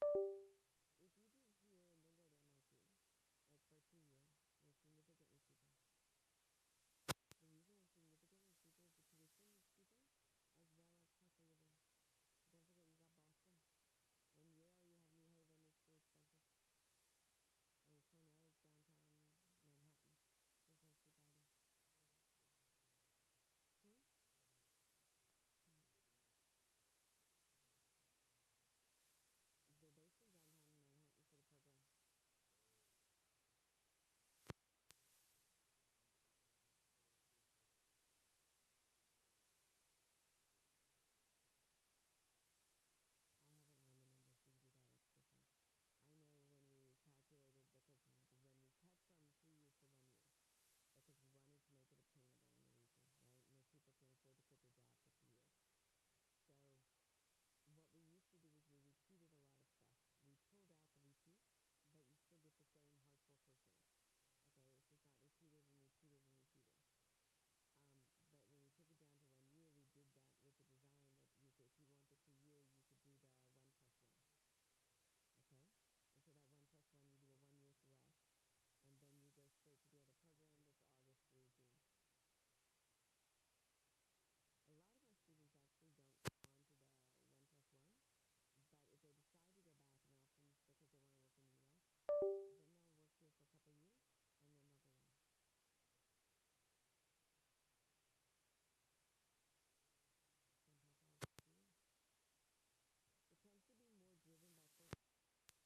If you do here and then go to MIT, like for 2 years, you're significantly cheaper. The reason it's significantly cheaper is the tuition is cheaper, as well as cost of living. Don't forget you got Boston. And Yale, you have New Haven, it's too expensive. And Cornell is downtown Manhattan, just like Chicago. Hmm? They're based in downtown Manhattan for the program. I haven't run the numbers to do that, it's different. I know when we calculated, because when we cut from 3 years to 1 year, because we wanted to make it obtainable in the region, right? Most people can't afford to quit their job for 2 years. So what we used to do is we repeated a lot of stuff. We pulled out the repeat, but you still get the same hardcore curriculum. Okay, it's just not repeated and repeated and repeated. But when we took it down to 1 year, we did that with the design that you could, if you want the 2 year, you could do the 1+1. Okay, and so that 1+1, you do a 1 year through us, and then you go straight to the other program that's August through June. A lot of my students actually don't go on to the 1+1, but if they decide to go back,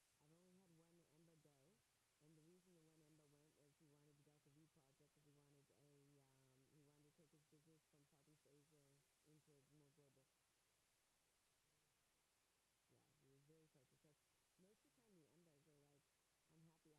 and often it's because they want to work in the U.S., then they'll work here for a couple years, and then they'll go on. Can't help all students. It tends to be more driven by force. I've only had one EMBA go, and the reason the one EMBA went was he wanted the Delta V project because he wanted to take his business from Southeast Asia into more global. Yeah, he was very focused. So most of the time the EMBAs are like, I'm happy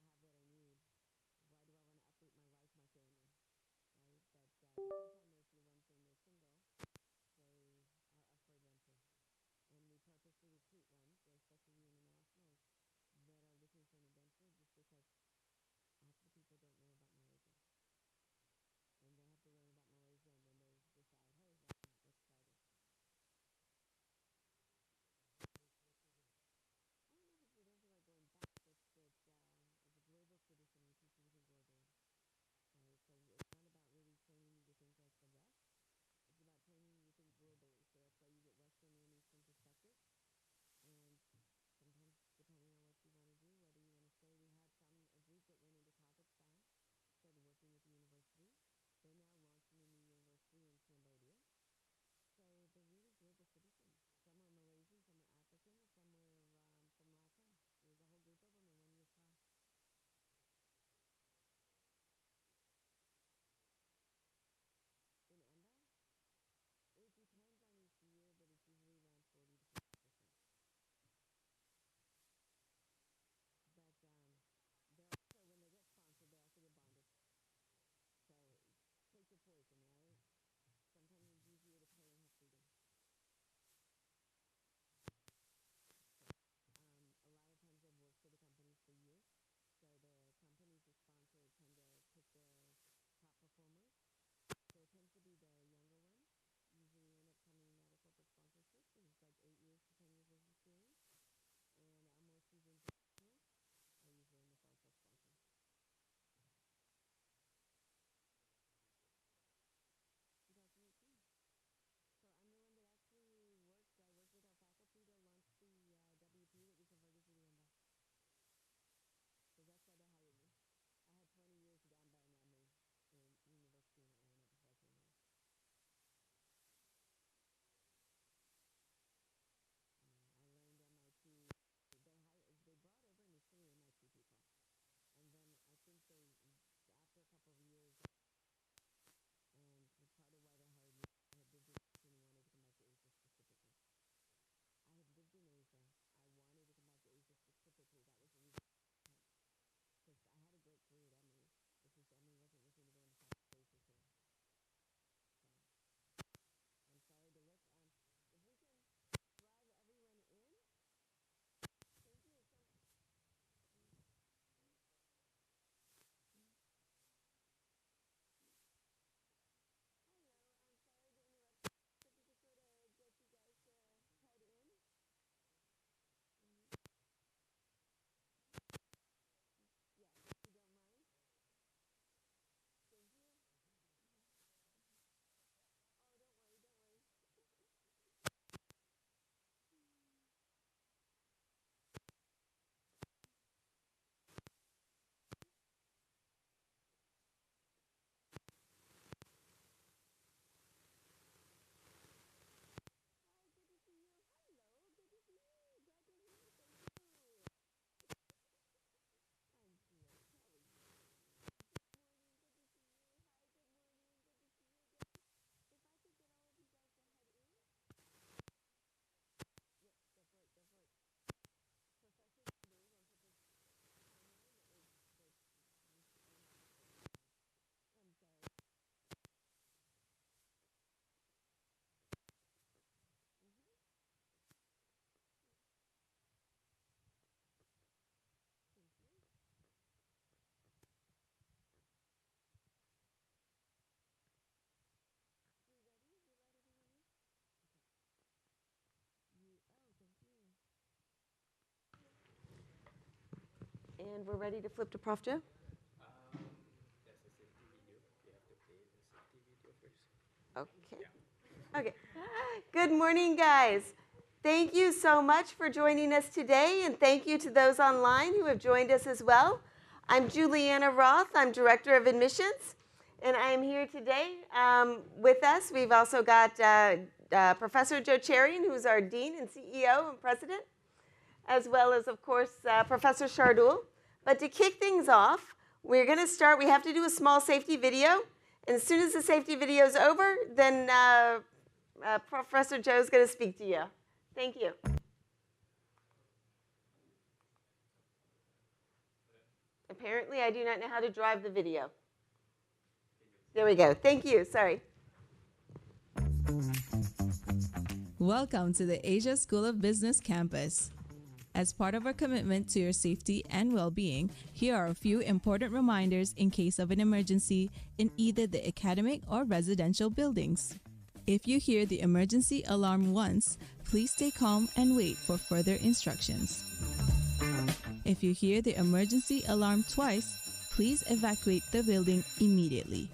And we're ready to flip to Prof. Joe? There's a safety video. You have to play the safety video first. Okay. Yeah. Okay. Good morning, guys. Thank you so much for joining us today, and thank you to those online who have joined us as well. I'm Juliana Roth. I'm Director of Admissions, and I am here today with us. We've also got Professor Joe Cherian, who's our Dean and CEO and President, as well as, of course, Professor Shardul. But to kick things off, we're going to start. We have to do a small safety video. And as soon as the safety video is over, then Professor Joe is going to speak to you. Thank you. Apparently, I do not know how to drive the video. There we go. Thank you. Sorry. Welcome to the Asia School of Business campus. As part of our commitment to your safety and well-being, here are a few important reminders in case of an emergency in either the academic or residential buildings. If you hear the emergency alarm once, please stay calm and wait for further instructions. If you hear the emergency alarm twice, please evacuate the building immediately.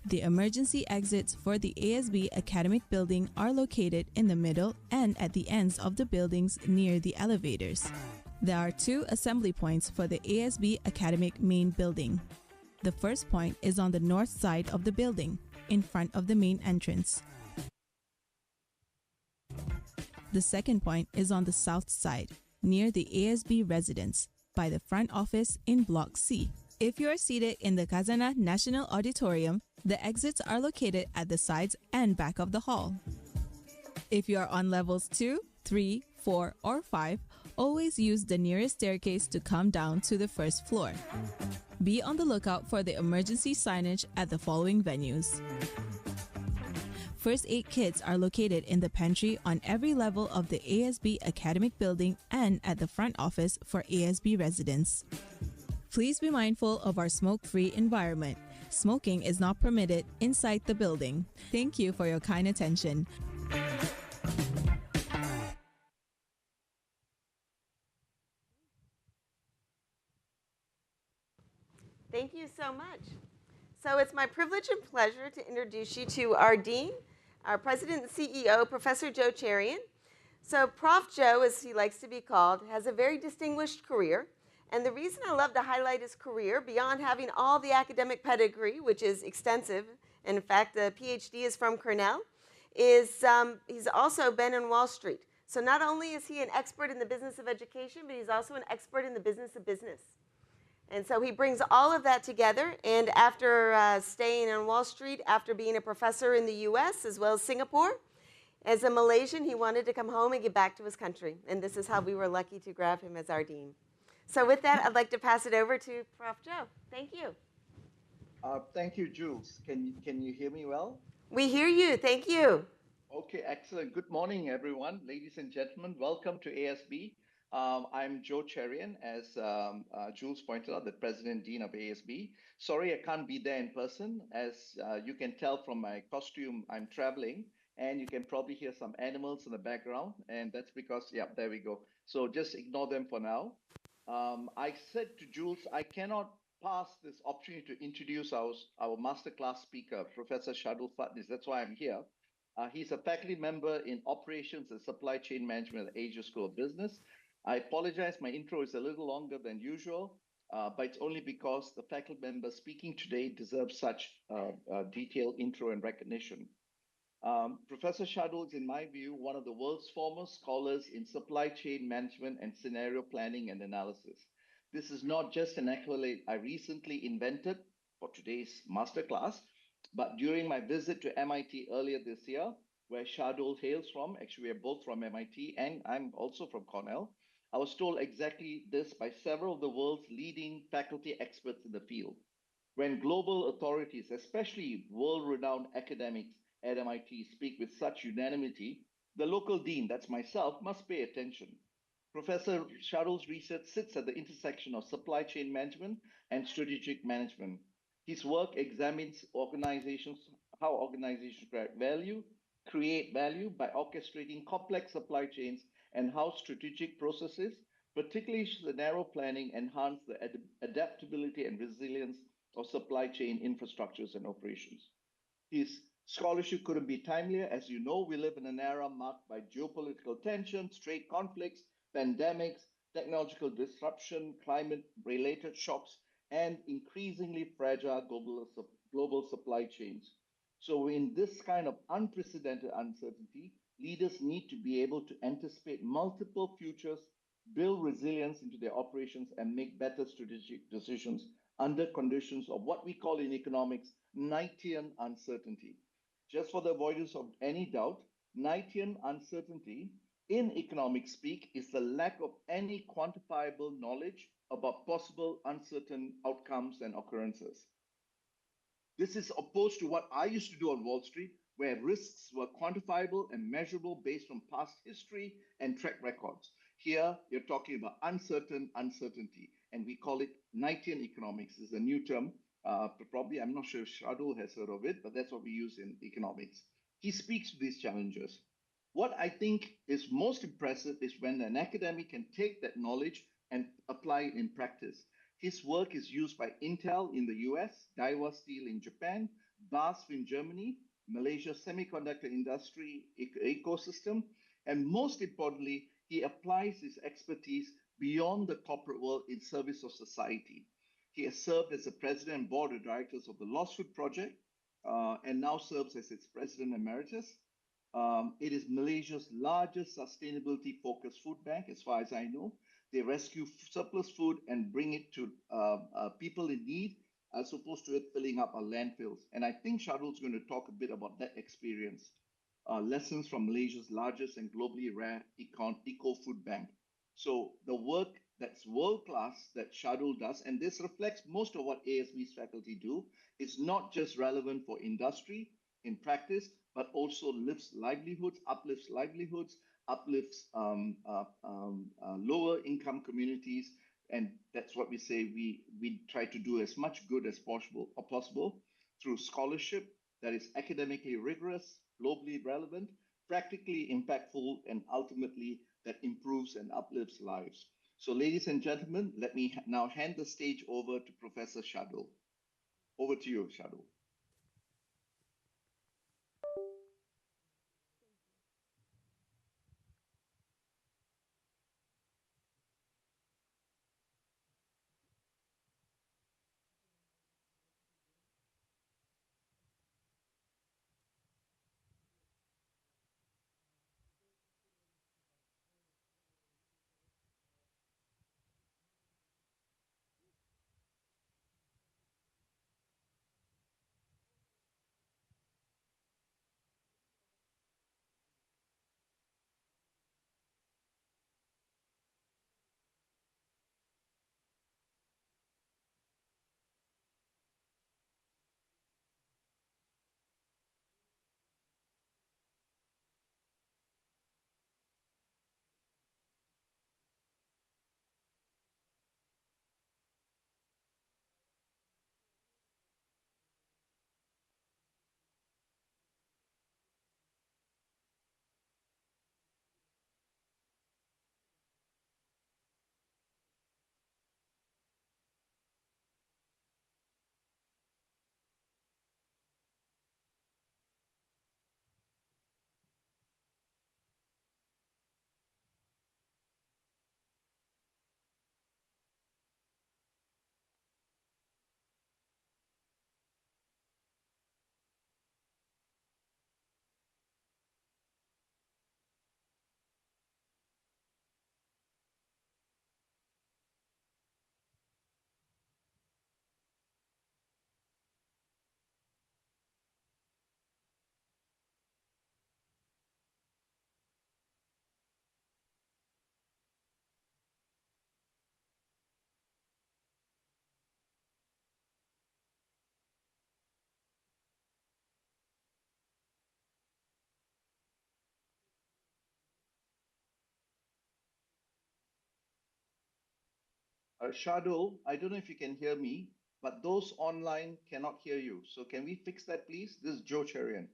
The emergency exits for the ASB Academic Building are located in the middle and at the ends of the buildings near the elevators. There are 2 assembly points for the ASB Academic Main Building. The first point is on the north side of the building, in front of the main entrance. The second point is on the south side, near the ASB residence, by the front office in Block C. If you are seated in the Kazana National Auditorium, the exits are located at the sides and back of the hall. If you are on levels 2, 3, 4, or 5, always use the nearest staircase to come down to the first floor. Be on the lookout for the emergency signage at the following venues. First aid kits are located in the pantry on every level of the ASB Academic Building and at the front office for ASB residents. Please be mindful of our smoke-free environment. Smoking is not permitted inside the building. Thank you for your kind attention. Thank you so much. So it's my privilege and pleasure to introduce you to our Dean, our President and CEO, Professor Joe Cherian. So Prof. Joe, as he likes to be called, has a very distinguished career. And the reason I love to highlight his career, beyond having all the academic pedigree, which is extensive, and in fact, the PhD is from Cornell, is he's also been in Wall Street. So not only is he an expert in the business of education, but he's also an expert in the business of business. And so he brings all of that together. And after staying on Wall Street, after being a professor in the US as well as Singapore, as a Malaysian, he wanted to come home and get back to his country. And this is how we were lucky to grab him as our dean. So with that, I'd like to pass it over to Prof. Joe. Thank you. Thank you, Jules. Can you hear me well? We hear you. Thank you. Okay, excellent. Good morning, everyone. Ladies and gentlemen, welcome to ASB. I'm Joe Cherian, as Jules pointed out, the President Dean of ASB. Sorry, I can't be there in person. As you can tell from my costume, I'm traveling, and you can probably hear some animals in the background, and that's because, yeah, there we go. So just ignore them for now. I said to Jules, I cannot pass this opportunity to introduce our masterclass speaker, Professor Shardul Phadnis. That's why I'm here. He's a faculty member in Operations and Supply Chain Management at the Asia School of Business. I apologize, my intro is a little longer than usual, but it's only because the faculty member speaking today deserves such detailed intro and recognition. Professor Shardul is, in my view, one of the world's foremost scholars in supply chain management and scenario planning and analysis. This is not just an accolade I recently invented for today's masterclass, but during my visit to MIT earlier this year, where Shardul hails from, actually we are both from MIT and I'm also from Cornell, I was told exactly this by several of the world's leading faculty experts in the field. When global authorities, especially world-renowned academics at MIT, speak with such unanimity, the local dean, that's myself, must pay attention. Professor Shardul's research sits at the intersection of supply chain management and strategic management. His work examines how organizations create value by orchestrating complex supply chains, and how strategic processes, particularly scenario planning enhance the adaptability and resilience of supply chain infrastructures and operations. His scholarship couldn't be timelier. As you know, we live in an era marked by geopolitical tensions, trade conflicts, pandemics, technological disruption, climate-related shocks, and increasingly fragile global supply chains. So in this kind of unprecedented uncertainty, leaders need to be able to anticipate multiple futures, build resilience into their operations, and make better strategic decisions under conditions of what we call in economics Knightian uncertainty. Just for the avoidance of any doubt, Knightian uncertainty in economic speak is the lack of any quantifiable knowledge about possible uncertain outcomes and occurrences. This is opposed to what I used to do on Wall Street, where risks were quantifiable and measurable based on past history and track records. Here, you're talking about uncertainty, and we call it Knightian economics. It's a new term. Probably, I'm not sure if Shardul has heard of it, but that's what we use in economics. He speaks to these challenges. What I think is most impressive is when an academic can take that knowledge and apply it in practice. His work is used by Intel in the US, Daiwa Steel in Japan, BASF in Germany, Malaysia's semiconductor industry ecosystem, and most importantly, he applies his expertise beyond the corporate world in service of society. He has served as the president and board of directors of the Lost Food Project and now serves as its president emeritus. It is Malaysia's largest sustainability focused food bank, as far as I know. They rescue surplus food and bring it to people in need, as opposed to it filling up our landfills. And I think Shardul's going to talk a bit about that experience. Lessons from Malaysia's largest and globally rare eco food bank. So the work that's world class that Shardul does, and this reflects most of what ASB's faculty do, is not just relevant for industry in practice, but also uplifts livelihoods, uplifts lower income communities. And that's what we say we try to do as much good as possible through scholarship that is academically rigorous, globally relevant, practically impactful, and ultimately that improves and uplifts lives. So, ladies and gentlemen, let me now hand the stage over to Professor Shardul. Over to you, Shardul. Shardul, I don't know if you can hear me, but those online cannot hear you. So can we fix that, please? This is Joe Cherian.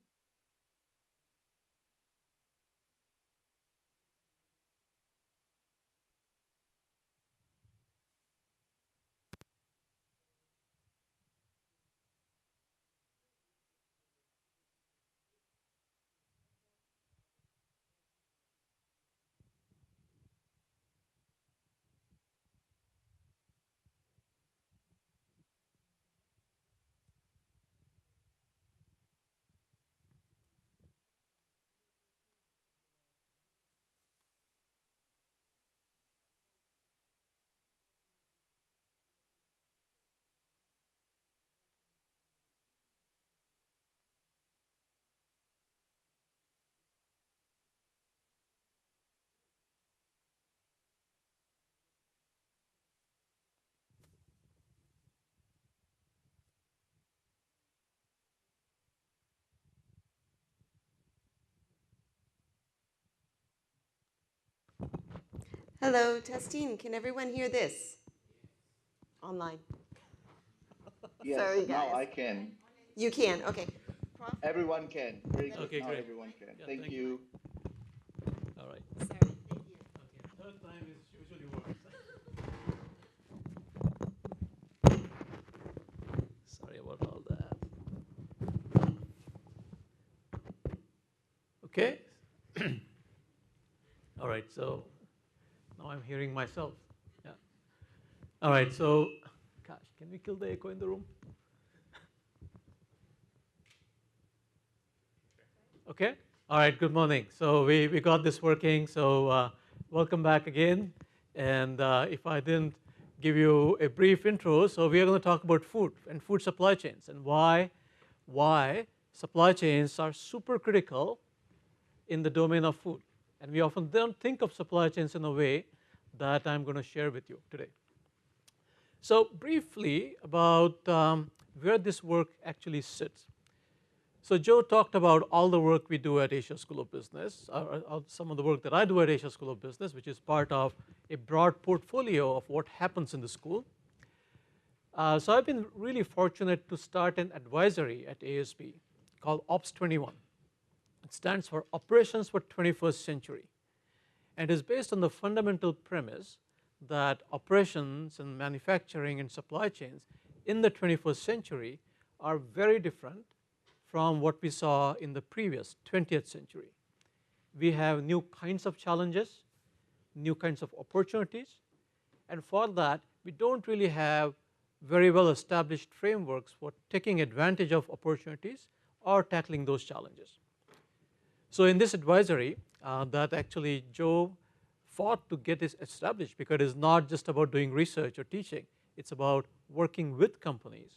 Hello, testing. Can everyone hear this? Online. Yes, Sorry, now guys. I can. You can. Okay. Prof? Everyone can. Very good. Okay, Now great. everyone can. Yeah, Thank you. All right. Sorry. Thank you. Okay. Third time is usually worse. Sorry about all that. Okay. All right. So now I'm hearing myself. Yeah. All right. So, gosh, can we kill the echo in the room? Okay. All right. Good morning. So we got this working. So welcome back again. And if I didn't give you a brief intro, so we are going to talk about food and food supply chains and why supply chains are super critical in the domain of food. And we often don't think of supply chains in a way that I'm going to share with you today. So briefly about where this work actually sits. So Joe talked about all the work we do at Asia School of Business, some of the work that I do at Asia School of Business, which is part of a broad portfolio of what happens in the school. So I've been really fortunate to start an advisory at ASB called Ops 21. It stands for Operations for 21st Century. And is based on the fundamental premise that operations and manufacturing and supply chains in the 21st century are very different from what we saw in the previous 20th century. We have new kinds of challenges, new kinds of opportunities, and for that we don't really have very well established frameworks for taking advantage of opportunities or tackling those challenges. So in this advisory that actually Joe fought to get this established, because it is not just about doing research or teaching, it's about working with companies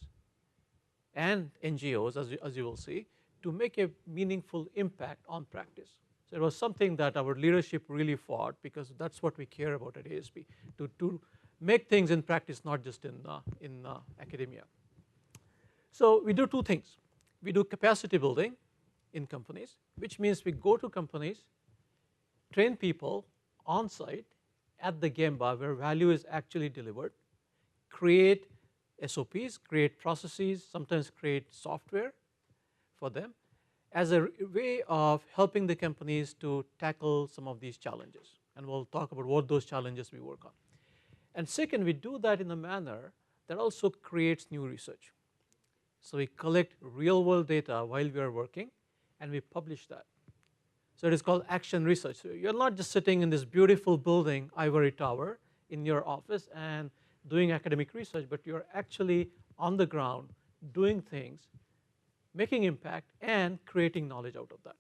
and NGOs, as you will see, to make a meaningful impact on practice. So it was something that our leadership really fought, because that's what we care about at ASB, to make things in practice, not just in academia. So we do two things. We do capacity building in companies, which means we go to companies, train people on site at the Gemba where value is actually delivered, create SOPs, create processes, sometimes create software for them as a way of helping the companies to tackle some of these challenges. And we'll talk about what those challenges we work on. And second, we do that in a manner that also creates new research. So we collect real world data while we are working and we publish that. So it is called action research. So you're not just sitting in this beautiful building, ivory tower, in your office and doing academic research, but you're actually on the ground doing things, making impact, and creating knowledge out of that.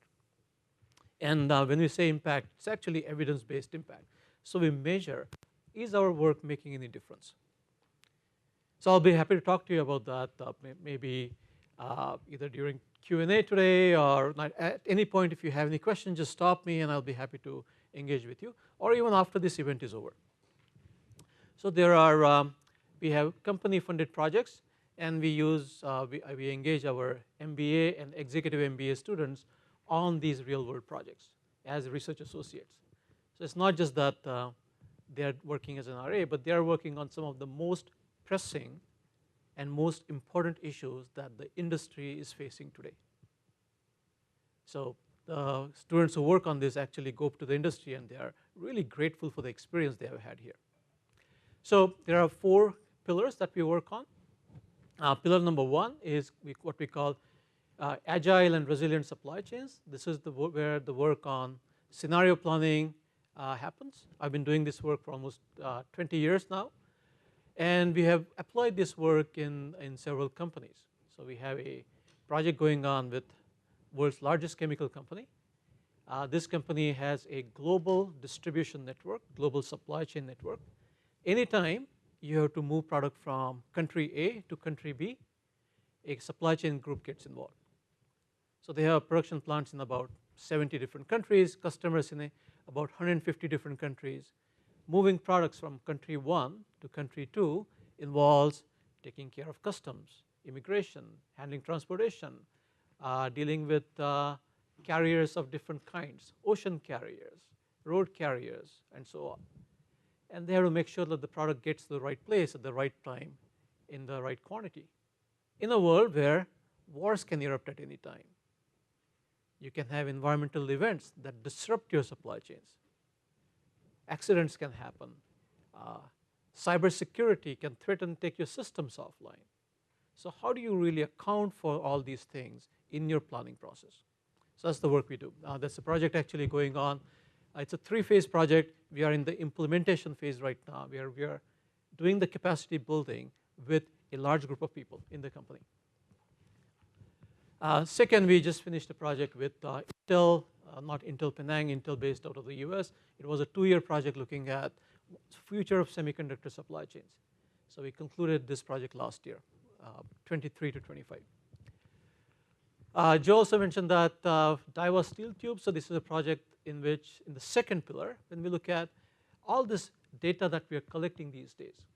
And when we say impact, it's actually evidence-based impact. So we measure, is our work making any difference? So I'll be happy to talk to you about that maybe either during Q&A today or at any point. If you have any questions, just stop me and I'll be happy to engage with you, or even after this event is over. So there are, we have company funded projects, and we use, we engage our MBA and executive MBA students on these real world projects as research associates. So it's not just that they're working as an RA, but they're working on some of the most pressing and most important issues that the industry is facing today. So the students who work on this actually go up to the industry and they are really grateful for the experience they have had here. So there are 4 pillars that we work on. Pillar number 1 is what we call agile and resilient supply chains. This is where the work on scenario planning happens. I've been doing this work for almost 20 years now. And we have applied this work in several companies. So we have a project going on with world's largest chemical company. This company has a global distribution network, global supply chain network. Anytime you have to move product from country A to country B, a supply chain group gets involved. So they have production plants in about 70 different countries, customers in about 150 different countries. Moving products from country 1 to country 2 involves taking care of customs, immigration, handling transportation, dealing with carriers of different kinds, ocean carriers, road carriers, and so on. and they have to make sure that the product gets to the right place at the right time in the right quantity. In a world where wars can erupt at any time, you can have environmental events that disrupt your supply chains. Accidents can happen. Cybersecurity can threaten, take your systems offline. So how do you really account for all these things in your planning process? So that's the work we do. That's a project actually going on. It's a 3-phase project. We are in the implementation phase right now. We are doing the capacity building with a large group of people in the company. Second, we just finished a project with Intel, not Intel Penang, Intel based out of the US. It was a 2-year project looking at future of semiconductor supply chains. So we concluded this project last year, 23 to 25. Joe also mentioned that Daiwa steel tubes. So this is a project in which, in the second pillar, when we look at all this data that we are collecting these days.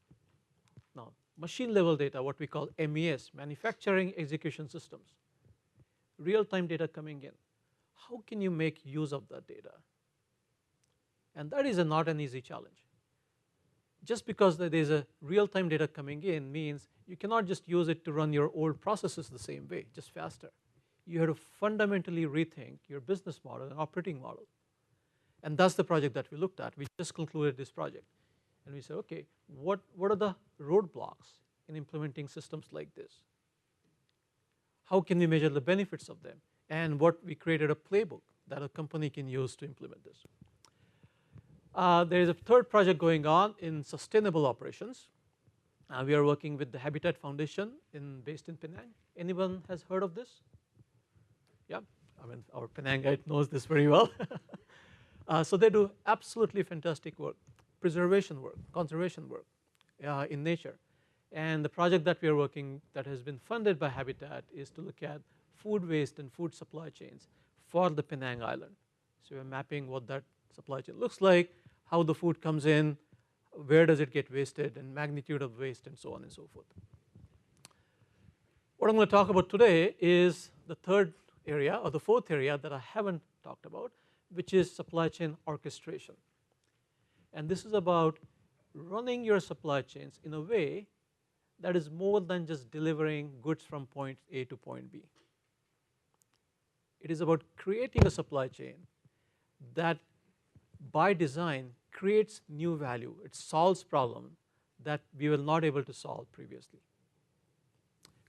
Now, machine level data, what we call MES, manufacturing execution systems, real-time data coming in. How can you make use of that data? And that is not an easy challenge. Just because there is a real-time data coming in means you cannot just use it to run your old processes the same way, just faster. You have to fundamentally rethink your business model and operating model. And that's the project that we looked at. We just concluded this project. And we said, okay, what are the roadblocks in implementing systems like this? How can we measure the benefits of them? And we created a playbook that a company can use to implement this. There is a third project going on in sustainable operations. We are working with the Habitat Foundation based in Penang. Anyone has heard of this? Yeah, I mean, our Penang guy knows this very well. So they do absolutely fantastic work, preservation work, conservation work in nature. And the project that we are working that has been funded by Habitat is to look at food waste and food supply chains for the Penang Island. So we're mapping what that supply chain looks like, how the food comes in, where does it get wasted, and magnitude of waste, and so on and so forth. What I'm going to talk about today is the third area, or the fourth area that I haven't talked about, which is supply chain orchestration. And this is about running your supply chains in a way that is more than just delivering goods from point A to point B. It is about creating a supply chain that by design creates new value. It solves problems that we were not able to solve previously.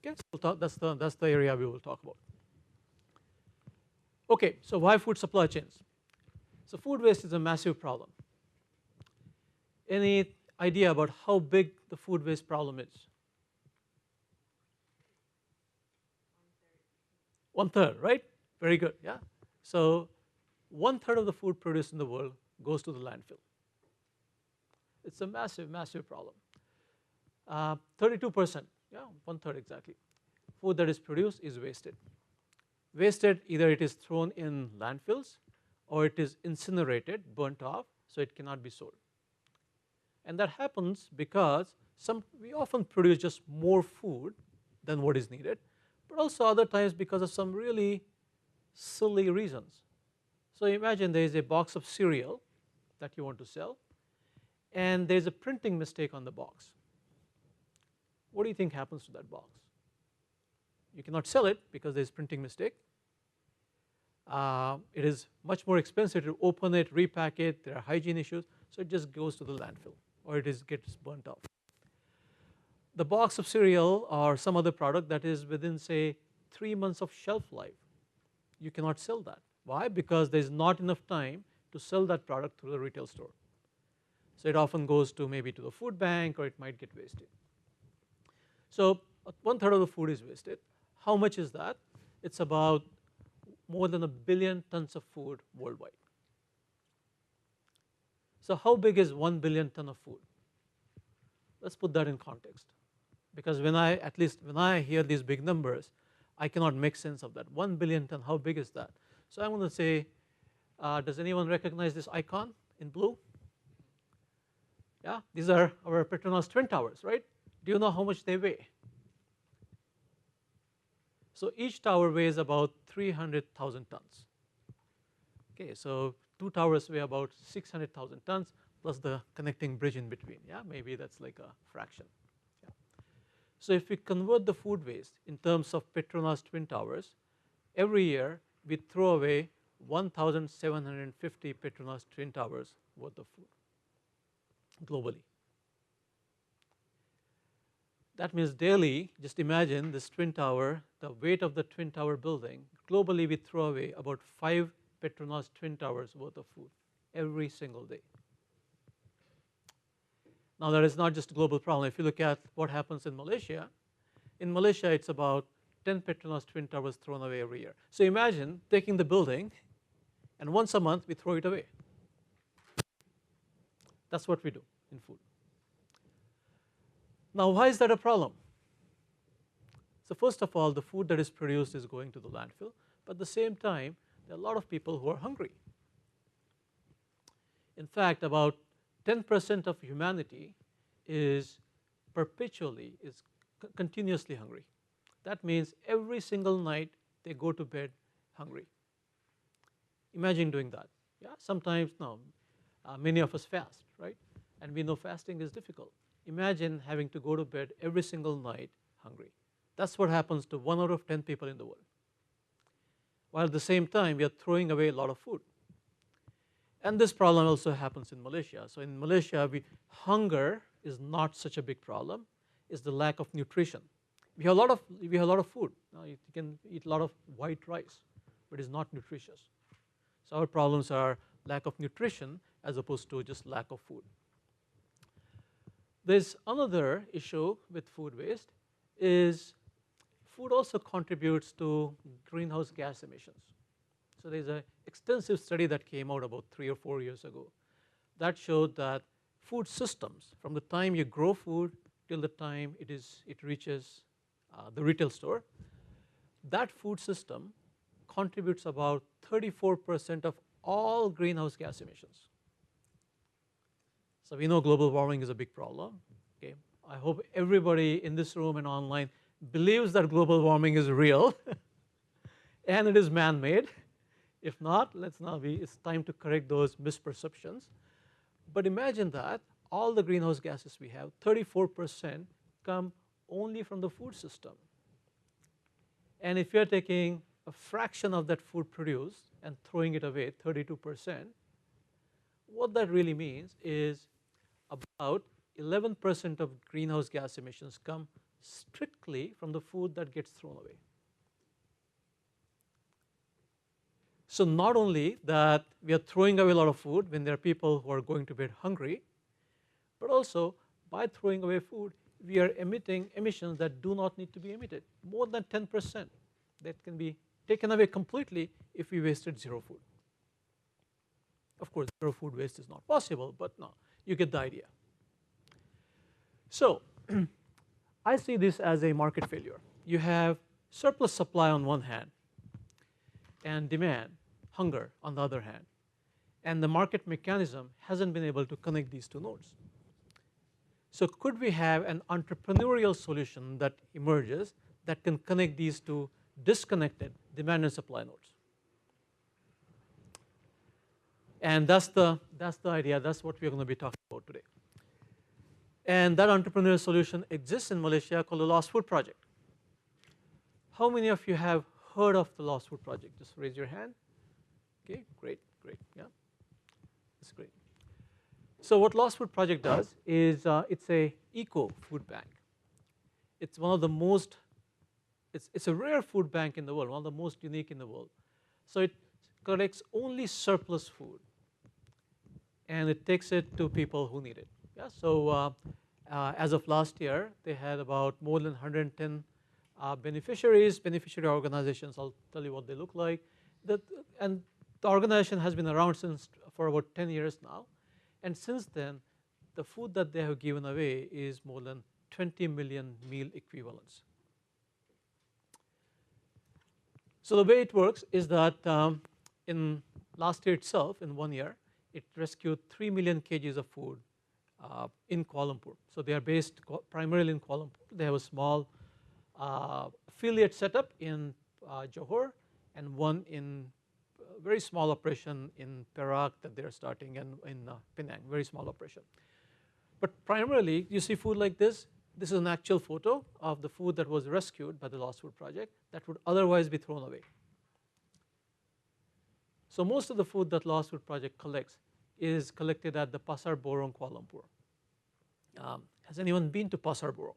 Okay, so that's the area we will talk about. Okay, so why food supply chains? So food waste is a massive problem. Any idea about how big the food waste problem is? 1/3, right? Very good, yeah. So 1/3 of the food produced in the world goes to the landfill. It's a massive, massive problem. 32%, yeah, 1/3 exactly. Food that is produced is wasted. Wasted, either it is thrown in landfills or it is incinerated, burnt off, so it cannot be sold. And that happens because we often produce just more food than what is needed, but also other times because of some really silly reasons. So imagine there is a box of cereal that you want to sell, and there is a printing mistake on the box. What do you think happens to that box? You cannot sell it because there is printing mistake. It is much more expensive to open it, repack it. There are hygiene issues, so it just goes to the landfill or it gets burnt off. The box of cereal or some other product that is within, say, 3 months of shelf life, you cannot sell that. Why? Because there is not enough time to sell that product through the retail store. So it often goes to maybe to the food bank, or it might get wasted. So 1/3 of the food is wasted. How much is that? It's about more than 1 billion tons of food worldwide. So how big is 1 billion ton of food? Let's put that in context, because at least when I hear these big numbers, I cannot make sense of that. 1 billion ton, how big is that? So I'm going to say, does anyone recognize this icon in blue? Yeah, these are our Petronas Twin Towers, right? Do you know how much they weigh? So each tower weighs about 300,000 tons. Okay, so 2 towers weigh about 600,000 tons. plus the connecting bridge in between. Yeah, maybe that's like a fraction. Yeah. So if we convert the food waste in terms of Petronas Twin Towers, every year we throw away 1,750 Petronas Twin Towers worth of food globally. That means daily, just imagine this twin tower, the weight of the twin tower building, globally we throw away about 5 Petronas Twin Towers worth of food every single day. Now that is not just a global problem. If you look at what happens in Malaysia it's about 10 Petronas Twin Towers thrown away every year. So imagine taking the building and once a month we throw it away. That's what we do in food. Now why is that a problem? So first of all, the food that is produced is going to the landfill, but at the same time there are a lot of people who are hungry. In fact, about 10% of humanity is continuously hungry. That means every single night they go to bed hungry. Imagine doing that. Yeah, sometimes many of us fast, right? And we know fasting is difficult. Imagine having to go to bed every single night hungry. That's what happens to 1 out of 10 people in the world. While at the same time we are throwing away a lot of food. And this problem also happens in Malaysia. So in Malaysia, hunger is not such a big problem. It's the lack of nutrition. We have a lot of food. Now you can eat a lot of white rice, but it's not nutritious. So our problems are lack of nutrition as opposed to just lack of food. There's another issue with food waste is food also contributes to greenhouse gas emissions. So there's an extensive study that came out about 3 or 4 years ago that showed that food systems, from the time you grow food till the time it reaches the retail store, that food system contributes about 34% of all greenhouse gas emissions. So we know global warming is a big problem. Okay, I hope everybody in this room and online believes that global warming is real and it is man-made. If not, it's time to correct those misperceptions. But imagine that all the greenhouse gases we have, 34% come only from the food system. And if you're taking a fraction of that food produced and throwing it away, 32%, what that really means is about 11% of greenhouse gas emissions come strictly from the food that gets thrown away. So not only that we are throwing away a lot of food when there are people who are going to bed hungry, but also by throwing away food, we are emitting emissions that do not need to be emitted, more than 10% that can be taken away completely if we wasted zero food. Of course, zero food waste is not possible, but no, you get the idea. So I see this as a market failure. You have surplus supply on one hand and demand, hunger on the other hand, and the market mechanism hasn't been able to connect these two nodes. So could we have an entrepreneurial solution that emerges that can connect these two disconnected demand and supply nodes? And that's the idea. That's what we're going to be talking about today. And that entrepreneurial solution exists in Malaysia called the Lost Food Project. How many of you have heard of the Lost Food Project? Just raise your hand. Okay, great, yeah, that's great. So what Lost Food Project does is it's a eco food bank. It's one of the most, it's a rare food bank in the world, one of the most unique in the world. So it collects only surplus food and it takes it to people who need it. Yeah, so as of last year, they had about more than 110 beneficiary organizations. I'll tell you what they look like. And the organization has been around for about 10 years now. And since then, the food that they have given away is more than 20 million meal equivalents. So the way it works is that in last year itself, in 1 year, it rescued 3 million kgs of food in Kuala Lumpur. So they are based primarily in Kuala Lumpur. They have a small affiliate setup in Johor and one in very small operation in Perak that they're starting, and in Penang, very small operation. But primarily, you see food like this. This is an actual photo of the food that was rescued by the Lost Food Project that would otherwise be thrown away. So most of the food that Lost Food Project collects is collected at the Pasar Borong, Kuala Lumpur. Has anyone been to Pasar Borong?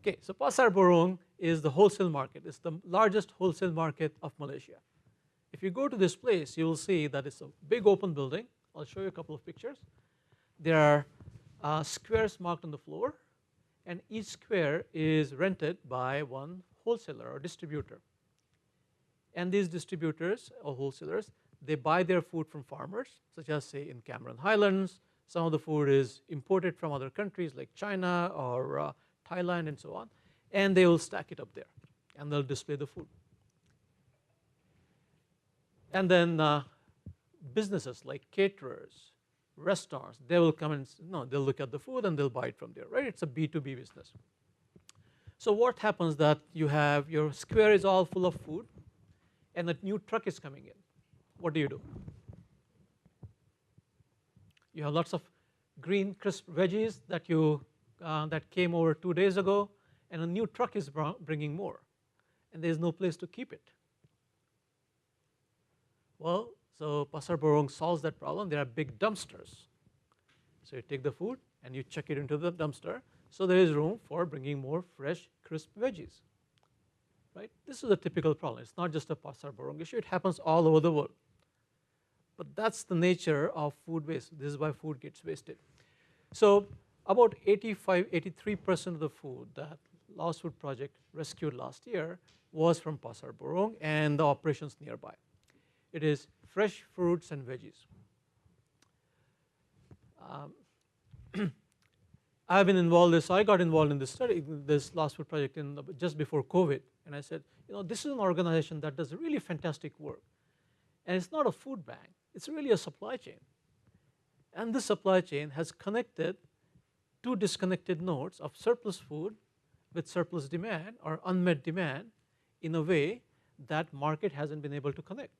Okay, so Pasar Borong is the wholesale market. It's the largest wholesale market of Malaysia. If you go to this place, you will see that it's a big open building. I'll show you a couple of pictures. There are squares marked on the floor, and each square is rented by one wholesaler or distributor. And these distributors or wholesalers, they buy their food from farmers, such as say in Cameron Highlands. Some of the food is imported from other countries like China or Thailand and so on, and they will stack it up there and they'll display the food. And then businesses like caterers, restaurants, they will come and they'll look at the food and they'll buy it from there, right? It's a B2B business. So what happens that you have your square is all full of food and a new truck is coming in. What do? You have lots of green crisp veggies that that came over 2 days ago, and a new truck is bringing more, and there's no place to keep it. Well, so Pasar Borong solves that problem. There are big dumpsters. So you take the food and you chuck it into the dumpster, so there is room for bringing more fresh, crisp veggies. Right? This is a typical problem. It's not just a Pasar Borong issue. It happens all over the world. But that's the nature of food waste. This is why food gets wasted. So about 83% of the food that Lost Food Project rescued last year was from Pasar Borong and the operations nearby. It is fresh fruits and veggies. I've been involved in this. I got involved in this study, this Lost Food Project just before COVID, and I said, this is an organization that does really fantastic work, and it's not a food bank. It's really a supply chain, and this supply chain has connected two disconnected nodes of surplus food with surplus demand or unmet demand in a way that market hasn't been able to connect.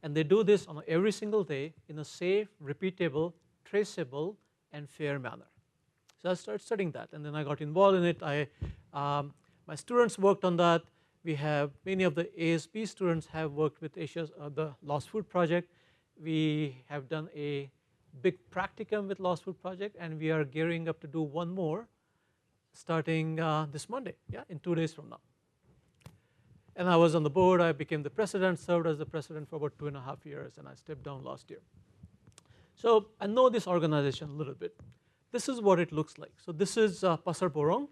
And they do this on every single day in a safe, repeatable, traceable, and fair manner. So I started studying that, and then I got involved in it. My students worked on that. We have many of the ASB students have worked with the Lost Food Project. We have done a big practicum with Lost Food Project, and we are gearing up to do one more starting this Monday, in 2 days from now. And I was on the board. I became the president, served as the president for about 2.5 years, and I stepped down last year. So I know this organization a little bit. This is what it looks like. So this is Pasar Borong.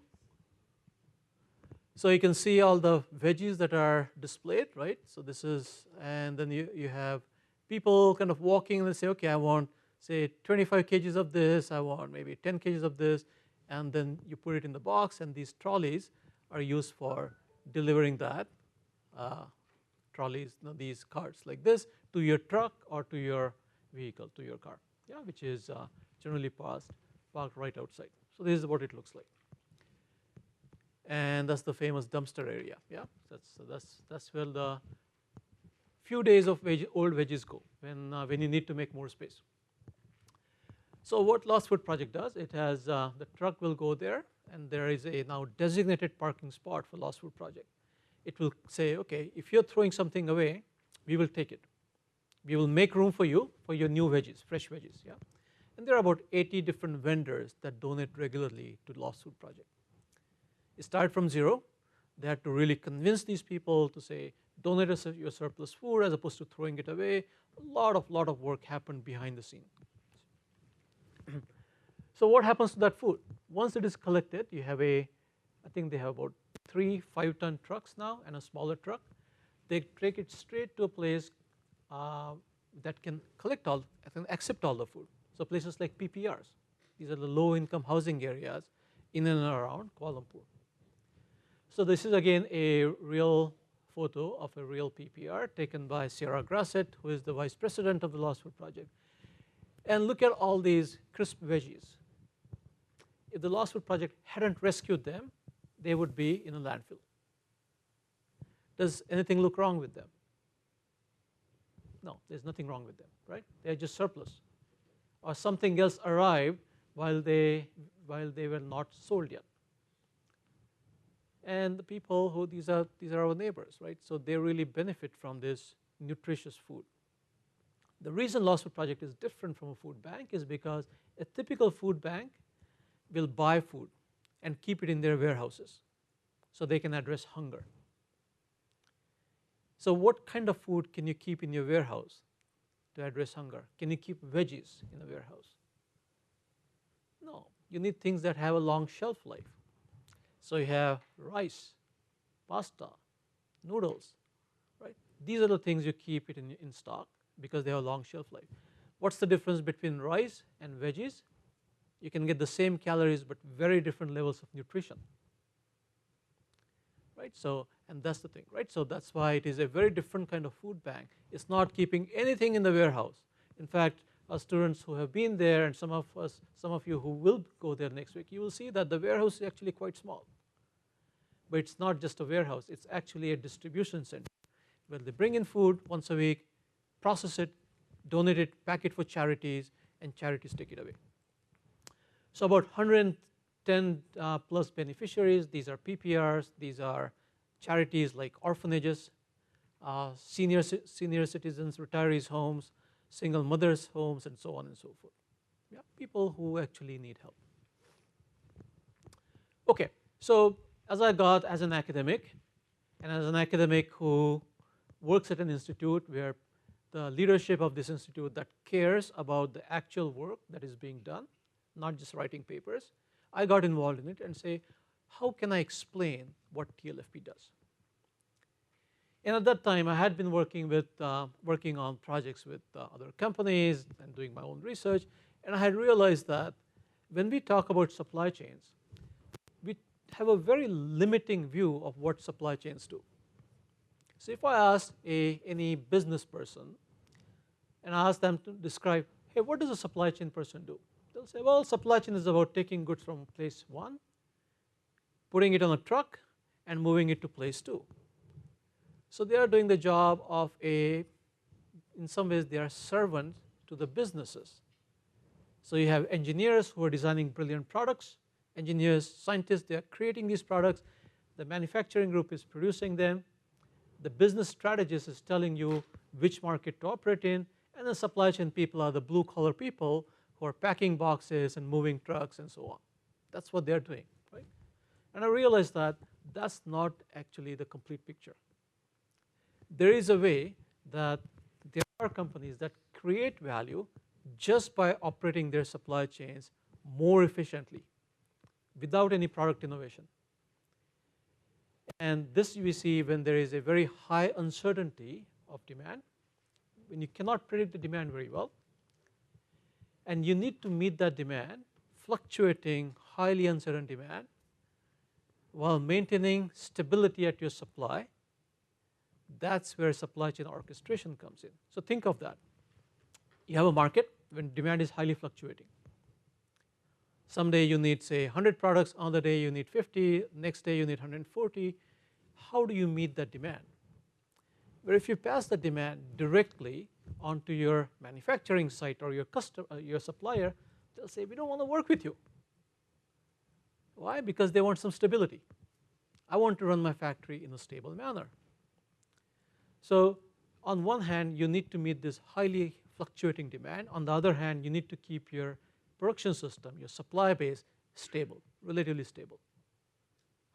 So you can see all the veggies that are displayed, right? So this is, and then you have people kind of walking and they say, okay, I want, say, 25 kgs of this, I want maybe 10 kgs of this, and then you put it in the box, and these trolleys are used for delivering that. Trolleys, these carts like this, to your truck or to your vehicle, to your car, which is generally parked right outside. So this is what it looks like. And that's the famous dumpster area. That's where the few days of old veggies go when you need to make more space. So what Lost Food Project does, it has the truck will go there, and there is a now designated parking spot for Lost Food Project. It will say, okay, if you're throwing something away, we will take it. We will make room for you for your new veggies, fresh veggies. And there are about 80 different vendors that donate regularly to Lost Food Project. It started from zero. They had to really convince these people to say, donate us your surplus food as opposed to throwing it away. A lot of work happened behind the scene. So what happens to that food? Once it is collected, you have I think they have about 3 5-ton trucks now and a smaller truck. They take it straight to a place that can accept all the food. So places like PPRs. These are the low-income housing areas in and around Kuala Lumpur. So this is again a real photo of a real PPR taken by Sierra Grasset, who is the vice president of the Lost Food Project. And look at all these crisp veggies. If the Lost Food Project hadn't rescued them, they would be in a landfill. does anything look wrong with them? No, there's nothing wrong with them, right? They're just surplus. Or something else arrived while they were not sold yet. And the people who these are our neighbors, right? So they really benefit from this nutritious food. The reason Lost Food Project is different from a food bank is because a typical food bank will buy food and keep it in their warehouses so they can address hunger. So what kind of food can you keep in your warehouse to address hunger? Can you keep veggies in a warehouse? No, you need things that have a long shelf life. So you have rice, pasta, noodles, right? These are the things you keep it in stock because they have a long shelf life. What's the difference between rice and veggies? You can get the same calories but very different levels of nutrition, right? So, and that's the thing, right? So that's why it is a very different kind of food bank. It's not keeping anything in the warehouse. In fact, our students who have been there and some of you who will go there next week, you will see that the warehouse is actually quite small. But it's not just a warehouse, it's actually a distribution center where they bring in food once a week, process it, donate it, pack it for charities, and charities take it away. So about 110 plus beneficiaries. These are PPRs, these are charities like orphanages, senior citizens, retirees' homes, single mothers' homes, and so on and so forth. Yeah, people who actually need help. Okay, so as an academic, and as an academic who works at an institute where the leadership of this institute that cares about the actual work that is being done, not just writing papers, I got involved in it and say, how can I explain what TLFP does? And at that time, I had been working on projects with other companies and doing my own research, and I had realized that when we talk about supply chains, we have a very limiting view of what supply chains do. So if I ask any business person and ask them to describe, hey, what does a supply chain person do? They'll say, well, supply chain is about taking goods from place 1, putting it on a truck, and moving it to place 2. So they are doing the job of in some ways they are servants to the businesses. So you have engineers who are designing brilliant products, engineers, scientists, they are creating these products, the manufacturing group is producing them, the business strategist is telling you which market to operate in, and the supply chain people are the blue collar people who are packing boxes and moving trucks and so on. That's what they're doing, right? And I realized that that's not actually the complete picture. There is a way that there are companies that create value just by operating their supply chains more efficiently without any product innovation. And this we see when there is a very high uncertainty of demand, when you cannot predict the demand very well, and you need to meet that demand, fluctuating, highly uncertain demand, while maintaining stability at your supply. That's where supply chain orchestration comes in. So think of that. You have a market when demand is highly fluctuating. Someday you need, say, 100 products, another day you need 50, next day you need 140. How do you meet that demand? Where if you pass the demand directly onto your manufacturing site or your supplier, they'll say, we don't want to work with you. Why? Because they want some stability. I want to run my factory in a stable manner. So on one hand, you need to meet this highly fluctuating demand. On the other hand, you need to keep your production system, your supply base stable, relatively stable.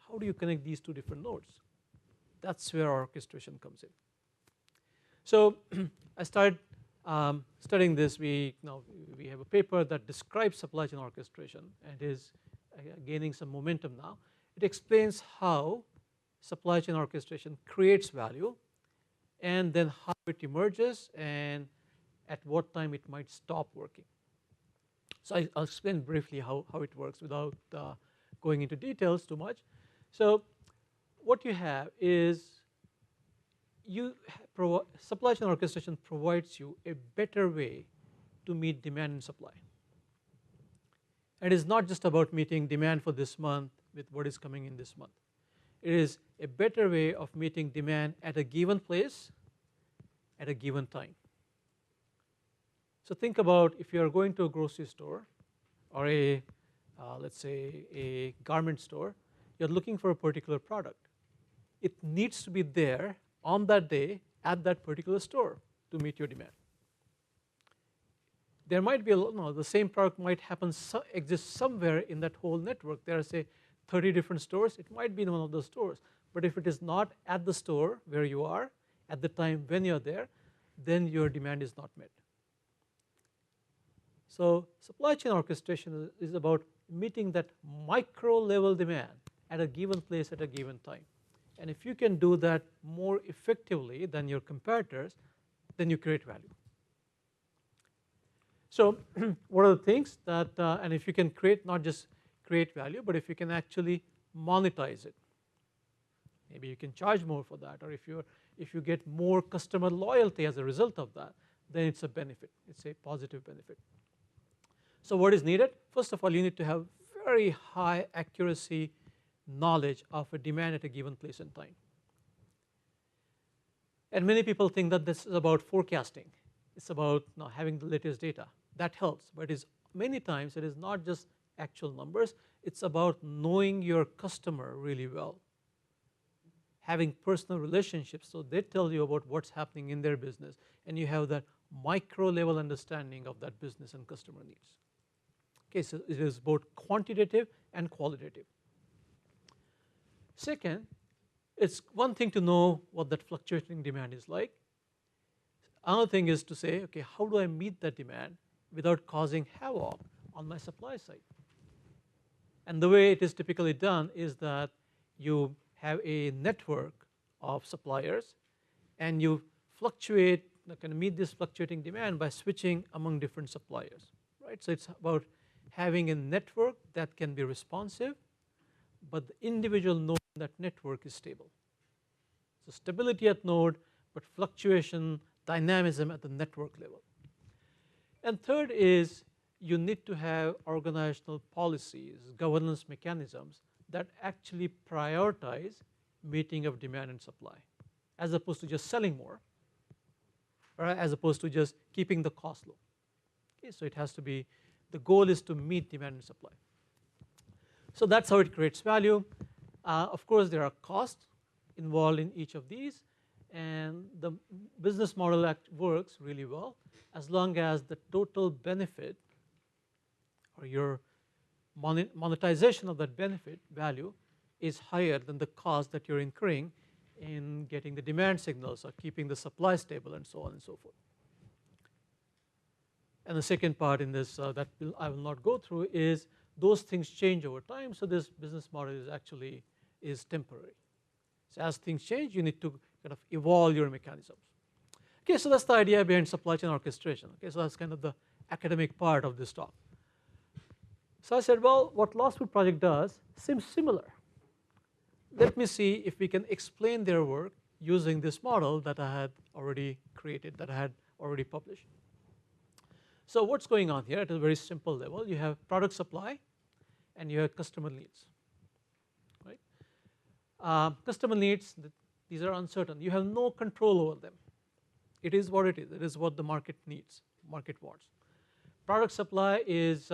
How do you connect these two different nodes? That's where orchestration comes in. So I started studying this. We have a paper that describes supply chain orchestration and is gaining some momentum now. It explains how supply chain orchestration creates value and then how it emerges and at what time it might stop working. So I'll explain briefly how it works without going into details too much. So what you have is supply chain orchestration provides you a better way to meet demand and supply. And it is not just about meeting demand for this month with what is coming in this month. It is a better way of meeting demand at a given place at a given time. So think about if you are going to a grocery store or a let's say a garment store, you're looking for a particular product. It needs to be there on that day at that particular store to meet your demand. There might be the same product might exist somewhere in that whole network. There are say 30 different stores. It might be in one of those stores, but if it is not at the store where you are at the time when you're there, then your demand is not met. So supply chain orchestration is about meeting that micro level demand at a given place at a given time. And if you can do that more effectively than your competitors, then you create value. So what are the things that, and if you can create, not just create value, but if you can actually monetize it. Maybe you can charge more for that, or if you get more customer loyalty as a result of that, then it's a benefit. It's a positive benefit. So what is needed? First of all, you need to have very high accuracy knowledge of a demand at a given place and time. And many people think that this is about forecasting. It's about having the latest data. That helps, but many times it is not just actual numbers. It's about knowing your customer really well, having personal relationships, so they tell you about what's happening in their business, and you have that micro level understanding of that business and customer needs. Okay, so it is both quantitative and qualitative. Second, it's one thing to know what that fluctuating demand is like. Another thing is to say, okay, how do I meet that demand without causing havoc on my supply side? And the way it is typically done is that you have a network of suppliers and you fluctuate, kind of meet this fluctuating demand by switching among different suppliers, right? So it's about having a network that can be responsive, but the individual node in that network is stable. So stability at node, but fluctuation, dynamism at the network level. And third is you need to have organizational policies, governance mechanisms that actually prioritize meeting of demand and supply, as opposed to just selling more, or as opposed to just keeping the cost low. Okay, so it has to be, the goal is to meet demand and supply. So that's how it creates value. Of course, there are costs involved in each of these, and the business model works really well as long as the total benefit or your monetization of that benefit value is higher than the cost that you're incurring in getting the demand signals or keeping the supply stable and so on and so forth. And the second part in this that I will not go through is those things change over time, so this business model is actually temporary. So as things change, you need to kind of evolve your mechanisms. Okay, so that's the idea behind supply chain orchestration. Okay, so that's kind of the academic part of this talk. So I said, well, what Lost Food Project does seems similar. Let me see if we can explain their work using this model that I had already created, that I had already published. So what's going on here at a very simple level? You have product supply and you have customer needs. Right? Customer needs, these are uncertain. You have no control over them. It is what it is. It is what the market needs, market wants. Product supply is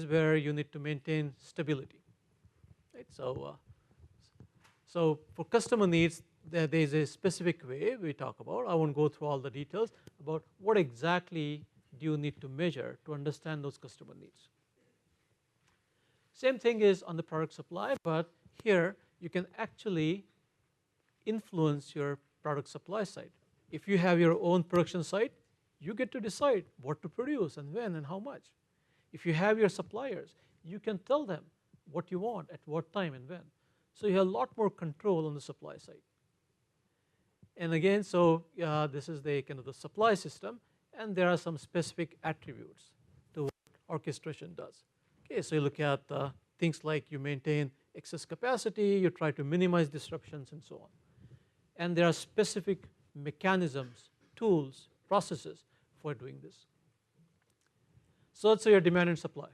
where you need to maintain stability. Right? So for customer needs, there is a specific way we talk about. I won't go through all the details about what exactly do you need to measure to understand those customer needs. Same thing is on the product supply, but here you can actually influence your product supply side. If you have your own production site, you get to decide what to produce and when and how much. If you have your suppliers, you can tell them what you want at what time and when. So you have a lot more control on the supply side. And again, so this is the kind of the supply system, and there are some specific attributes to what orchestration does. Okay, so you look at things like you maintain excess capacity, you try to minimize disruptions and so on. And there are specific mechanisms, tools, processes for doing this. So let's say your demand and supply.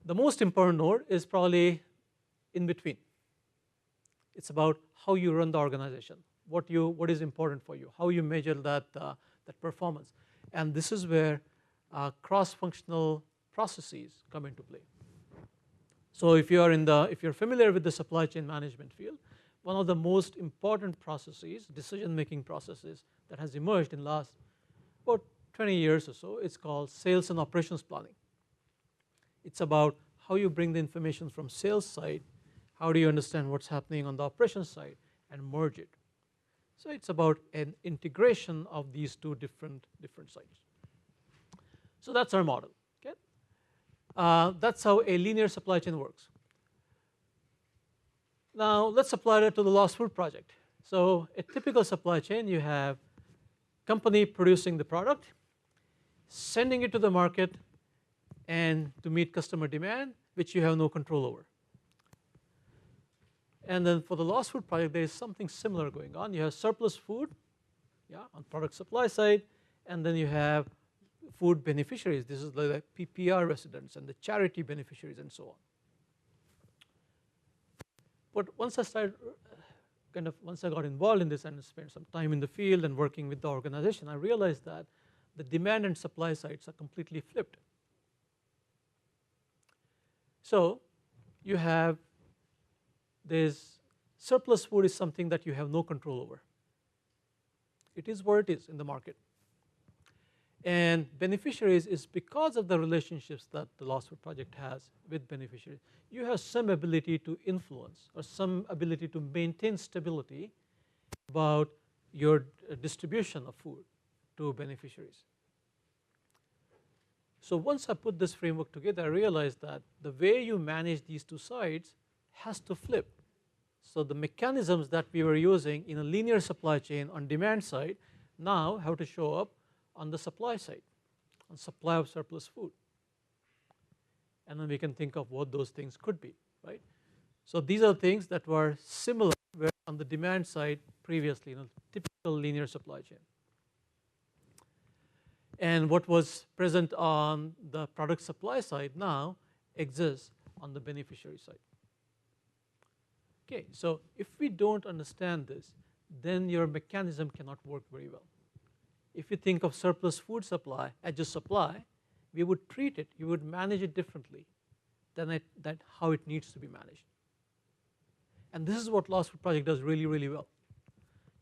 The most important node is probably in between. It's about how you run the organization, what is important for you, how you measure that performance. And this is where cross-functional processes come into play. So if you're familiar with the supply chain management field, one of the most important processes, decision-making processes that has emerged in the last about 20 years or so, it's called sales and operations planning. It's about how you bring the information from sales side, how do you understand what's happening on the operations side, and merge it. So it's about an integration of these two different sides. So that's our model. Okay, that's how a linear supply chain works. Now let's apply that to the lost food project. So a typical supply chain, you have company producing the product, sending it to the market, and to meet customer demand, which you have no control over. And then for the lost food project, there is something similar going on. You have surplus food, yeah, on product supply side, and then you have food beneficiaries. This is the PPR residents and the charity beneficiaries and so on. But once I got involved in this and spent some time in the field and working with the organization, I realized that the demand and supply sides are completely flipped. So you have this surplus food is something that you have no control over. It is where it is in the market. And beneficiaries is because of the relationships that the lost food project has with beneficiaries. You have some ability to influence or some ability to maintain stability about your distribution of food to beneficiaries. So once I put this framework together, I realized that the way you manage these two sides has to flip. So the mechanisms that we were using in a linear supply chain on demand side now have to show up on the supply side, on supply of surplus food. And then we can think of what those things could be, right? So these are things that were similar where on the demand side previously in a typical linear supply chain. And what was present on the product supply side now exists on the beneficiary side. Okay, so if we don't understand this, then your mechanism cannot work very well. If you think of surplus food supply as just supply, we would treat it, you would manage it differently than how it needs to be managed. And this is what Lost Food Project does really, really well.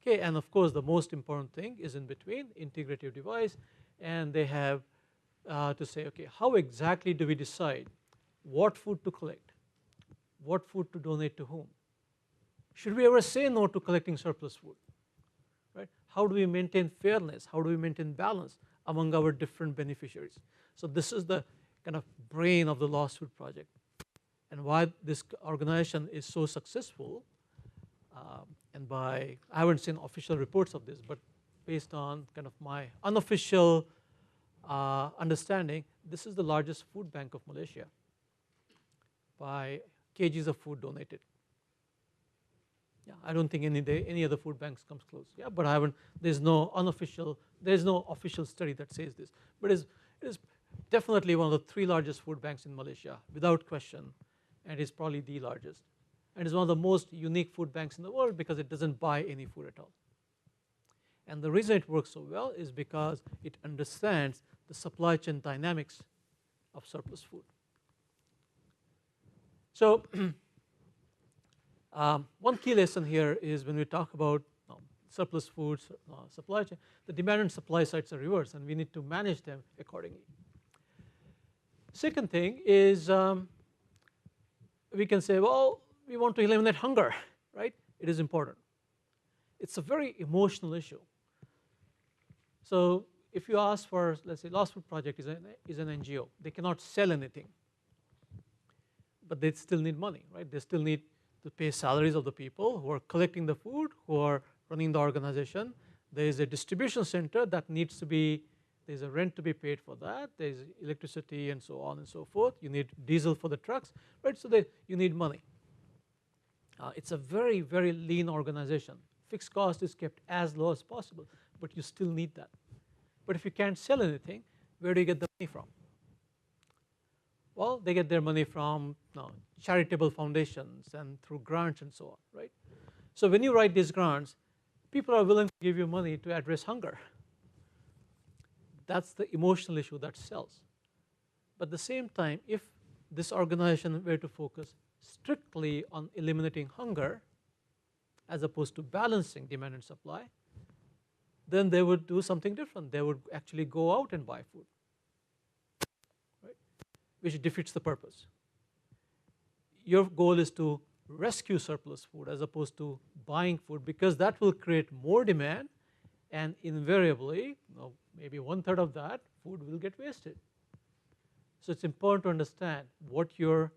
Okay, and of course the most important thing is in between, integrative device, and they have to say, okay, how exactly do we decide what food to collect, what food to donate to whom? Should we ever say no to collecting surplus food? Right? How do we maintain fairness? How do we maintain balance among our different beneficiaries? So this is the kind of brain of the Lost Food Project, and why this organization is so successful. And I haven't seen official reports of this, but based on kind of my unofficial understanding, this is the largest food bank of Malaysia by kgs of food donated. Yeah, I don't think any other food banks comes close. Yeah, but I haven't. There's no official study that says this. But it is definitely one of the 3 largest food banks in Malaysia, without question, and it's probably the largest. And it's one of the most unique food banks in the world because it doesn't buy any food at all. And the reason it works so well is because it understands the supply chain dynamics of surplus food. So one key lesson here is when we talk about surplus food supply chain, the demand and supply sides are reversed, and we need to manage them accordingly. Second thing is we can say, well, we want to eliminate hunger, right? It is important. It's a very emotional issue. So if you ask for, let's say, Lost Food Project is an NGO. They cannot sell anything, but they still need money, right? They still need to pay salaries of the people who are collecting the food, who are running the organization. There is a distribution center that needs to be, there's a rent to be paid for that, there's electricity and so on and so forth. You need diesel for the trucks, right? So you need money. It's a very, very lean organization. Fixed cost is kept as low as possible, but you still need that. But if you can't sell anything, where do you get the money from? Well, they get their money from charitable foundations and through grants and so on, right? So when you write these grants, people are willing to give you money to address hunger. That's the emotional issue that sells. But at the same time, if this organization were to focus strictly on eliminating hunger as opposed to balancing demand and supply, then they would do something different. They would actually go out and buy food, right? Which defeats the purpose. Your goal is to rescue surplus food as opposed to buying food, because that will create more demand, and invariably, maybe 1/3 of that food will get wasted. So it's important to understand what your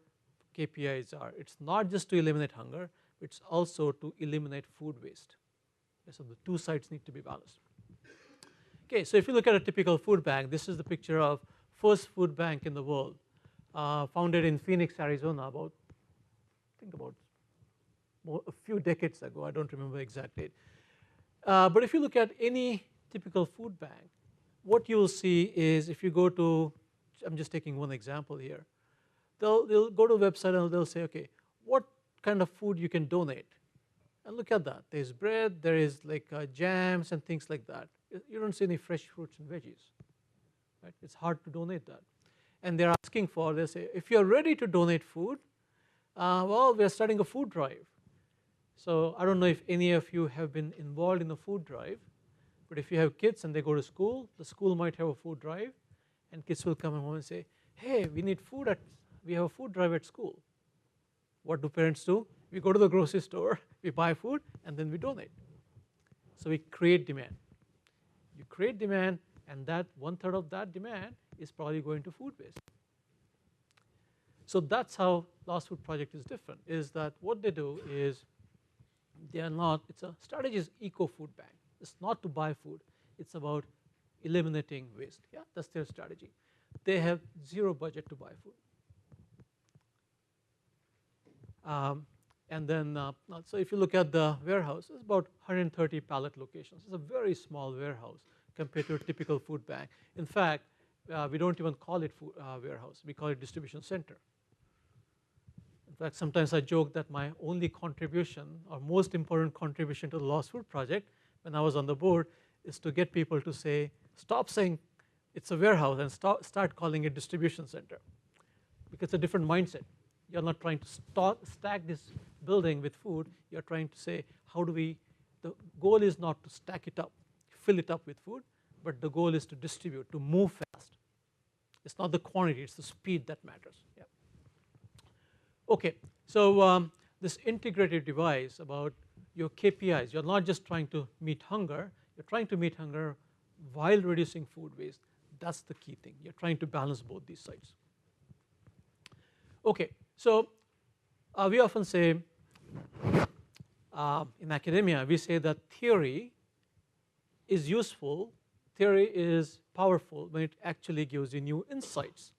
KPIs are. It's not just to eliminate hunger, it's also to eliminate food waste. So the two sides need to be balanced. Okay, so if you look at a typical food bank, this is the picture of first food bank in the world, founded in Phoenix, Arizona, about a few decades ago. I don't remember the exact date. But if you look at any typical food bank, what you will see is, if you go to, I'm just taking one example here, they'll go to a website and they'll say, okay, what kind of food you can donate? And look at that. There's bread, there is like jams and things like that. You don't see any fresh fruits and veggies, right? It's hard to donate that. And they're asking for, they say, if you're ready to donate food, well, we're starting a food drive. So I don't know if any of you have been involved in a food drive, but if you have kids and they go to school, the school might have a food drive, and kids will come home and say, hey, we need food we have a food drive at school. What do parents do? We go to the grocery store, we buy food, and then we donate. So we create demand. You create demand, and that 1/3 of that demand is probably going to food waste. So that's how Lost Food Project is different, is that what they do is, they are not, it's a strategy is eco-food bank. It's not to buy food, it's about eliminating waste. Yeah, that's their strategy. They have zero budget to buy food. And then, so if you look at the warehouse, it's about 130 pallet locations. It's a very small warehouse compared to a typical food bank. In fact, we don't even call it food warehouse, we call it distribution center. In fact, sometimes I joke that my only contribution, or most important contribution to the Lost Food Project when I was on the board, is to get people to say, stop saying it's a warehouse and start calling it distribution center, because it's a different mindset. You're not trying to stack this building with food, you're trying to say, how do we, the goal is not to stack it up, fill it up with food, but the goal is to distribute, to move fast. It's not the quantity, it's the speed that matters. Yeah. Okay, so this integrated device about your KPIs, you're not just trying to meet hunger, you're trying to meet hunger while reducing food waste. That's the key thing. You're trying to balance both these sides. Okay, so we often say, in academia, we say that theory is useful, theory is powerful when it actually gives you new insights.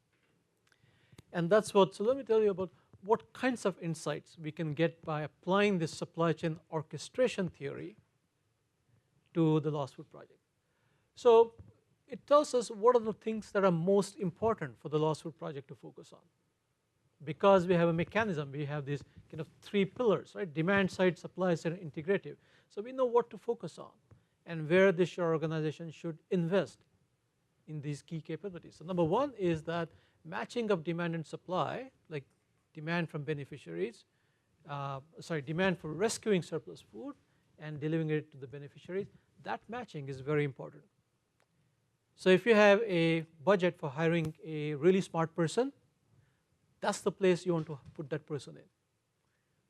And that's what, so let me tell you about what kinds of insights we can get by applying this supply chain orchestration theory to the Lost Food Project. So it tells us what are the things that are most important for the Lost Food Project to focus on. Because we have a mechanism, we have these kind of three pillars, right? Demand side, supply side, and integrative. So we know what to focus on and where this organization should invest in these key capabilities. So number one is that matching of demand and supply, like demand from beneficiaries, demand for rescuing surplus food and delivering it to the beneficiaries, that matching is very important. So if you have a budget for hiring a really smart person, that's the place you want to put that person in,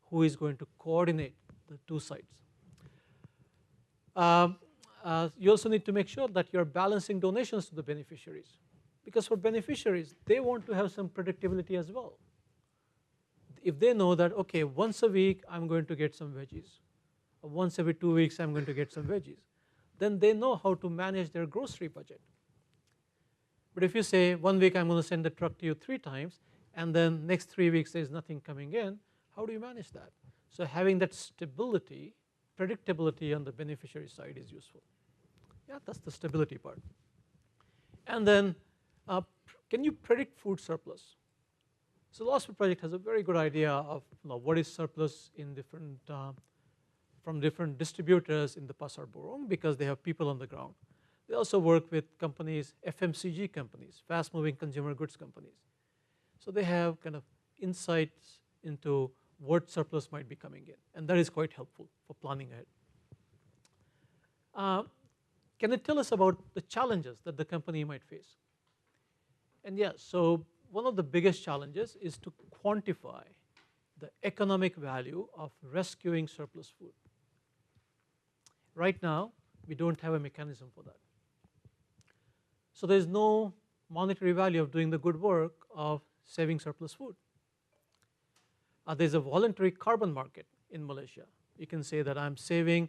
who is going to coordinate the two sides. You also need to make sure that you're balancing donations to the beneficiaries, because for beneficiaries, they want to have some predictability as well. If they know that, okay, once a week I'm going to get some veggies, or once every 2 weeks I'm going to get some veggies, then they know how to manage their grocery budget. But if you say 1 week I'm going to send the truck to you 3 times, and then next 3 weeks there's nothing coming in, how do you manage that? So having that stability, predictability on the beneficiary side is useful. Yeah, that's the stability part. And then can you predict food surplus? So Lost Food Project has a very good idea of what is surplus in different from different distributors in the Pasar Borong because they have people on the ground. They also work with companies, FMCG companies, fast moving consumer goods companies. So they have kind of insights into what surplus might be coming in, and that is quite helpful for planning ahead. Can it tell us about the challenges that the company might face? And yes, so one of the biggest challenges is to quantify the economic value of rescuing surplus food. Right now, we don't have a mechanism for that. So there is no monetary value of doing the good work of saving surplus food. There is a voluntary carbon market in Malaysia. You can say that I'm saving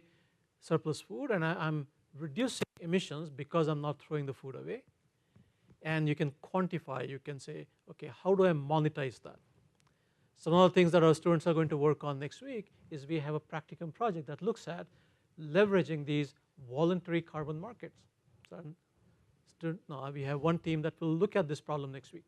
surplus food and I'm reducing emissions because I'm not throwing the food away. And you can quantify, you can say, okay, how do I monetize that? Some of the things that our students are going to work on next week is we have a practicum project that looks at leveraging these voluntary carbon markets. So we have one team that will look at this problem next week.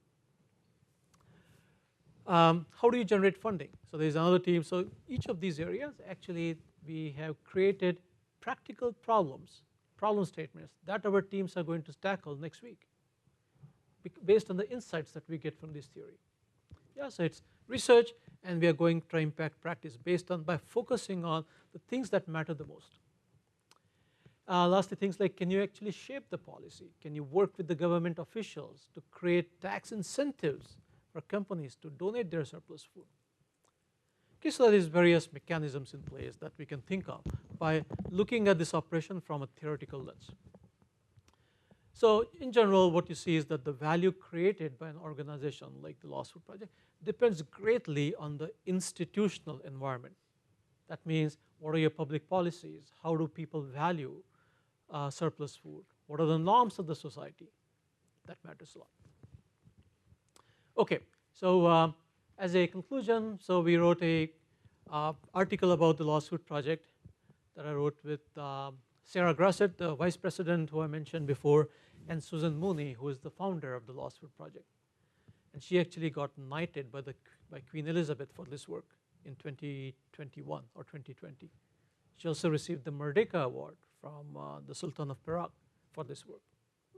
How do you generate funding? So there's another team. So each of these areas, actually, we have created practical problems, problem statements that our teams are going to tackle next week based on the insights that we get from this theory. Yeah, so it's research, and we are going to impact practice based on by focusing on the things that matter the most. Lastly, things like, can you actually shape the policy? Can you work with the government officials to create tax incentives for companies to donate their surplus food? Okay, so there is various mechanisms in place that we can think of by looking at this operation from a theoretical lens. So in general, what you see is that the value created by an organization like the Lost Food Project depends greatly on the institutional environment. That means, what are your public policies? How do people value surplus food? What are the norms of the society? That matters a lot. Okay, so as a conclusion, so we wrote a article about the Lost Food Project that I wrote with Sarah Grasset, the vice president who I mentioned before, and Susan Mooney, who is the founder of the Lost Food Project. And she actually got knighted by Queen Elizabeth for this work in 2021 or 2020. She also received the Merdeka Award from the Sultan of Perak for this work.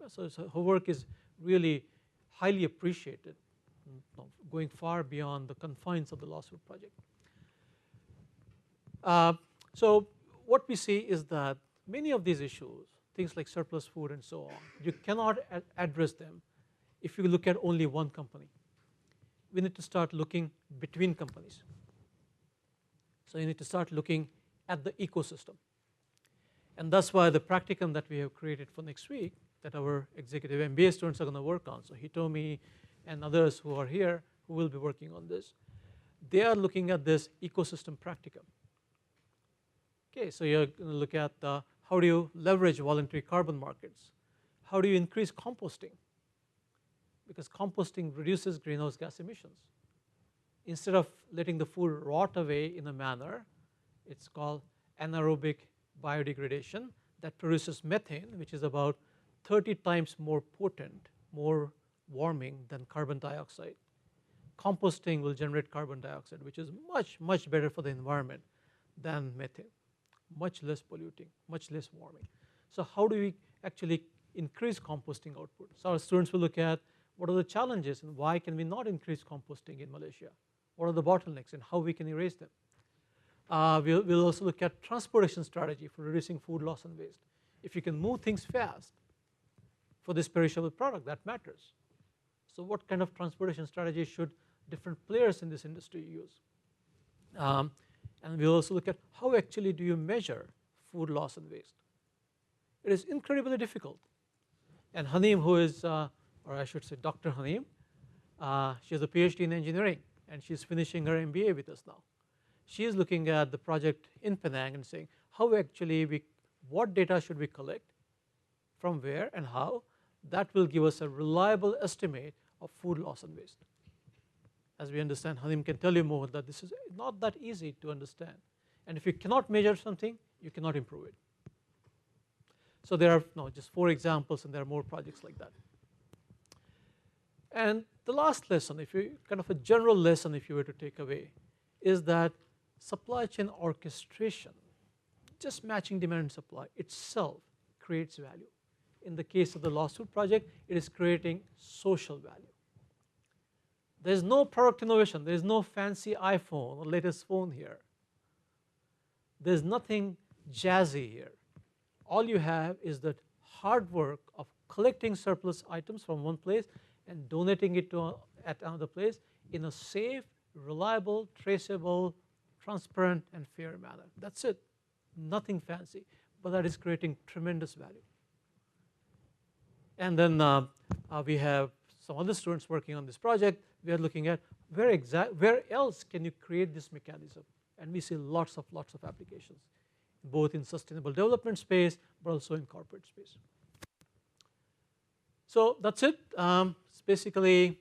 So her work is really highly appreciated, going far beyond the confines of the Lost Food Project. So what we see is that many of these issues, things like surplus food and so on, you cannot address them if you look at only one company. We need to start looking between companies. So you need to start looking at the ecosystem. And that's why the practicum that we have created for next week that our executive MBA students are going to work on, so Hitomi and others who are here who will be working on this, they are looking at this ecosystem practicum. Okay, so you're going to look at how do you leverage voluntary carbon markets? How do you increase composting? Because composting reduces greenhouse gas emissions. Instead of letting the food rot away in a manner, it's called anaerobic biodegradation that produces methane, which is about 30 times more potent, more warming than carbon dioxide. Composting will generate carbon dioxide, which is much, much better for the environment than methane, much less polluting, much less warming. So how do we actually increase composting output? So our students will look at what are the challenges and why can we not increase composting in Malaysia? What are the bottlenecks and how we can erase them? We'll also look at transportation strategy for reducing food loss and waste. If you can move things fast for this perishable product, that matters. So what kind of transportation strategy should different players in this industry use? And we'll also look at how actually do you measure food loss and waste. It is incredibly difficult. And Haneem, who is, or I should say Dr. Haneem, she has a PhD in engineering and she's finishing her MBA with us now. She is looking at the project in Penang and saying how actually what data should we collect, from where and how, that will give us a reliable estimate of food loss and waste. As we understand, Haneem can tell you more that this is not that easy to understand. And if you cannot measure something, you cannot improve it. So there are just 4 examples, and there are more projects like that. And the last lesson, kind of a general lesson if you were to take away, is that supply chain orchestration just matching demand and supply itself creates value. In the case of the Lost Food Project, it is creating social value. There is no product innovation. There is no fancy iPhone or latest phone here. There is nothing jazzy here. All you have is the hard work of collecting surplus items from one place and donating it to at another place in a safe, reliable, traceable, transparent, and fair manner. That's it. Nothing fancy, but that is creating tremendous value. And then we have some other students working on this project. We are looking at where else can you create this mechanism, and we see lots of applications, both in sustainable development space, but also in corporate space. So that's it. It's basically,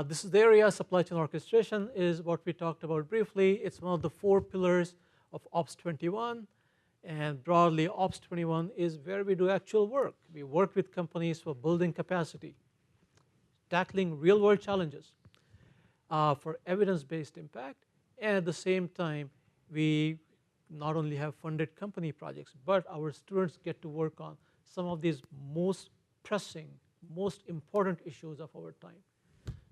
this is the area. Supply chain orchestration is what we talked about briefly. It's one of the 4 pillars of Ops 21, and broadly Ops 21 is where we do actual work. We work with companies for building capacity, tackling real world challenges for evidence-based impact, and at the same time we not only have funded company projects, but our students get to work on some of these most pressing, most important issues of our time.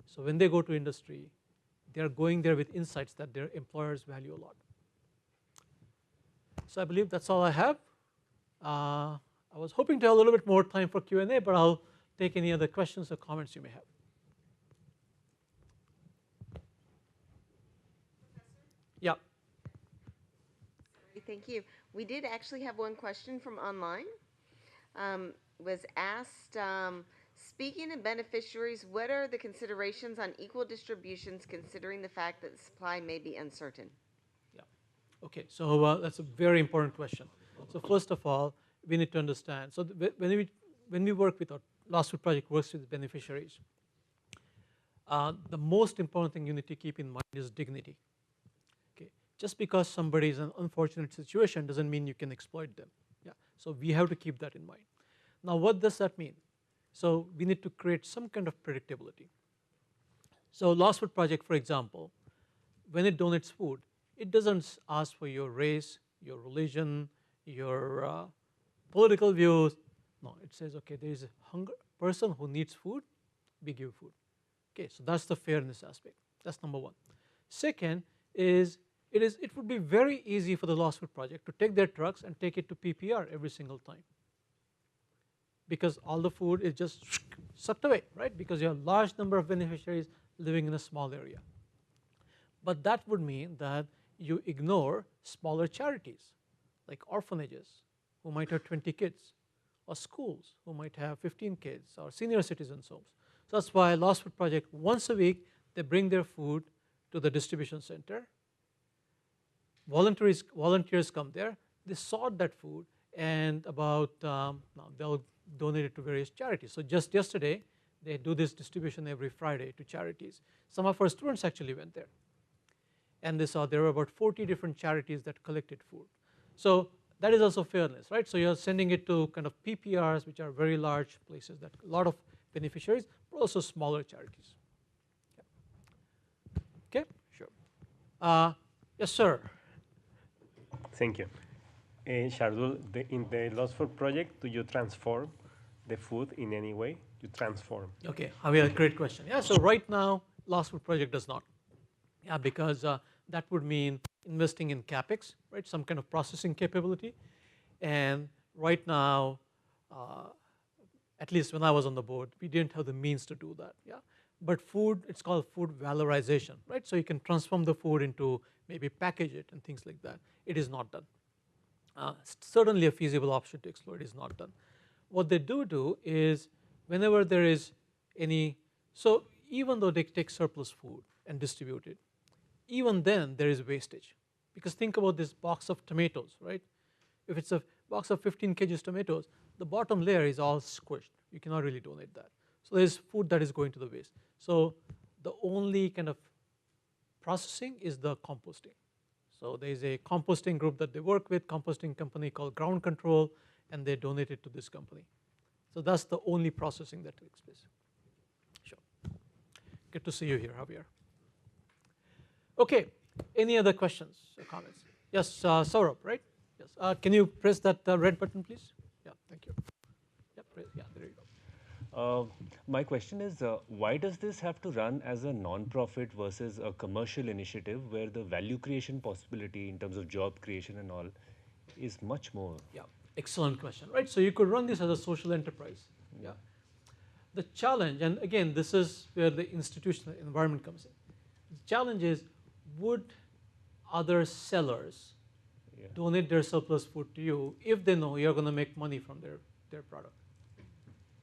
So when they go to industry, they are going there with insights that their employers value a lot. So I believe that's all I have. I was hoping to have a little bit more time for Q&A, but I'll take any other questions or comments you may have. Yeah. Thank you. We did actually have one question from online. Was asked, speaking of beneficiaries, what are the considerations on equal distributions considering the fact that the supply may be uncertain? Yeah. Okay, so that's a very important question. So first of all, we need to understand. So when we work with our Lost Food Project works with beneficiaries, the most important thing you need to keep in mind is dignity. Okay, just because somebody is in an unfortunate situation doesn't mean you can exploit them. Yeah, so we have to keep that in mind. Now, what does that mean? So we need to create some kind of predictability. So Lost Food Project, for example, when it donates food, it doesn't ask for your race, your religion, your political views. No, it says, okay, there is a person who needs food, we give food. Okay, so that's the fairness aspect. That's number one. Second is it would be very easy for the Lost Food Project to take their trucks and take it to PPR every single time, because all the food is just sucked away, right? Because you have a large number of beneficiaries living in a small area. But that would mean that you ignore smaller charities like orphanages who might have 20 kids, or schools who might have 15 kids, or senior citizens' homes. So that's why Lost Food Project, once a week, they bring their food to the distribution center. Volunteers come there, they sort that food, and they'll donate it to various charities. So just yesterday, they do this distribution every Friday to charities. Some of our students actually went there, and they saw there were about 40 different charities that collected food. So that is also fairness, right? So you're sending it to kind of PPRs, which are very large places that a lot of beneficiaries, but also smaller charities. Okay, sure. Yes, sir. Thank you. Shardul, in the Lost Food Project, do you transform the food in any way? You transform. Okay, Javier, great question. Yeah, so right now, Lost Food Project does not. Yeah, because that would mean investing in CapEx, right? Some kind of processing capability. And right now, at least when I was on the board, we didn't have the means to do that. Yeah, but food, it's called food valorization, right? So you can transform the food into maybe package it and things like that. It is not done. Certainly a feasible option to explore. It is not done. What they do is whenever there is any, so even though they take surplus food and distribute it, even then there is wastage. Because think about this box of tomatoes, right? If it's a box of 15 kgs tomatoes, the bottom layer is all squished. You cannot really donate that. So there's food that is going to the waste. So the only kind of processing is the composting. So there's a composting group that they work with, composting company called Ground Control, and they donate it to this company. So that's the only processing that takes place. Sure. Good to see you here, Javier. Okay, any other questions or comments? Yes, Saurabh, right? Yes. Yes. Can you press that red button, please? Yeah, thank you. Yeah, there you go. My question is, why does this have to run as a non-profit versus a commercial initiative where the value creation possibility in terms of job creation and all is much more? Yeah, excellent question, right? So you could run this as a social enterprise. Yeah. The challenge, and again, this is where the institutional environment comes in. The challenge is, would other sellers donate their surplus food to you if they know you're going to make money from their product?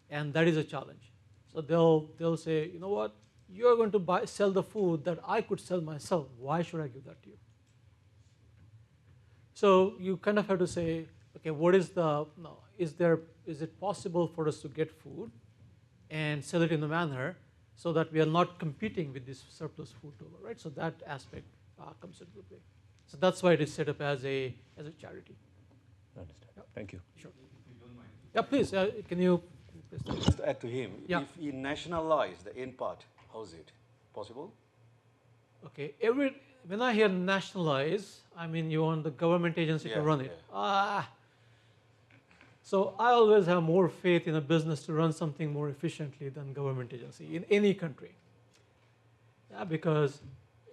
And that is a challenge. So they'll say, you know what, you're going to sell the food that I could sell myself. Why should I give that to you? So you kind of have to say, okay, what is is it possible for us to get food and sell it in a manner so that we are not competing with this surplus food dollar, right? So that aspect comes into play. So that's why it is set up as a charity. Understand. Yeah. Thank you. Sure. Yeah, please. Can you? Just to add to him, Yeah. if you nationalize the end part, how is it possible? Okay. When I hear nationalize, I mean you want the government agency to run it. So I always have more faith in a business to run something more efficiently than government agency in any country. Yeah, because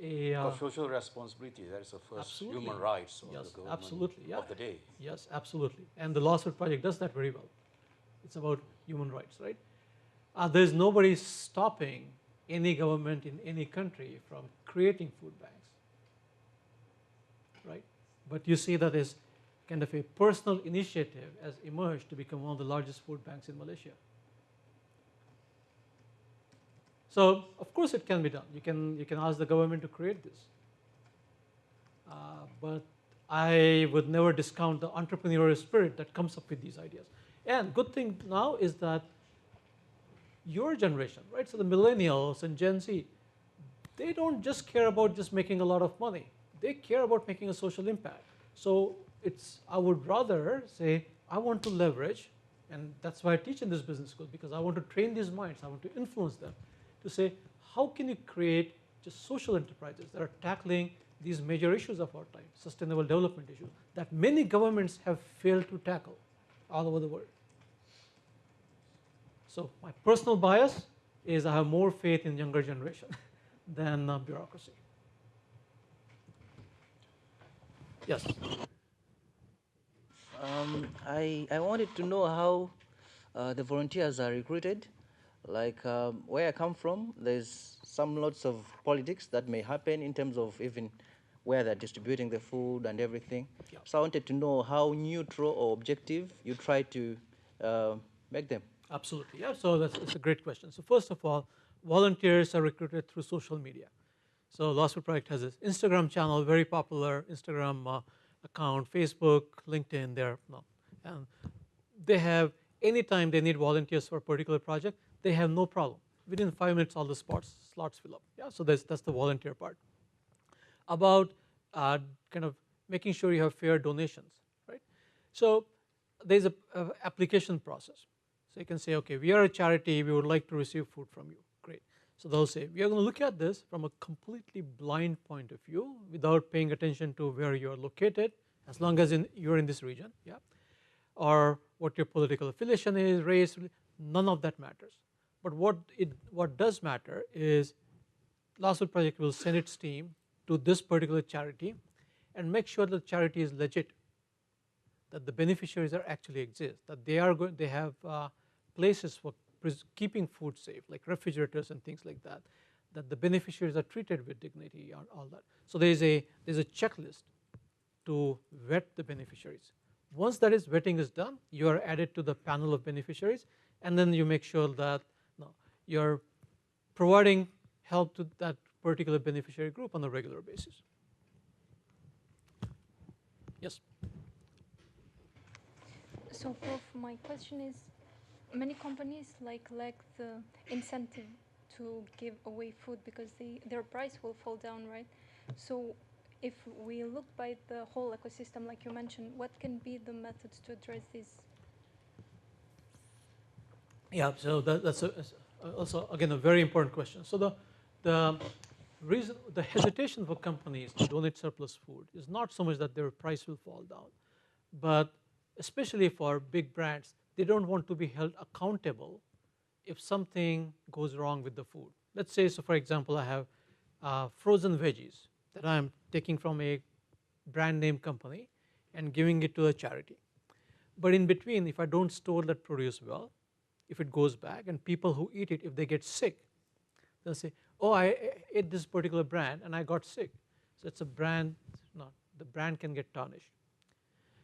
For social responsibility, that is the first human rights of the government of the day. Yes, absolutely. And the Lawsuit Project does that very well. It's about human rights, right? There's nobody stopping any government in any country from creating food banks, right? But you see that as kind of a personal initiative has emerged to become one of the largest food banks in Malaysia. So of course it can be done. You can ask the government to create this, but I would never discount the entrepreneurial spirit that comes up with these ideas. And good thing now is that your generation, right? So the millennials and Gen Z, they don't just care about just making a lot of money. They care about making a social impact. So I would rather say, I want to leverage, and that's why I teach in this business school, because I want to train these minds, I want to influence them to say, how can you create just social enterprises that are tackling these major issues of our time, sustainable development issues, that many governments have failed to tackle all over the world. So my personal bias is I have more faith in younger generation than bureaucracy. Yes. I wanted to know how the volunteers are recruited. Like where I come from, there's some lots of politics that may happen in terms of even where they're distributing the food and everything. Yeah. So I wanted to know how neutral or objective you try to make them. Absolutely, yeah. So that's a great question. So first of all, volunteers are recruited through social media. So Lawsuit Project has this Instagram channel, very popular Instagram account, Facebook, LinkedIn. And they have, anytime they need volunteers for a particular project, they have no problem. Within 5 minutes, all the slots fill up. Yeah, so that's the volunteer part. About kind of making sure you have fair donations, right? So there's a application process. So you can say, okay, we are a charity, we would like to receive food from you. Great. So they'll say, we are going to look at this from a completely blind point of view without paying attention to where you are located, as long as you're in this region, yeah, or what your political affiliation is, race, none of that matters. But what does matter is Lawsuit Project will send its team to this particular charity and make sure the charity is legit, that the beneficiaries actually exist, that they have places for keeping food safe, like refrigerators and things like that, that the beneficiaries are treated with dignity and all that. So there's a checklist to vet the beneficiaries. Once vetting is done, you are added to the panel of beneficiaries, and then you make sure that you're providing help to that particular beneficiary group on a regular basis. Yes? So, Prof, my question is, many companies lack the incentive to give away food because their price will fall down, right? So if we look by the whole ecosystem, like you mentioned, what can be the methods to address this? Yeah, so that's also, again, a very important question. So the hesitation for companies to donate surplus food is not so much that their price will fall down, but especially for big brands, they don't want to be held accountable if something goes wrong with the food. Let's say, so for example, I have frozen veggies that I'm taking from a brand name company and giving it to a charity. But in between, if I don't store that produce well, if it goes back, and people who eat it, if they get sick, they'll say, oh, I ate this particular brand and I got sick. So it's a brand, no, the brand can get tarnished.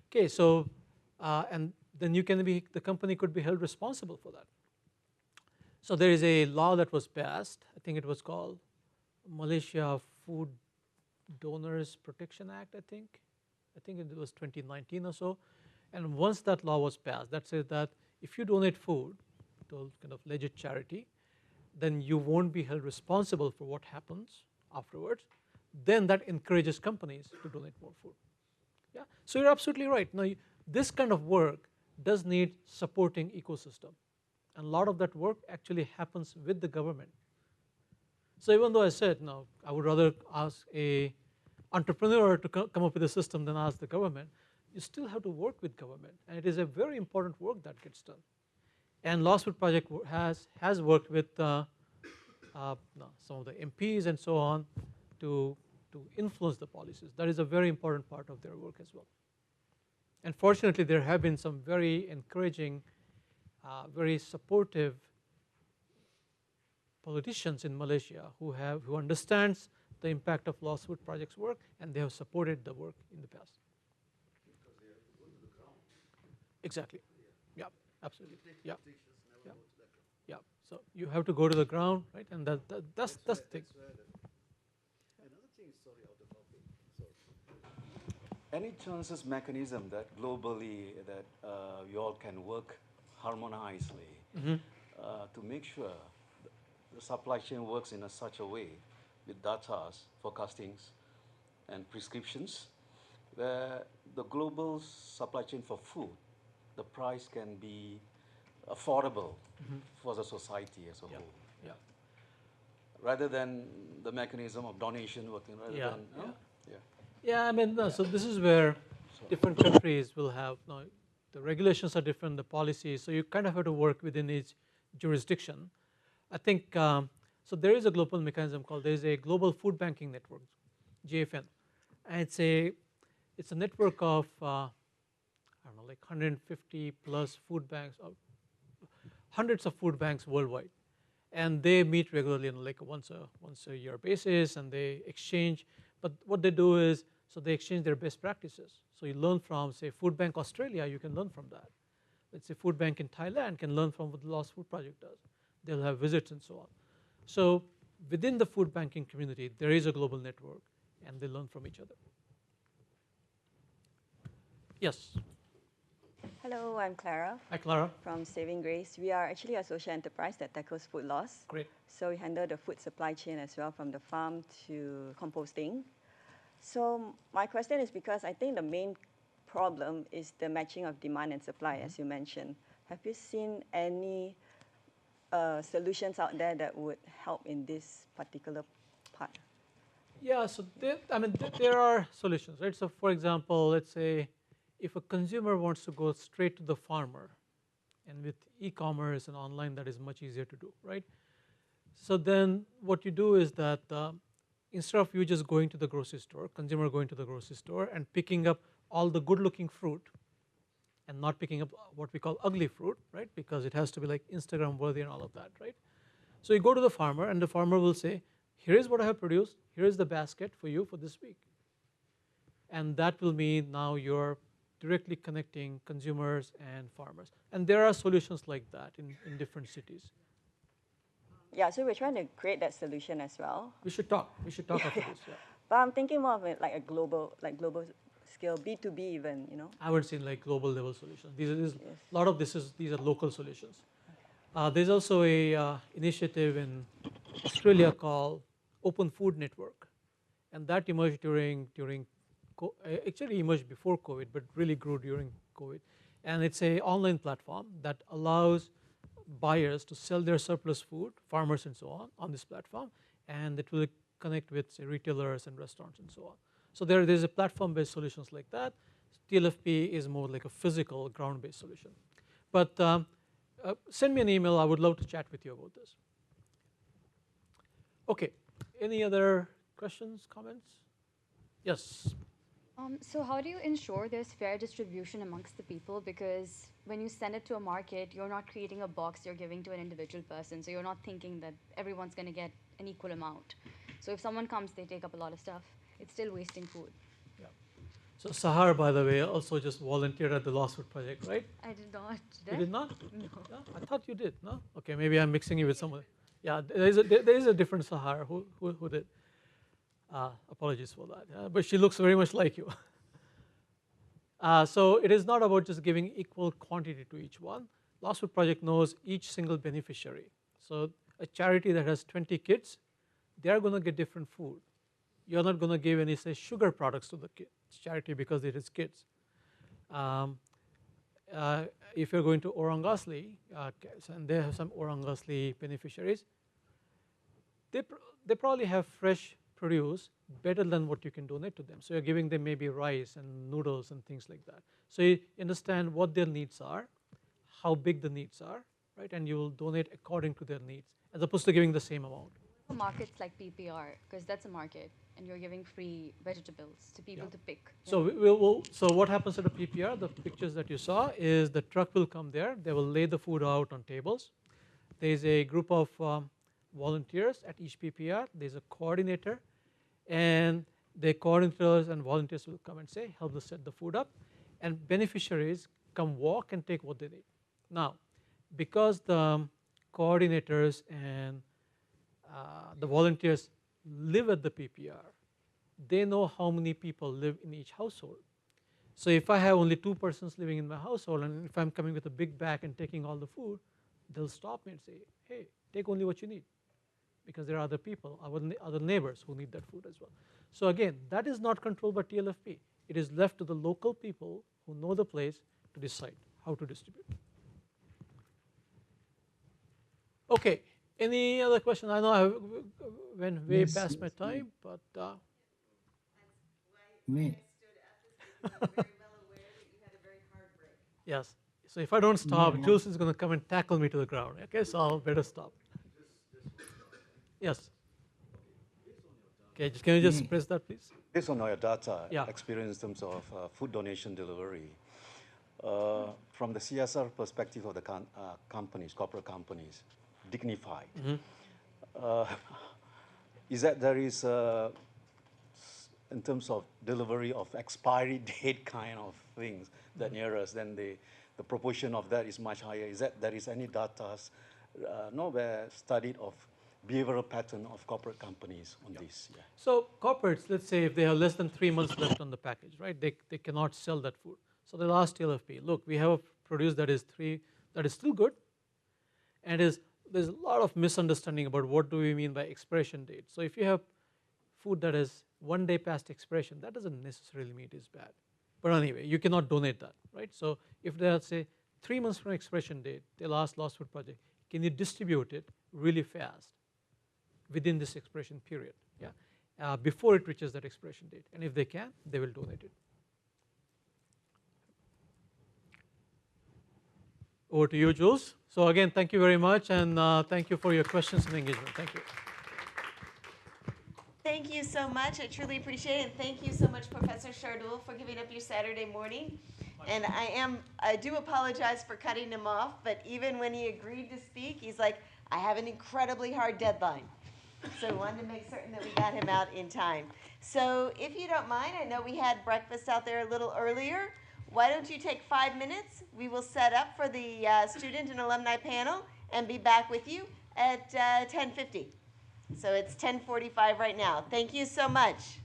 Okay, so, and then the company could be held responsible for that. So there is a law that was passed, I think it was called Malaysia Food Donors Protection Act, I think it was 2019 or so. And once that law was passed, that says that if you donate food to kind of legit charity, then you won't be held responsible for what happens afterwards. Then that encourages companies to donate more food. Yeah, so you're absolutely right. Now, this kind of work does need supporting ecosystem, and a lot of that work actually happens with the government. So even though I said, no, I would rather ask a entrepreneur to come up with a system than ask the government, you still have to work with government, and it is a very important work that gets done. And Lost Food Project has worked with some of the MPs and so on to influence the policies. That is a very important part of their work as well. And fortunately, there have been some very encouraging, very supportive politicians in Malaysia who understands the impact of Lost Food Project's work, and they have supported the work in the past. Because they have to go to the ground. Exactly. Yeah, absolutely. Yeah. Yeah. So you have to go to the ground, right? And that's the thing. Another thing, sorry, out of topic. Sorry. Any chances mechanism that globally that we all can work harmoniously to make sure the supply chain works in such a way with data, forecastings, and prescriptions, where the global supply chain for food, the price can be affordable for the society as a whole. Yeah. Rather than the mechanism of donation working, Yeah, I mean, so this is where different countries will have, the regulations are different, the policies, so you kind of have to work within each jurisdiction. I think, so there is a global mechanism called, there is a Global Food Banking Network, GFN, and it's a network of, I don't know, like 150 plus food banks, hundreds of food banks worldwide. And they meet regularly on like once a year basis, and they exchange. But what they do is, so they exchange their best practices. So you learn from, say, Food Bank Australia, you can learn from that. Let's say Food Bank in Thailand can learn from what the Lost Food Project does. They'll have visits and so on. So within the food banking community, there is a global network, and they learn from each other. Yes. Hello, I'm Clara. Hi, Clara. From Saving Grace. We are actually a social enterprise that tackles food loss. Great. So we handle the food supply chain as well, from the farm to composting. So my question is, because I think the main problem is the matching of demand and supply, as you mentioned. Have you seen any solutions out there that would help in this particular part? Yeah, so there are solutions, right? So for example, let's say if a consumer wants to go straight to the farmer, and with e-commerce and online, that is much easier to do, right? So then what you do is that instead of you just going to the grocery store, consumer going to the grocery store and picking up all the good-looking fruit and not picking up what we call ugly fruit, right? Because it has to be like Instagram worthy and all of that, right? So you go to the farmer, and the farmer will say, here is what I have produced, here is the basket for you for this week. And that will mean now you're directly connecting consumers and farmers. And there are solutions like that in different cities. Yeah, so we're trying to create that solution as well. We should talk after this, yeah. But I'm thinking more of it like a global scale, B2B even, you know? I would say like global level solutions. A lot of these are local solutions. There's also a initiative in Australia called Open Food Network. And that emerged actually emerged before COVID, but really grew during COVID. And it's an online platform that allows buyers to sell their surplus food, farmers and so on this platform, and it will connect with, say, retailers and restaurants and so on. So there's a platform-based solutions like that. TLFP is more like a physical ground-based solution. But send me an email. I would love to chat with you about this. Okay, any other questions, comments? Yes. So how do you ensure there's fair distribution amongst the people? Because when you send it to a market, you're not creating a box you're giving to an individual person. So you're not thinking that everyone's going to get an equal amount. So if someone comes, they take up a lot of stuff. It's still wasting food. Yeah. So Sahar, by the way, also just volunteered at the Lost Food Project, right? I did not. You did not? No. Yeah, I thought you did. No? Okay, maybe I'm mixing you with someone. Yeah, there is a different Sahar who did. Apologies for that. But she looks very much like you. So it is not about just giving equal quantity to each one. Lost Food Project knows each single beneficiary. So a charity that has 20 kids, they are going to get different food. You're not going to give any, say, sugar products to the kids charity because it is kids. If you're going to Orang Asli, and they have some Orang Asli beneficiaries, they probably have fresh produce better than what you can donate to them. So you're giving them maybe rice and noodles and things like that. So you understand what their needs are, how big the needs are, right? And you will donate according to their needs, as opposed to giving the same amount. Markets like PPR, because that's a market, and you're giving free vegetables to people to pick. So so what happens at a PPR? The pictures that you saw is the truck will come there. They will lay the food out on tables. There is a group of volunteers at each PPR. There's a coordinator, and the coordinators and volunteers will come and say, help us set the food up, and beneficiaries come walk and take what they need. Now, because the coordinators and the volunteers live at the PPR, they know how many people live in each household. So if I have only 2 persons living in my household, and if I'm coming with a big bag and taking all the food, they'll stop me and say, hey, take only what you need, because there are other people, other neighbors who need that food as well. So again, that is not controlled by TLFP. It is left to the local people who know the place to decide how to distribute. Okay, any other question? I know I went way past my time, but yes. So if I don't stop, Jules is going to come and tackle me to the ground. Okay, so I'll better stop. Yes. Okay, can you just press that, please? Based on your data, experience in terms of food donation delivery, from the CSR perspective of the companies, corporate companies, dignified, is that there is, in terms of delivery of expiry date kind of things that near us, then the proportion of that is much higher. Is that there is any data nowhere studied of behavioral pattern of corporate companies on this? Yeah. So corporates, let's say if they have less than 3 months left on the package, right? They cannot sell that food. So they'll ask TLFP, look, we have a produce that is still good, and there's a lot of misunderstanding about what do we mean by expiration date. So if you have food that is 1 day past expiration, that doesn't necessarily mean it is bad. But anyway, you cannot donate that, right? So if they are, say, 3 months from expiration date, they'll ask Lost Food Project, can you distribute it really fast within this expiration period, before it reaches that expiration date? And if they can, they will donate it. Over to you, Jules. So again, thank you very much, and thank you for your questions and engagement. Thank you. Thank you so much. I truly appreciate it. And thank you so much, Professor Shardul, for giving up your Saturday morning. And I do apologize for cutting him off, but even when he agreed to speak, he's like, I have an incredibly hard deadline. So we wanted to make certain that we got him out in time. So if you don't mind, I know we had breakfast out there a little earlier. Why don't you take 5 minutes? We will set up for the student and alumni panel and be back with you at 10:50. So it's 10:45 right now. Thank you so much.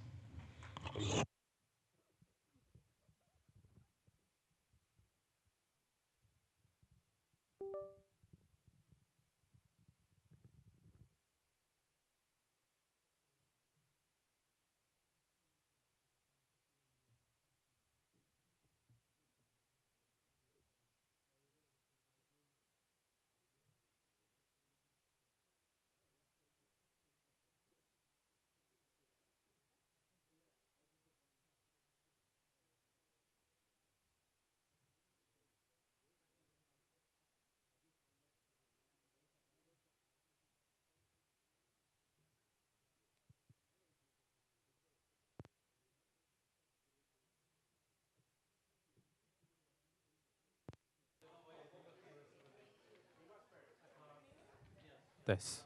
Test.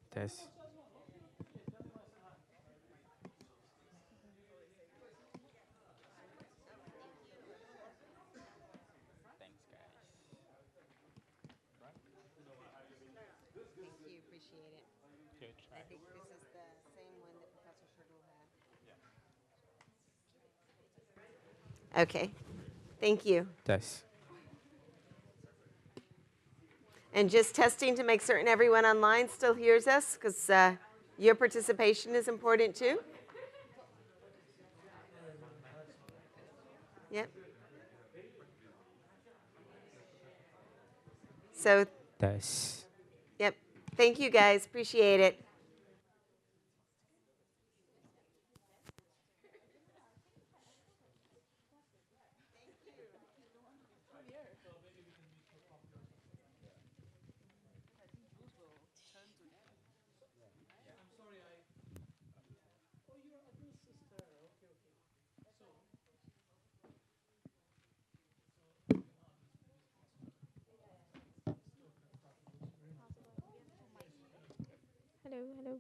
Test. Thanks, guys. Thank you, appreciate it. Good try. I think this is the same one that Professor Sherdul had. Okay, thank you. Test. And just testing to make certain everyone online still hears us, because your participation is important too. Yep. So, Test. yep. Thank you guys. Appreciate it. Hello, hello.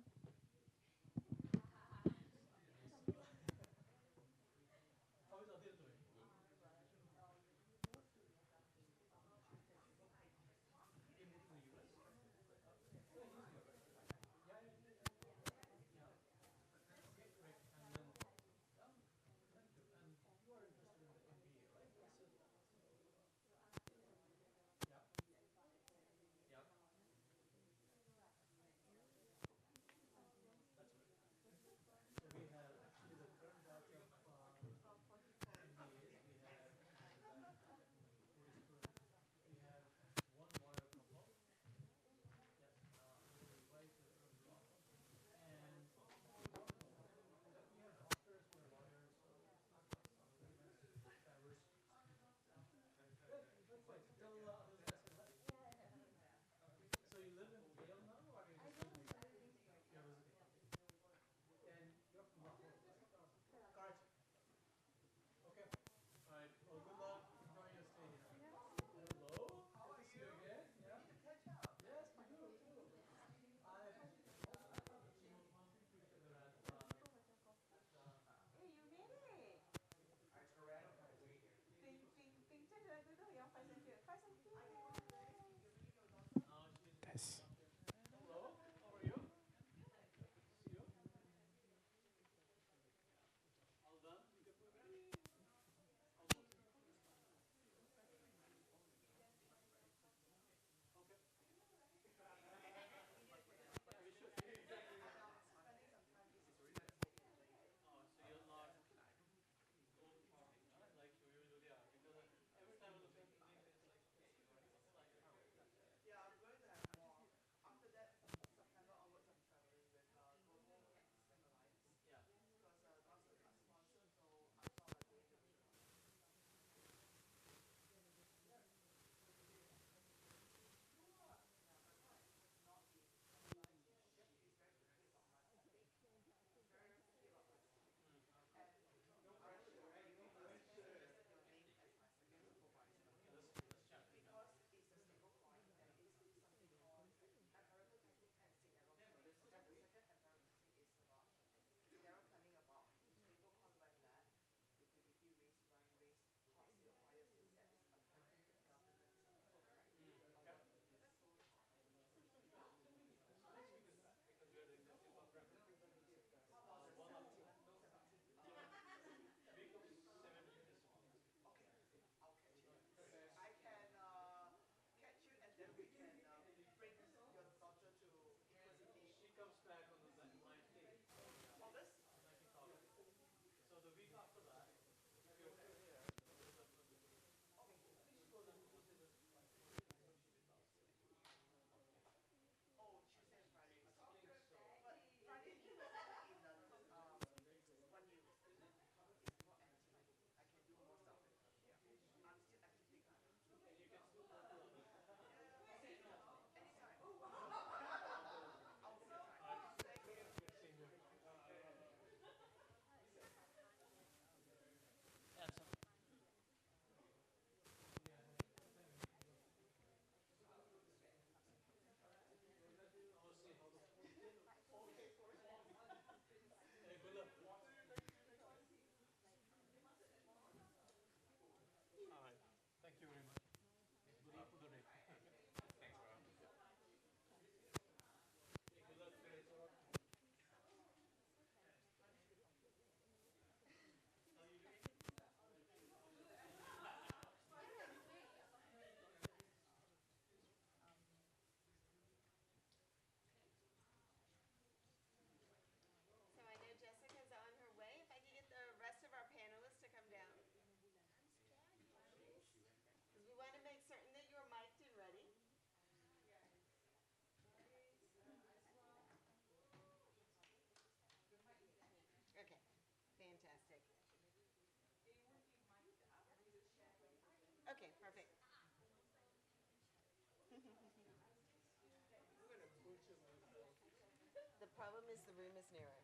problem is the room is narrow.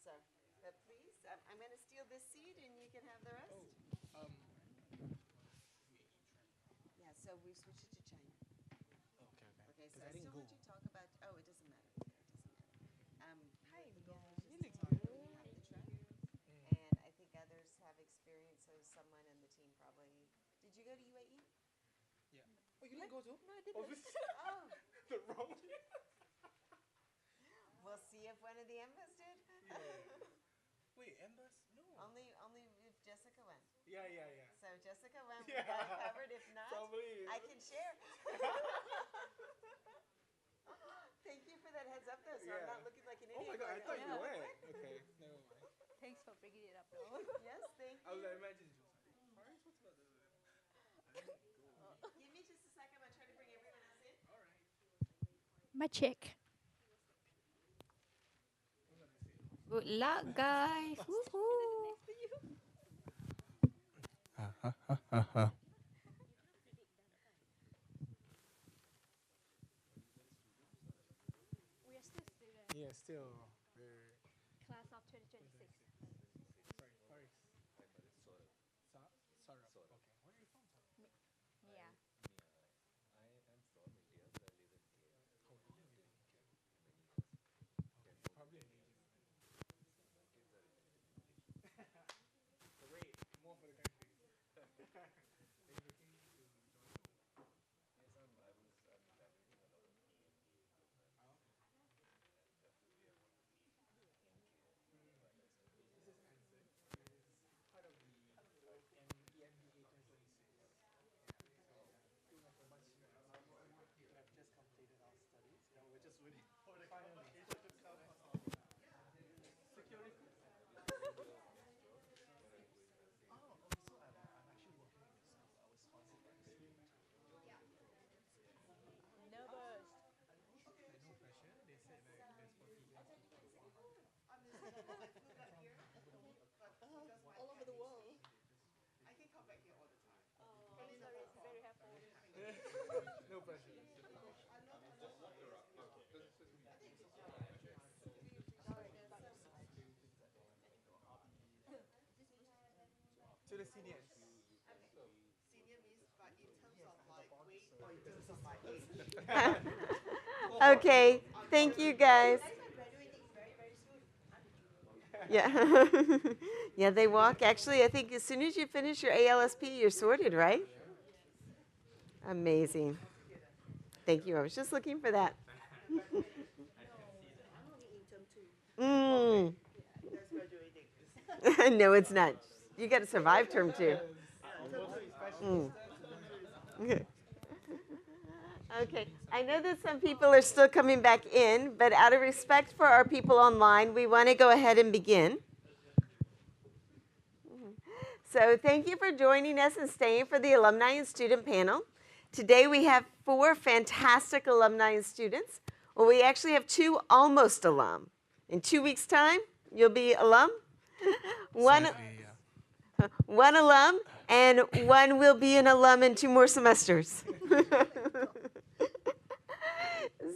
So, but please, I'm going to steal this seat and you can have the rest. Yeah, so we've switched it to China. Okay, so I still want you to talk about, it doesn't matter. It doesn't matter. Hi, the goal is just to talk when we have the truck. And I think others have experience, so someone in the team probably, did you go to UAE? Yeah. Oh, you didn't go to? No, I didn't. Oh. The wrong. We'll see if one of the Embas did. Yeah. Wait, Embas? No. Only if Jessica went. Yeah. So if Jessica went, we got it covered. If not, Probably. I can share. Thank you for that heads up, though, so I'm not looking like an idiot. Oh my God, I thought you going, went. Okay, never mind. Thanks for bringing it up, though. Yes, thank I you. was imagining Faris, what's about this? Give me just a second. I'm trying to bring everyone else in. All right. My check. Good luck, guys. Woohoo. We are still students. Yeah, still. Class of 2026. Sorry, Faris. Sorry. Okay. Where are you from? Yeah. I am from India, but I live in Kenya. Probably amazing. Wait, more for the country. Are you looking to join? Yes, I'm evaluating a lot of programs. Part of the EMBA 2026. Feel like a bunch of we have just completed our studies. Yeah, we're just waiting for the convocation to come. Security. So I'm actually working in the school. I was sponsored by the school. Nervous. No pressure. They said like there's 40 years people. All over the world. I can come back here all the time. Very helpful. No pressure. To the seniors. Senior means, but in terms of like weight or in terms of my age. Okay, thank you, guys. Yeah. Yeah, they walk. Actually, I think as soon as you finish your ALSP, you're sorted, right? Amazing. Thank you. I was just looking for that. Mm. No, it's not. You got to survive term 2. Mm. Okay. Okay. I know that some people are still coming back in, but out of respect for our people online, we want to go ahead and begin. So thank you for joining us and staying for the alumni and student panel. Today we have 4 fantastic alumni and students. Well, we actually have 2 almost alum. In 2 weeks' time, you'll be alum. One alum, and one will be an alum in 2 more semesters.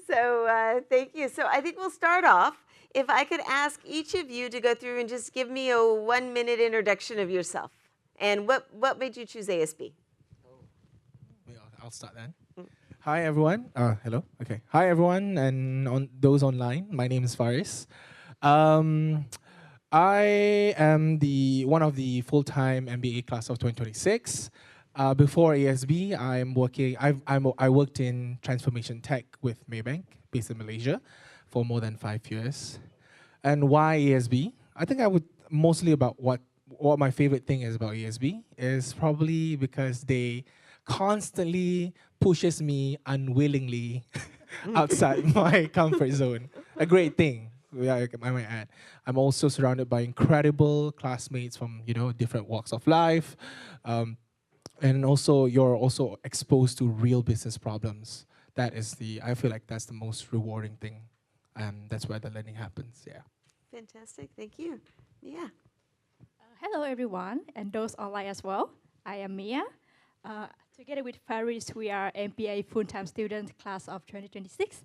So thank you. So I think we'll start off. If I could ask each of you to go through and just give me a 1-minute introduction of yourself. And what made you choose ASB? I'll start then. Hi, everyone. Hello. Okay. Hi, everyone, and on those online. My name is Faris. I am one of the full-time MBA class of 2026. Before ASB, I worked in transformation tech with Maybank, based in Malaysia, for more than 5 years. And why ASB? I think I would mostly about what my favorite thing is about ASB is probably because they constantly pushes me unwillingly outside my comfort zone. A great thing, I might add. I'm also surrounded by incredible classmates from different walks of life, and also you're also exposed to real business problems. I feel like that's the most rewarding thing, and that's where the learning happens. Yeah. Fantastic. Thank you. Yeah. Hello, everyone, and those online as well. I am Mia. Together with Faris, we are MBA full-time student class of 2026.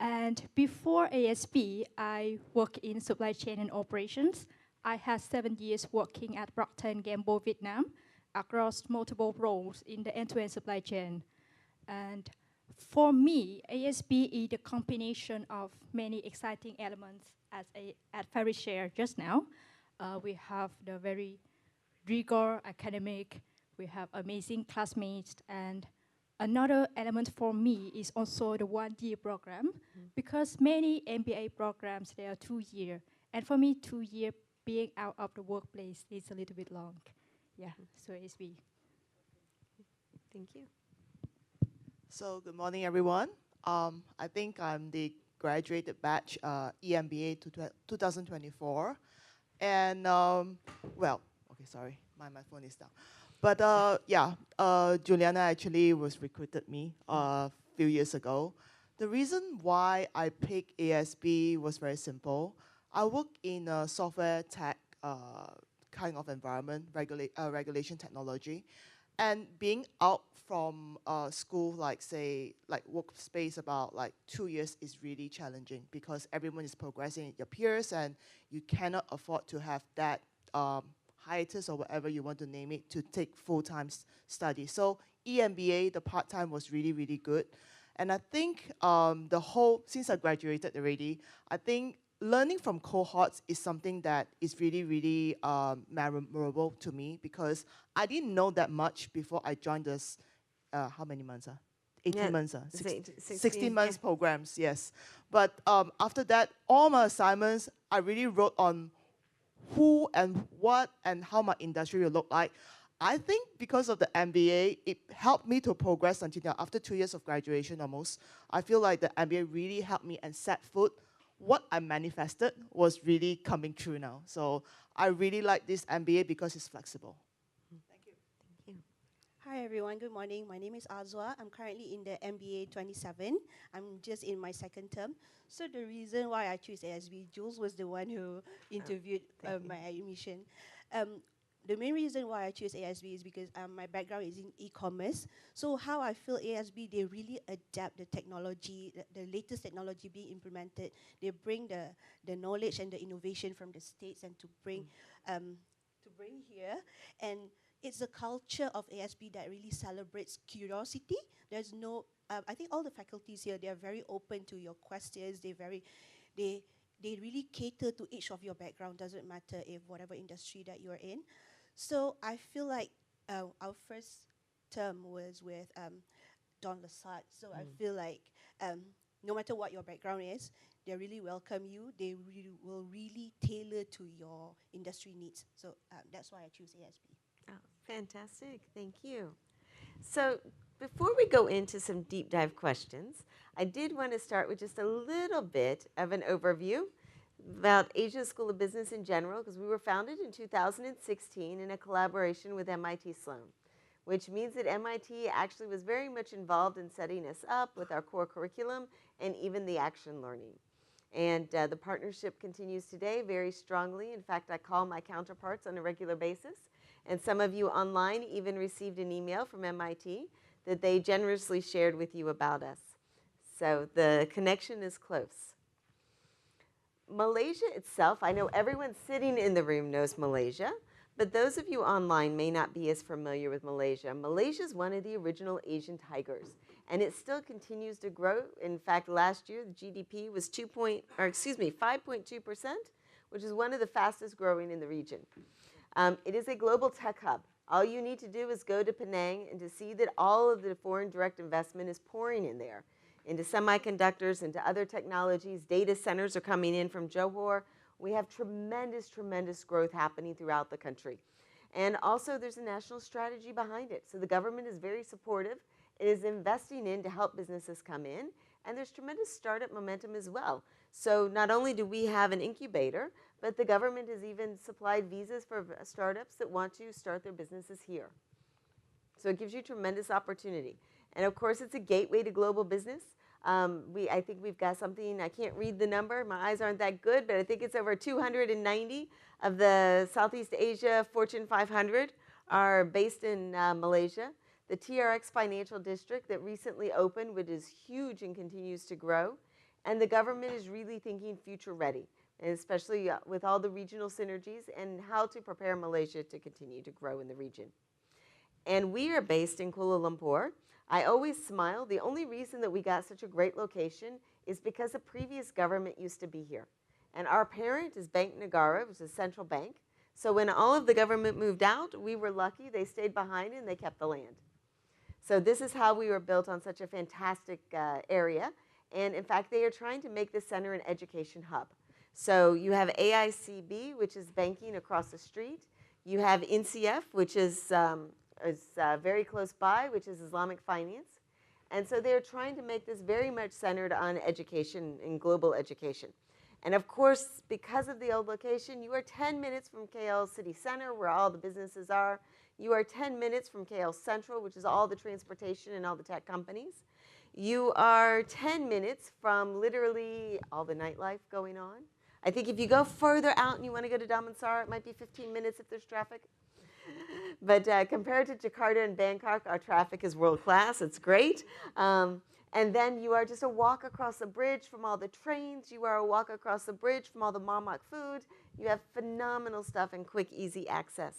And before ASB, I worked in supply chain and operations. I had 7 years working at Procter & Gamble Vietnam across multiple roles in the end-to-end supply chain. And for me, ASB is the combination of many exciting elements as Faris shared just now. We have the very rigor academic, we have amazing classmates, and another element for me is also the 1-year program, because many MBA programs, they are 2 years. And for me, 2 years being out of the workplace is a little bit long. Yeah, so ASB. Thank you. So good morning, everyone. I think I'm the graduated batch EMBA 2024. And well, okay, sorry, my phone is down. But yeah, Juliana actually was recruited me a few years ago. The reason why I picked ASB was very simple. I work in a software tech kind of environment, regulation technology. And being out from school, like say, like workspace about like 2 years is really challenging because everyone is progressing, your peers, and you cannot afford to have that hiatus or whatever you want to name it to take full-time study. So EMBA, the part-time was really, really good. And I think since I graduated already, I think learning from cohorts is something that is really, really memorable to me because I didn't know that much before I joined this, how many months? 18 months? 16 months programs, yes. But after that, all my assignments, I really wrote on who and what and how my industry will look like. I think because of the MBA, it helped me to progress until now. After 2 years of graduation almost, I feel like the MBA really helped me and set foot. What I manifested was really coming true now. So I really like this MBA because it's flexible. Thank you. Thank you. Hi everyone, good morning. My name is Azwa. I'm currently in the MBA 27. I'm just in my 2nd term. So the reason why I choose ASB, Jules was the one who interviewed my admission. The main reason why I choose ASB is because my background is in e-commerce. So how I feel ASB, they really adapt the technology, the latest technology being implemented. They bring the knowledge and the innovation from the States and to bring here. And it's a culture of ASB that really celebrates curiosity. There's no, I think all the faculties here, they are very open to your questions. They really cater to each of your background. Doesn't matter if whatever industry that you're in. So I feel like our first term was with Don Lassalle. So I feel like no matter what your background is, they really welcome you. They will really tailor to your industry needs. So that's why I choose ASB. Oh, fantastic. Thank you. So before we go into some deep dive questions, I did want to start with just a little bit of an overview about Asia School of Business in general, because we were founded in 2016 in a collaboration with MIT Sloan, which means that MIT actually was very much involved in setting us up with our core curriculum and even the action learning. And the partnership continues today very strongly. In fact, I call my counterparts on a regular basis. And some of you online even received an email from MIT that they generously shared with you about us. So the connection is close. Malaysia itself, I know everyone sitting in the room knows Malaysia, but those of you online may not be as familiar with Malaysia. Malaysia is one of the original Asian tigers, and it still continues to grow. In fact, last year, the GDP was 5.2%, which is one of the fastest growing in the region. It is a global tech hub. All you need to do is go to Penang and to see that all of the foreign direct investment is pouring in there, into semiconductors, into other technologies. Data centers are coming in from Johor. We have tremendous, tremendous growth happening throughout the country. And also there's a national strategy behind it. So the government is very supportive. It is investing in to help businesses come in. And there's tremendous startup momentum as well. So not only do we have an incubator, but the government has even supplied visas for startups that want to start their businesses here. So it gives you tremendous opportunity. And of course, it's a gateway to global business. I think we've got something, I can't read the number, my eyes aren't that good, but I think it's over 290 of the Southeast Asia Fortune 500 are based in Malaysia. The TRX Financial District that recently opened, which is huge and continues to grow. And the government is really thinking future ready, and especially with all the regional synergies and how to prepare Malaysia to continue to grow in the region. And we are based in Kuala Lumpur. I always smile. The only reason that we got such a great location is because the previous government used to be here. And our parent is Bank Negara, which is a central bank. So when all of the government moved out, we were lucky. They stayed behind and they kept the land. So this is how we were built on such a fantastic area. And in fact, they are trying to make this center an education hub. So you have AICB, which is banking across the street. You have NCF, which is very close by, which is Islamic finance. And so they're trying to make this very much centered on education and global education. And of course, because of the old location, you are 10 minutes from KL City Center, where all the businesses are. You are 10 minutes from KL Central, which is all the transportation and all the tech companies. You are 10 minutes from literally all the nightlife going on. I think if you go further out and you want to go to Damansara, it might be 15 minutes if there's traffic. But compared to Jakarta and Bangkok, our traffic is world class. It's great. And then you are just a walk across the bridge from all the trains. You are a walk across the bridge from all the mamak food. You have phenomenal stuff and quick, easy access.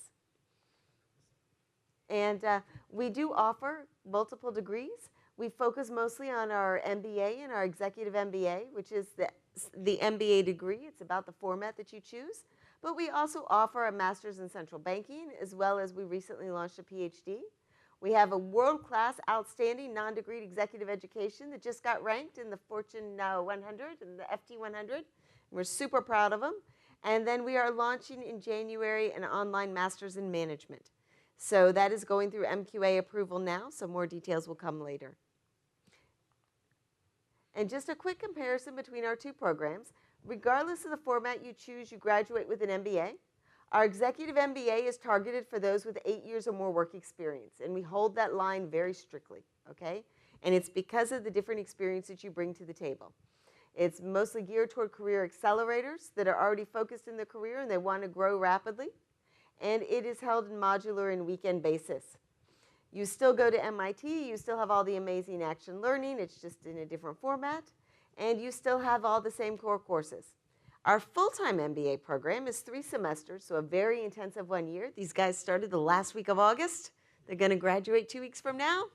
And we do offer multiple degrees. We focus mostly on our MBA and our executive MBA, which is the MBA degree. It's about the format that you choose. But we also offer a master's in central banking, as well as we recently launched a PhD. We have a world-class, outstanding, non-degreed executive education that just got ranked in the Fortune 100 and the FT 100. We're super proud of them. And then we are launching in January an online master's in management. So that is going through MQA approval now, so more details will come later. And just a quick comparison between our two programs. Regardless of the format you choose, you graduate with an MBA. Our executive MBA is targeted for those with 8 years or more work experience, and we hold that line very strictly, okay? And it's because of the different experience that you bring to the table. It's mostly geared toward career accelerators that are already focused in their career and they want to grow rapidly. And it is held in modular and weekend basis. You still go to MIT, you still have all the amazing action learning, it's just in a different format, and you still have all the same core courses. Our full-time MBA program is 3 semesters, so a very intensive 1 year. These guys started the last week of August. They're going to graduate 2 weeks from now,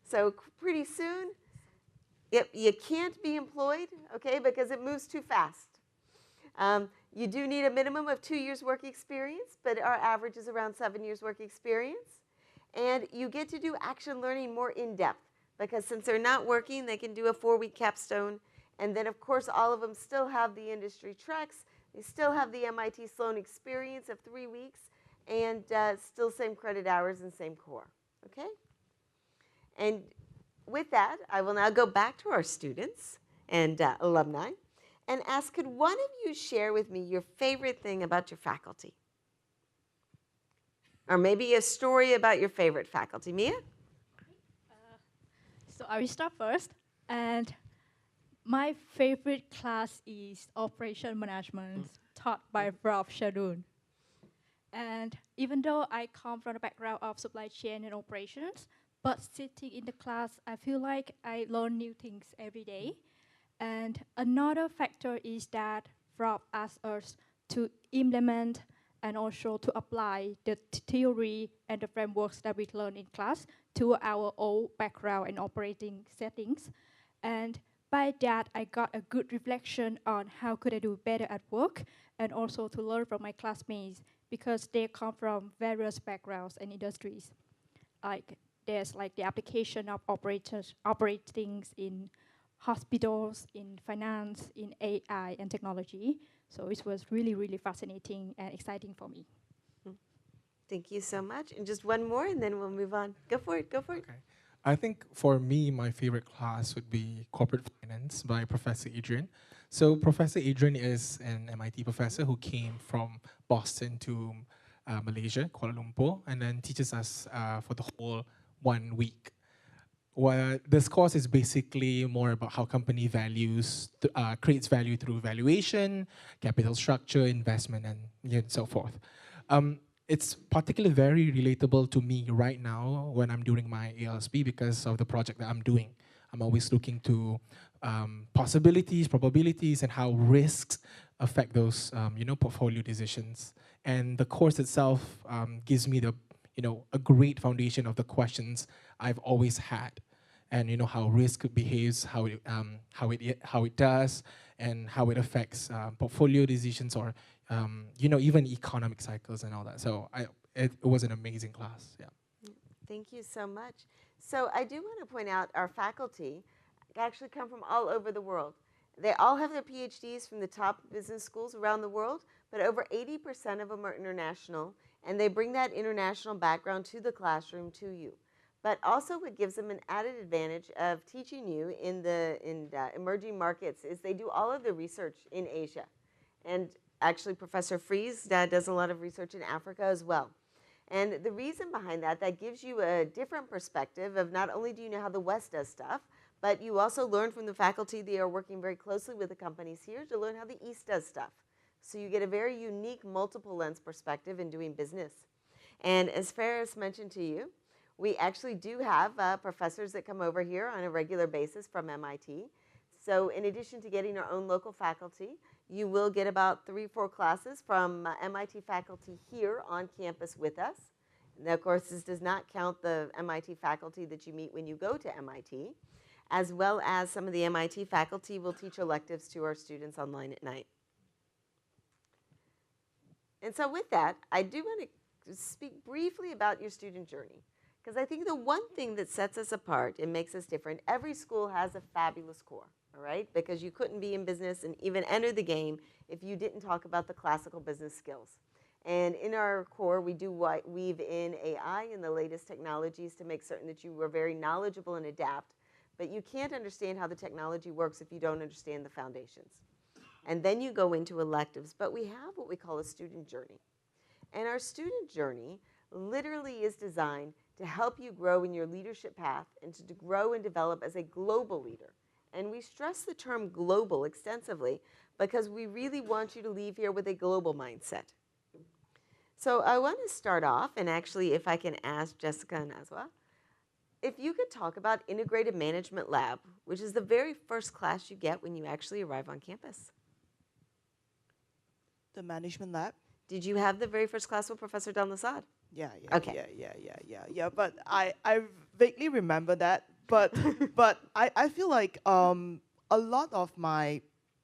so pretty soon. You can't be employed, okay, because it moves too fast. You do need a minimum of 2 years work experience, but our average is around 7 years work experience. And you get to do action learning more in depth, because since they're not working, they can do a 4-week capstone. And then, of course, all of them still have the industry treks. They still have the MIT Sloan experience of 3 weeks, and still same credit hours and same core, okay? And with that, I will now go back to our students and alumni and ask, could one of you share with me your favorite thing about your faculty? Or maybe a story about your favorite faculty. Mia? So I will start first. And my favorite class is Operation Management, taught by Prof. Shadun. And even though I come from the background of supply chain and operations, but sitting in the class, I feel like I learn new things every day. And another factor is that Prof asks us to implement and also to apply the theory and the frameworks that we learn in class to our own background and operating settings. And by that, I got a good reflection on how could I do better at work, and also to learn from my classmates because they come from various backgrounds and industries. Like there's like the application of operating in hospitals, in finance, in AI and technology. So it was really, really fascinating and exciting for me. Thank you so much. And just one more, and then we'll move on. Go for it, go for it. Okay. I think for me, my favorite class would be Corporate Finance by Professor Adrian. So Professor Adrian is an MIT professor who came from Boston to Malaysia, Kuala Lumpur, and then teaches us for the whole 1 week. Well, this course is basically more about how company values creates value through valuation, capital structure, investment, and so forth. It's particularly very relatable to me right now when I'm doing my ALSB because of the project that I'm doing. I'm always looking to possibilities, probabilities, and how risks affect those, portfolio decisions. And the course itself gives me a great foundation of the questions I've always had, and how risk behaves, how it does, and how it affects portfolio decisions, or even economic cycles and all that. So it was an amazing class. Yeah. Thank you so much. So I do want to point out our faculty actually come from all over the world. They all have their PhDs from the top business schools around the world, but over 80% of them are international, and they bring that international background to the classroom to you. But also what gives them an added advantage of teaching you in emerging markets is they do all of the research in Asia. And actually Professor Fries does a lot of research in Africa as well. And the reason behind that gives you a different perspective of not only do you know how the West does stuff, but you also learn from the faculty. They are working very closely with the companies here to learn how the East does stuff. So you get a very unique multiple lens perspective in doing business. And as Ferris mentioned to you, we actually do have professors that come over here on a regular basis from MIT. So in addition to getting our own local faculty, you will get about 3-4 classes from MIT faculty here on campus with us. And of course, this does not count the MIT faculty that you meet when you go to MIT, as well as some of the MIT faculty will teach electives to our students online at night. And so with that, I do want to speak briefly about your student journey, because I think the one thing that sets us apart and makes us different, every school has a fabulous core, all right? Because you couldn't be in business and even enter the game if you didn't talk about the classical business skills. And in our core, we do weave in AI and the latest technologies to make certain that you are very knowledgeable and adapt. But you can't understand how the technology works if you don't understand the foundations. And then you go into electives. But we have what we call a student journey. And our student journey literally is designed to help you grow in your leadership path and to grow and develop as a global leader. And we stress the term global extensively because we really want you to leave here with a global mindset. So I want to start off, and actually if I can ask Jessica and Azwa, if you could talk about Integrated Management Lab, which is the very first class you get when you actually arrive on campus. The Management Lab? Did you have the very first class with Professor Dalmasad? Yeah. Okay. Yeah. But I vaguely remember that. But I feel like a lot of my,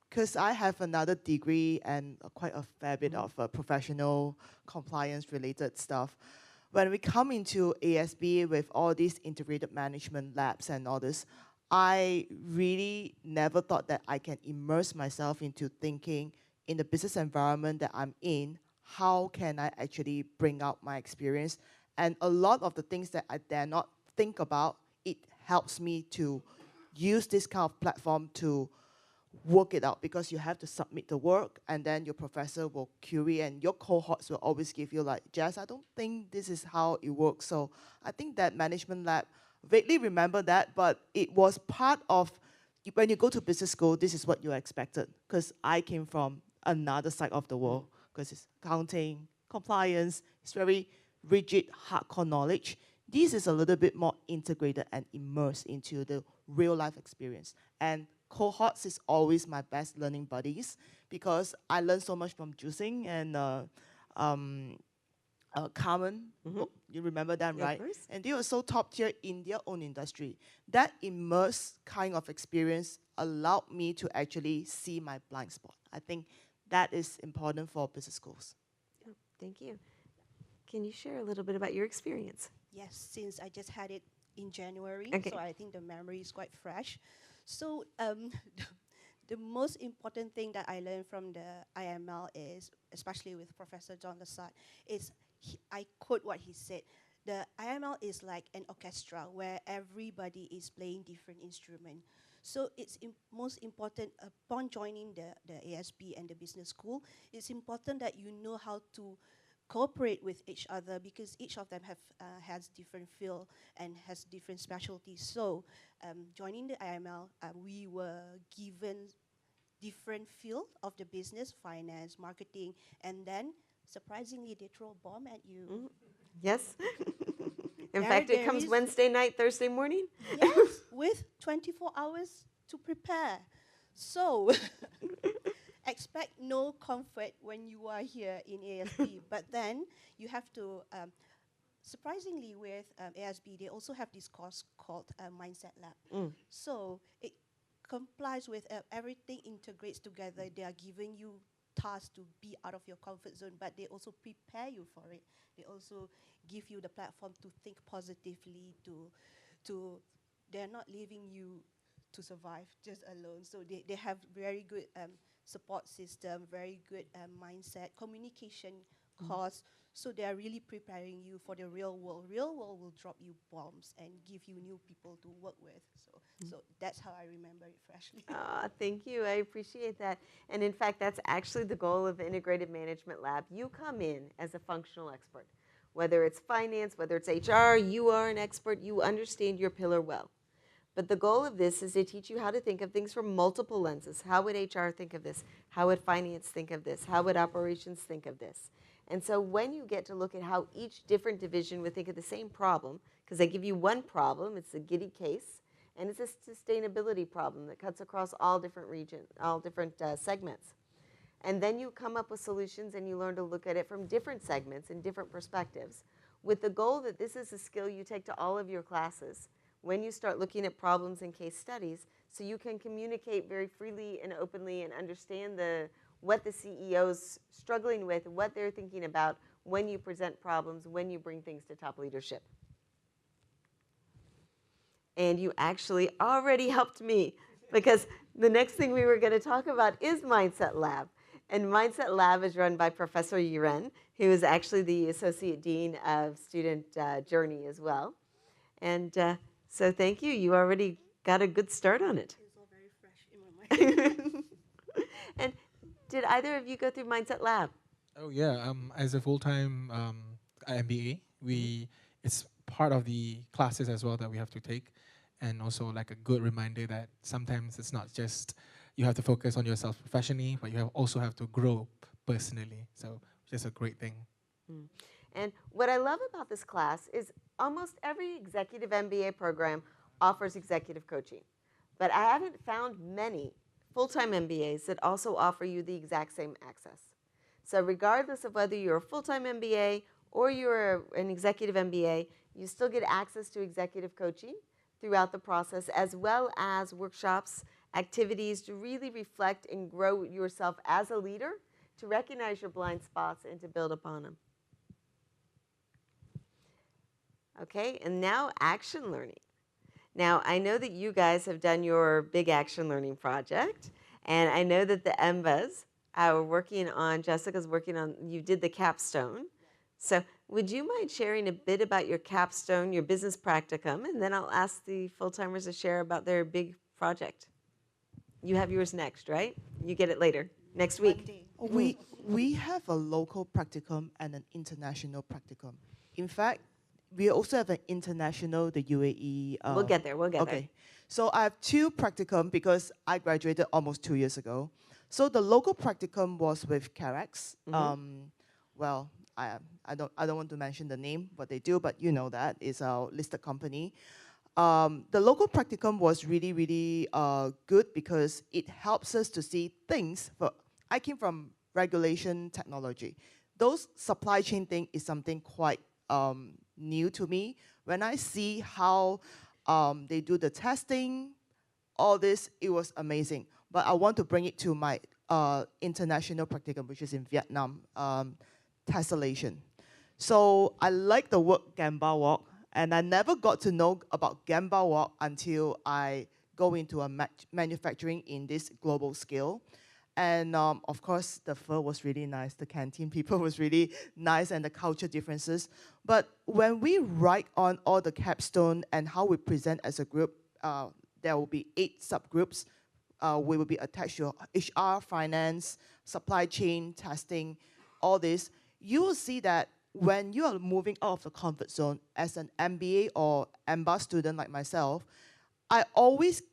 because I have another degree and quite a fair bit of professional compliance related stuff. When we come into ASB with all these integrated management labs and all this, I really never thought that I can immerse myself into thinking in the business environment that I'm in, how can I actually bring out my experience? And a lot of the things that I dare not think about, it helps me to use this kind of platform to work it out, because you have to submit the work and then your professor will query and your cohorts will always give you like, Jess, I don't think this is how it works. So I think that management lab, vaguely remember that, but it was part of, when you go to business school, this is what you expected, because I came from another side of the world, because it's accounting, compliance, it's very rigid, hardcore knowledge. This is a little bit more integrated and immersed into the real life experience. And cohorts is always my best learning buddies, because I learned so much from Jusing and Carmen. You remember them, Yeah, right? of course. And they were so top tier in their own industry. That immersed kind of experience allowed me to actually see my blind spot. I think that is important for business schools. Yeah, thank you. Can you share a little bit about your experience? Yes, since I just had it in January, Okay. so I think the memory is quite fresh. So the most important thing that I learned from the IML is, especially with Professor John Lasad, is I quote what he said. The IML is like an orchestra where everybody is playing different instruments. So it's most important upon joining the ASB and the business school, it's important that you know how to cooperate with each other, because each of them has different field and has different specialties. So joining the IML, we were given different field of the business, finance, marketing, and then surprisingly they throw a bomb at you. Yes. In fact, it comes Wednesday night, Thursday morning? Yes, with 24 hours to prepare. So expect no comfort when you are here in ASB, but then you have to, surprisingly with ASB, they also have this course called Mindset Lab. So it complies with everything integrates together. They are giving you tasks to be out of your comfort zone, but they also prepare you for it. They also give you the platform to think positively, they're not leaving you to survive just alone. So they have very good support system, very good mindset, communication course. So they are really preparing you for the real world. Real world will drop you bombs and give you new people to work with. So that's how I remember it freshly. Thank you. I appreciate that. And in fact, that's actually the goal of the Integrated Management Lab. You come in as a functional expert. Whether it's finance, whether it's HR, you are an expert. You understand your pillar well. But the goal of this is to teach you how to think of things from multiple lenses. How would HR think of this? How would finance think of this? How would operations think of this? And so when you get to look at how each different division would think of the same problem, because they give you one problem, it's a giddy case, and it's a sustainability problem that cuts across all different regions, all different segments. And then you come up with solutions and you learn to look at it from different segments and different perspectives, with the goal that this is a skill you take to all of your classes when you start looking at problems and case studies, so you can communicate very freely and openly and understand what the CEO's struggling with, what they're thinking about when you present problems, when you bring things to top leadership. And you actually already helped me, because the next thing we were going to talk about is Mindset Lab. And Mindset Lab is run by Professor Yiren, who is actually the Associate Dean of Student Journey as well. And so thank you. You already got a good start on it. It's all very fresh in my mind. And did either of you go through Mindset Lab? Oh yeah, as a full-time MBA, it's part of the classes as well that we have to take, and also like a good reminder that sometimes it's not just you have to focus on yourself professionally, but you also have to grow personally. So just a great thing. And what I love about this class is almost every executive MBA program offers executive coaching, but I haven't found many full-time MBAs that also offer you the exact same access. So regardless of whether you're a full-time MBA or you're an executive MBA, you still get access to executive coaching throughout the process, as well as workshops, activities to really reflect and grow yourself as a leader, to recognize your blind spots and to build upon them. Okay, and now action learning. Now, I know that you guys have done your big action learning project, and I know that the EMBAs are working on, Jessica's working on, you did the capstone. So would you mind sharing a bit about your capstone, your business practicum, and then I'll ask the full-timers to share about their big project. You have yours next, right? You get it later, next week. We have a local practicum and an international practicum. In fact, we also have an international, the UAE. We'll get there, we'll get there. Okay. So I have two practicum because I graduated almost 2 years ago. So the local practicum was with Carex. Well, I don't want to mention the name, what they do, but you know that is our listed company. The local practicum was really, really good because it helps us to see things. I came from regulation technology. Those supply chain thing is something quite new to me. When I see how they do the testing, all this, it was amazing. But I want to bring it to my international practicum, which is in Vietnam, tessellation. So I like the word Gamba walk, and I never got to know about Gamba walk until I go into a manufacturing in this global scale. And of course, the food was really nice. The canteen people was really nice, and the culture differences. But when we write on all the capstone and how we present as a group, there will be 8 subgroups. We will be attached to HR, finance, supply chain, testing, all this. You will see that when you are moving out of the comfort zone as an MBA or MBA student like myself, I always,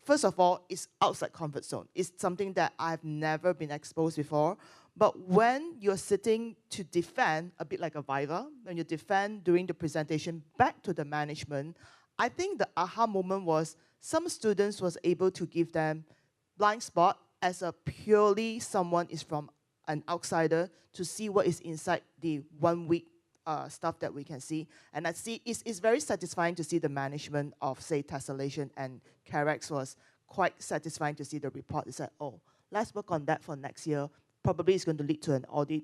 first of all, it's outside comfort zone. It's something that I've never been exposed before. But when you're sitting to defend, a bit like a Viva, when you defend during the presentation back to the management, I think the aha moment was some students was able to give them blind spot as a purely someone is from an outsider to see what is inside the 1 week stuff that we can see. And I see it's very satisfying to see the management of, say, Tessellation and Carex was quite satisfying to see the report. It's like, oh, let's work on that for next year. Probably it's going to lead to an audit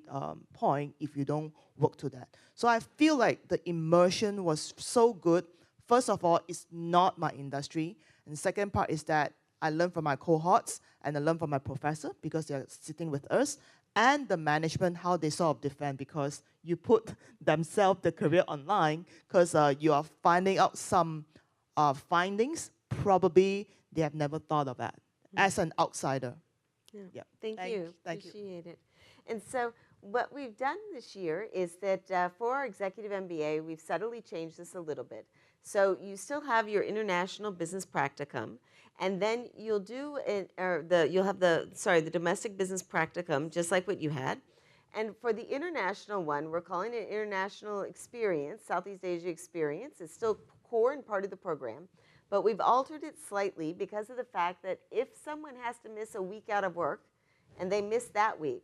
point if you don't work to that. So I feel like the immersion was so good. First of all, it's not my industry. And the second part is that I learned from my cohorts and I learned from my professor because they're sitting with us, and the management, how they sort of defend, because you put themselves, the career online, because you are finding out some findings probably they have never thought of that as an outsider. Yeah. Thank you. Appreciate it. And so what we've done this year is that for our executive MBA, we've subtly changed this a little bit. So you still have your international business practicum, and then you'll do the domestic business practicum, just like what you had. And for the international one, we're calling it International Experience, Southeast Asia Experience. It's still core and part of the program, but we've altered it slightly because of the fact that if someone has to miss a week out of work and they miss that week,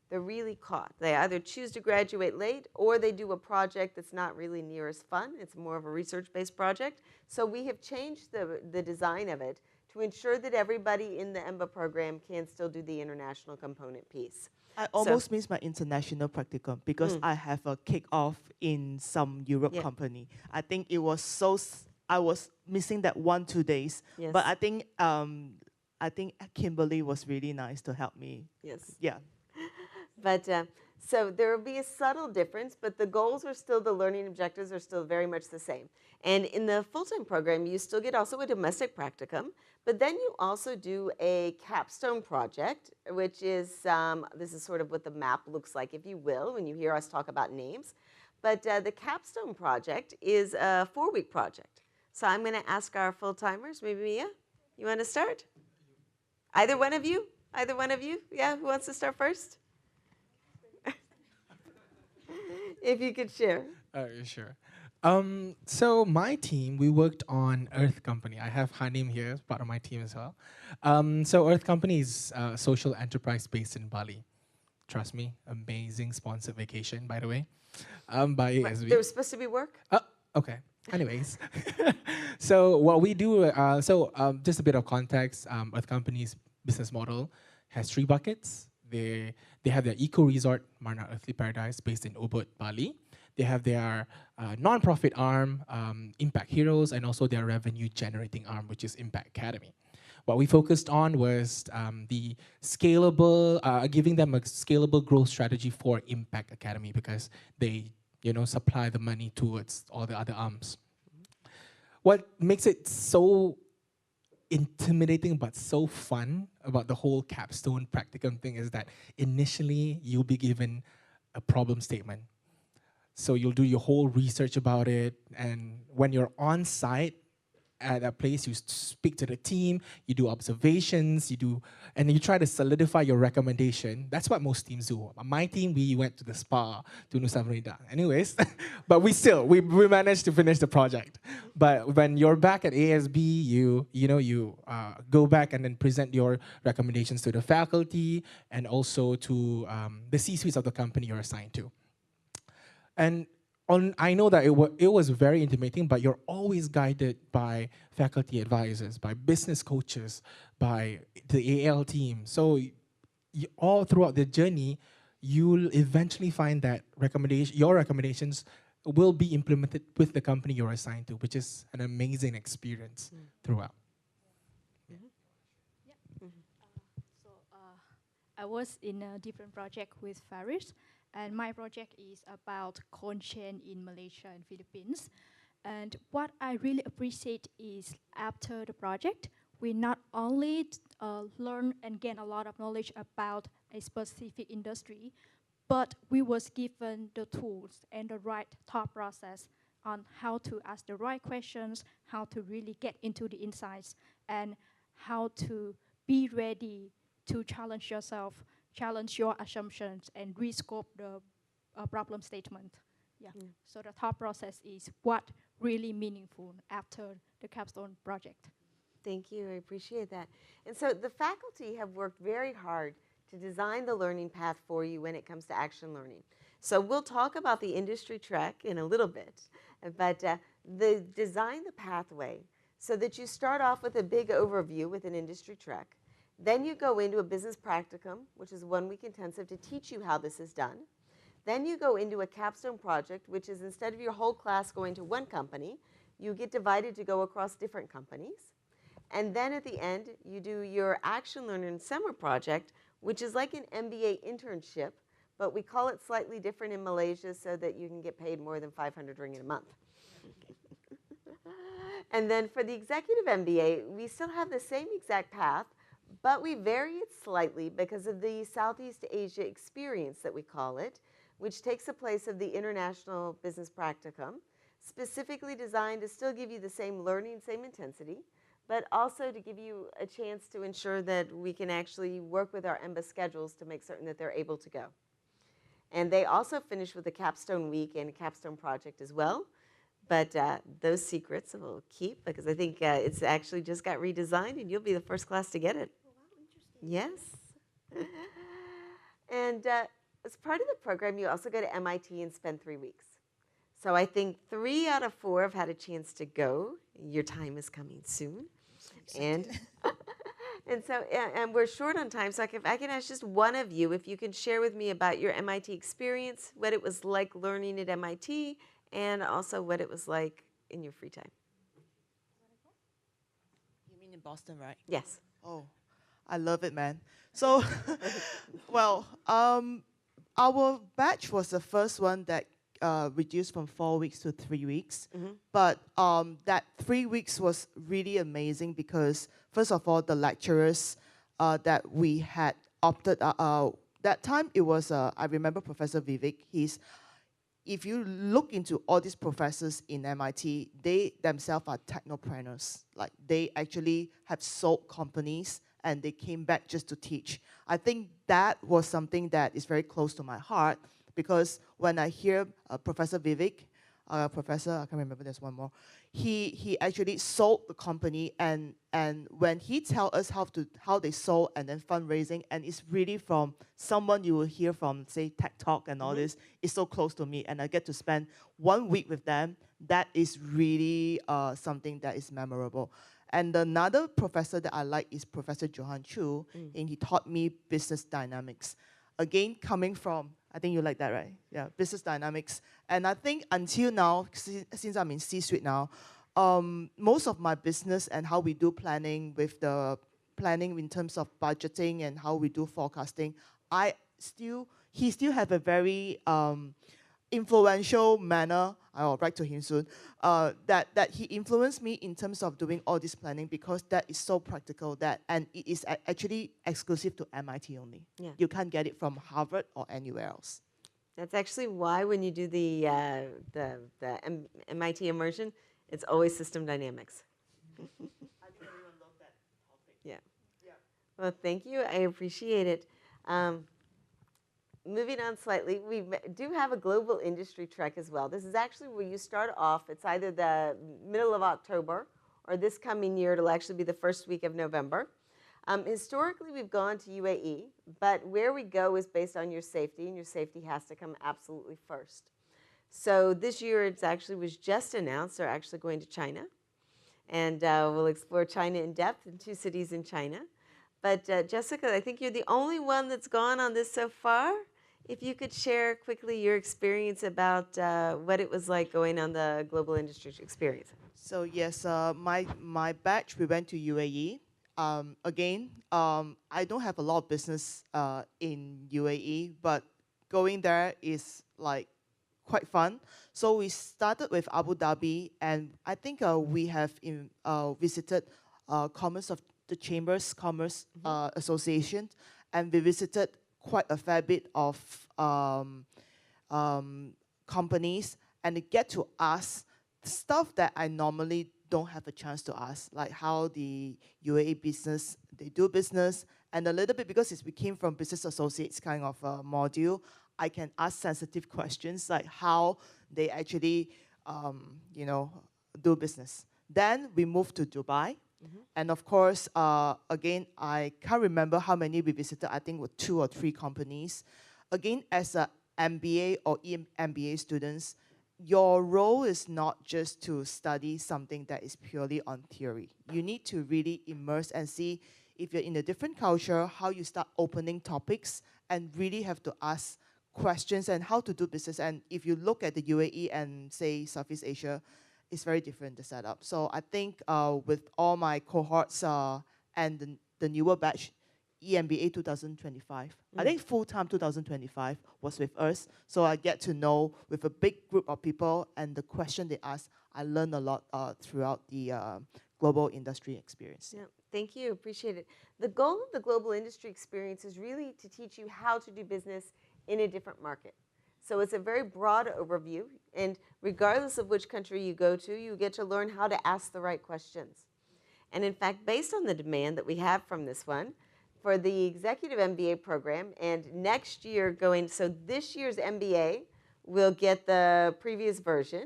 they're really caught. They either choose to graduate late or they do a project that's not really near as fun. It's more of a research-based project. So we have changed the design of it to ensure that everybody in the EMBA program can still do the international component piece. I almost miss my international practicum because I have a kick-off in some Europe company. I think it was I was missing that 1-2 days. Yes. But I think Kimberly was really nice to help me. Yes. Yeah. But so there will be a subtle difference, but the goals are still, the learning objectives are still very much the same. And in the full-time program, you still get also a domestic practicum, but then you also do a capstone project, which is, this is sort of what the map looks like, if you will, when you hear us talk about names. But the capstone project is a 4-week project. So I'm going to ask our full-timers, maybe Mia, you want to start? Either one of you? Either one of you? Yeah, who wants to start first? If you could share. Sure. So my team, we worked on Earth Company. I have Hanim here as part of my team as well. So Earth Company is a social enterprise based in Bali. Trust me, amazing sponsored vacation, by the way, by ASB. There was supposed to be work? Okay. Anyways, so what we do, just a bit of context, Earth Company's business model has 3 buckets. They have their eco-resort, Marna Earthly Paradise, based in Ubud, Bali. They have their non-profit arm, Impact Heroes, and also their revenue-generating arm, which is Impact Academy. What we focused on was the scalable, giving them a scalable growth strategy for Impact Academy because they, supply the money towards all the other arms. What makes it so intimidating but so fun about the whole capstone practicum thing is that initially you'll be given a problem statement. So you'll do your whole research about it, and when you're on site at that place, you speak to the team, you do observations, and you try to solidify your recommendation. That's what most teams do. My team, we went to the spa to Nusa Penida. Anyways, but we managed to finish the project. But when you're back at ASB, you go back and then present your recommendations to the faculty and also to the C-suites of the company you're assigned to. And I know that it was very intimidating, but you're always guided by faculty advisors, by business coaches, by the AL team. So all throughout the journey, you'll eventually find that your recommendations will be implemented with the company you're assigned to, which is an amazing experience throughout. I was in a different project with Faris. And my project is about cold chain in Malaysia and Philippines. And what I really appreciate is after the project, we not only learn and gain a lot of knowledge about a specific industry, but we was given the tools and the right thought process on how to ask the right questions, how to really get into the insights, and how to be ready to challenge yourself challenge your assumptions and rescope the problem statement. Yeah. So the thought process is what really meaningful after the capstone project. Thank you, I appreciate that. And so the faculty have worked very hard to design the learning path for you when it comes to action learning. So we'll talk about the industry track in a little bit, but design the pathway so that you start off with a big overview with an industry track. Then you go into a business practicum, which is 1 week intensive to teach you how this is done. Then you go into a capstone project, which is instead of your whole class going to one company, you get divided to go across different companies. And then at the end, you do your action learner and summer project, which is like an MBA internship, but we call it slightly different in Malaysia so that you can get paid more than 500 ringgit a month. And then for the executive MBA, we still have the same exact path, but we vary it slightly because of the Southeast Asia experience that we call it, which takes the place of the International Business Practicum, specifically designed to still give you the same learning, same intensity, but also to give you a chance to ensure that we can actually work with our EMBA schedules to make certain that they're able to go. And they also finish with a capstone week and a capstone project as well. But those secrets we'll keep because I think it's actually just got redesigned and you'll be the first class to get it. Oh, wow, interesting. Yes. And as part of the program, you also go to MIT and spend 3 weeks. So I think 3 out of 4 have had a chance to go. Your time is coming soon. And we're short on time, so if I can ask just one of you, if you can share with me about your MIT experience, what it was like learning at MIT, and also what it was like in your free time. You mean in Boston, right? Yes. Oh, I love it, man. So, well, our batch was the first one that reduced from 4 weeks to 3 weeks. But that 3 weeks was really amazing because, first of all, the lecturers that we had opted, that time it was, I remember Professor Vivek, if you look into all these professors in MIT, they themselves are technopreneurs. Like they actually have sold companies and they came back just to teach. I think that was something that is very close to my heart because when I hear Professor Vivek, Professor, I can't remember, there's one more, he actually sold the company and when he tells us how they sold and then fundraising, and it's really from someone you will hear from, say, Tech Talk and all this, it's so close to me and I get to spend 1 week with them. That is really something that is memorable. And another professor that I like is Professor Johan Chu, and he taught me business dynamics. Again, coming from, I think you like that, right? Yeah, business dynamics. And I think until now, since I'm in C-suite now, most of my business and how we do planning with the planning in terms of budgeting and how we do forecasting, he still have a very influential manner. I'll write to him soon. That he influenced me in terms of doing all this planning because that is so practical and it is actually exclusive to MIT only. Yeah. You can't get it from Harvard or anywhere else. That's actually why when you do the MIT immersion, it's always system dynamics. I really love that topic. Yeah. Well, thank you. I appreciate it. Moving on slightly, we do have a global industry trek as well. This is actually where you start off. It's either the middle of October or this coming year. It'll actually be the first week of November. Historically, we've gone to UAE, but where we go is based on your safety, and your safety has to come absolutely first. So this year, it actually was just announced they're actually going to China, and we'll explore China in depth in 2 cities in China. But Jessica, I think you're the only one that's gone on this so far. If you could share quickly your experience about what it was like going on the global industry experience. So yes, my batch, we went to UAE. Again, I don't have a lot of business in UAE, but going there is like quite fun. So we started with Abu Dhabi, and I think we have visited Commerce of the Chambers Commerce Association, and we visited quite a fair bit of companies, and they get to ask stuff that I normally don't have a chance to ask, like how the UAE business, they do business, And a little bit, because we came from business associates kind of module, I can ask sensitive questions like how they actually, you know, do business. Then we moved to Dubai. And of course, again, I can't remember how many we visited. I think with 2 or 3 companies. Again, as a MBA or MBA students, your role is not just to study something that is purely on theory. You need to really immerse and see if you're in a different culture, how you start opening topics and really have to ask questions and how to do business. And if you look at the UAE and say Southeast Asia, it's very different, the setup. So I think with all my cohorts and the newer batch, EMBA 2025, I think full-time 2025 was with us. So I get to know with a big group of people, and the question they ask, I learned a lot throughout the global industry experience. Yeah, thank you, appreciate it. The goal of the global industry experience is really to teach you how to do business in a different market. So it's a very broad overview, and regardless of which country you go to, you get to learn how to ask the right questions. And in fact, based on the demand that we have from this one, for the executive MBA program, and next year going, so this year's MBA will get the previous version,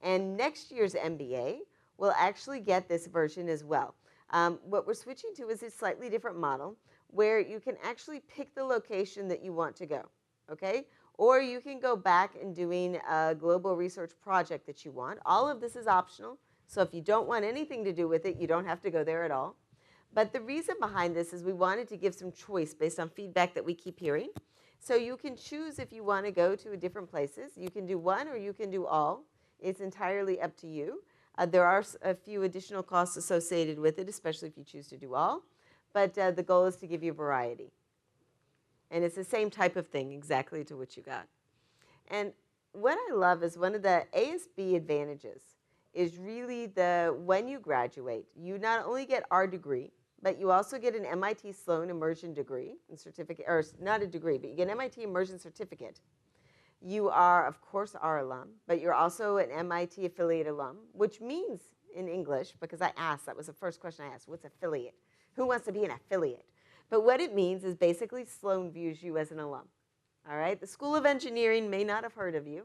and next year's MBA will actually get this version as well. What we're switching to is a slightly different model where you can actually pick the location that you want to go, okay? Or you can go back and doing a global research project that you want. All of this is optional, so if you don't want anything to do with it, you don't have to go there at all. But the reason behind this is we wanted to give some choice based on feedback that we keep hearing. So you can choose if you want to go to different places. You can do one or you can do all. It's entirely up to you. There are a few additional costs associated with it, especially if you choose to do all. But the goal is to give you variety. And it's the same type of thing exactly to what you got. And what I love is one of the ASB advantages is really when you graduate, you not only get our degree, but you also get an MIT Sloan immersion degree and certificate, or not a degree, but you get an MIT immersion certificate. You are, of course, our alum, but you're also an MIT affiliate alum, which means in English, because I asked, that was the first question I asked, what's affiliate? Who wants to be an affiliate? But what it means is basically Sloan views you as an alum, all right? The School of Engineering may not have heard of you,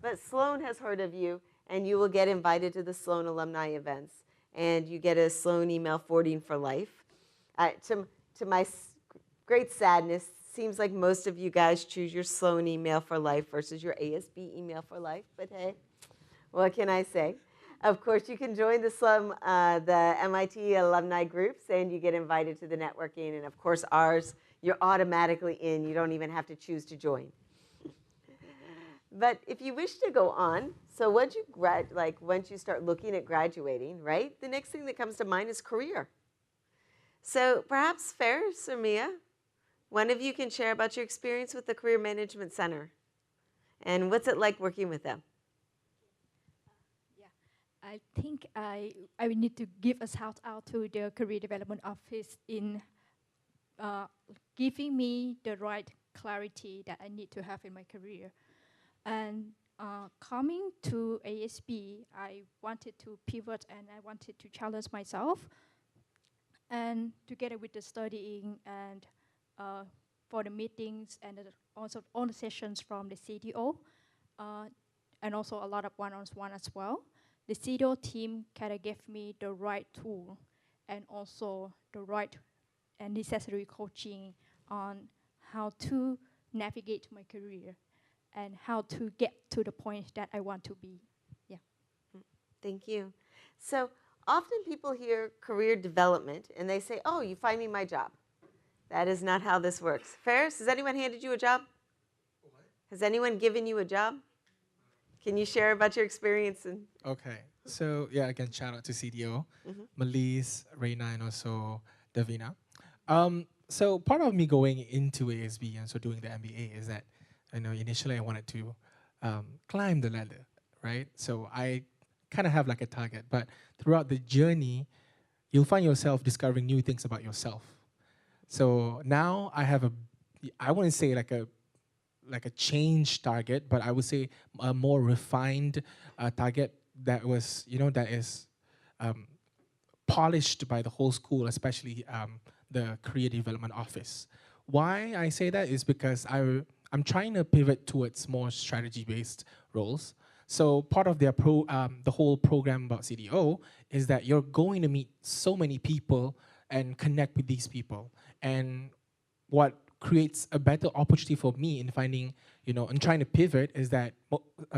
but Sloan has heard of you, and you will get invited to the Sloan alumni events, and you get a Sloan email forwarding for life. To my great sadness, seems like most of you guys choose your Sloan email for life versus your ASB email for life, but hey, what can I say? Of course, you can join the Sloan, the MIT alumni groups, and you get invited to the networking, and of course ours, you're automatically in. You don't even have to choose to join. But if you wish to go on, so once you start looking at graduating, right, the next thing that comes to mind is career. So perhaps Ferris or Mia, one of you can share about your experience with the Career Management Center. And what's it like working with them? I think I will need to give a shout out to the Career Development Office in giving me the right clarity that I need to have in my career. And coming to ASB, I wanted to pivot and I wanted to challenge myself. And together with the studying and for the meetings and also all the sessions from the CDO, and also a lot of one-on-one as well, the CDO team kind of gave me the right tool and also the right and necessary coaching on how to navigate my career and how to get to the point that I want to be. Yeah. Thank you. So often people hear career development and they say, oh, you find me my job. That is not how this works. Ferris, has anyone handed you a job? What? Has anyone given you a job? Can you share about your experience? Okay. So yeah, again, shout out to CDO, Melise, Reina, and also Davina. So part of me going into ASB and so doing the MBA is that, initially I wanted to climb the ladder, right? So I kind of have like a target, but throughout the journey, you'll find yourself discovering new things about yourself. So now I have I wouldn't say like a change target, but I would say a more refined target that was, that is polished by the whole school, especially the Career Development Office. Why I say that is because I'm trying to pivot towards more strategy-based roles. So part of their the whole program about CDO is that you're going to meet so many people and connect with these people. And what creates a better opportunity for me in finding, and trying to pivot is that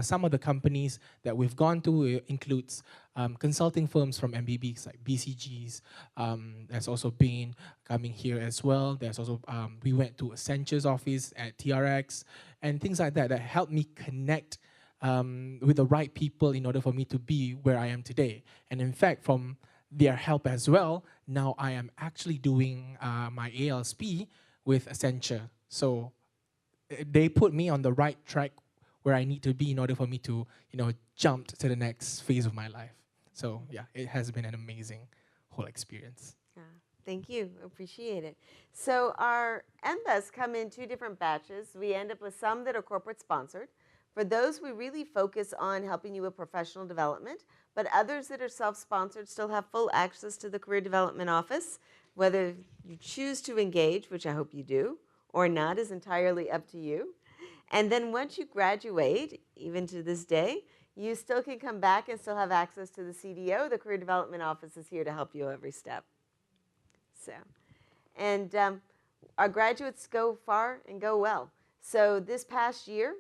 some of the companies that we've gone to includes consulting firms from MBBs like BCGs. There's also Bain coming here as well. There's also, we went to Accenture's office at TRX and things like that that helped me connect with the right people in order for me to be where I am today. And in fact, from their help as well, now I am actually doing my ALSP with Accenture. So they put me on the right track where I need to be in order for me to, jump to the next phase of my life. So yeah, it has been an amazing whole experience. Thank you, appreciate it. So our MBAs come in 2 different batches. We end up with some that are corporate sponsored. For those, we really focus on helping you with professional development, but others that are self-sponsored still have full access to the Career Development Office. Whether you choose to engage, which I hope you do, or not is entirely up to you. And then once you graduate, even to this day, you still can come back and still have access to the CDO. The Career Development Office is here to help you every step. So, and our graduates go far and go well. So this past year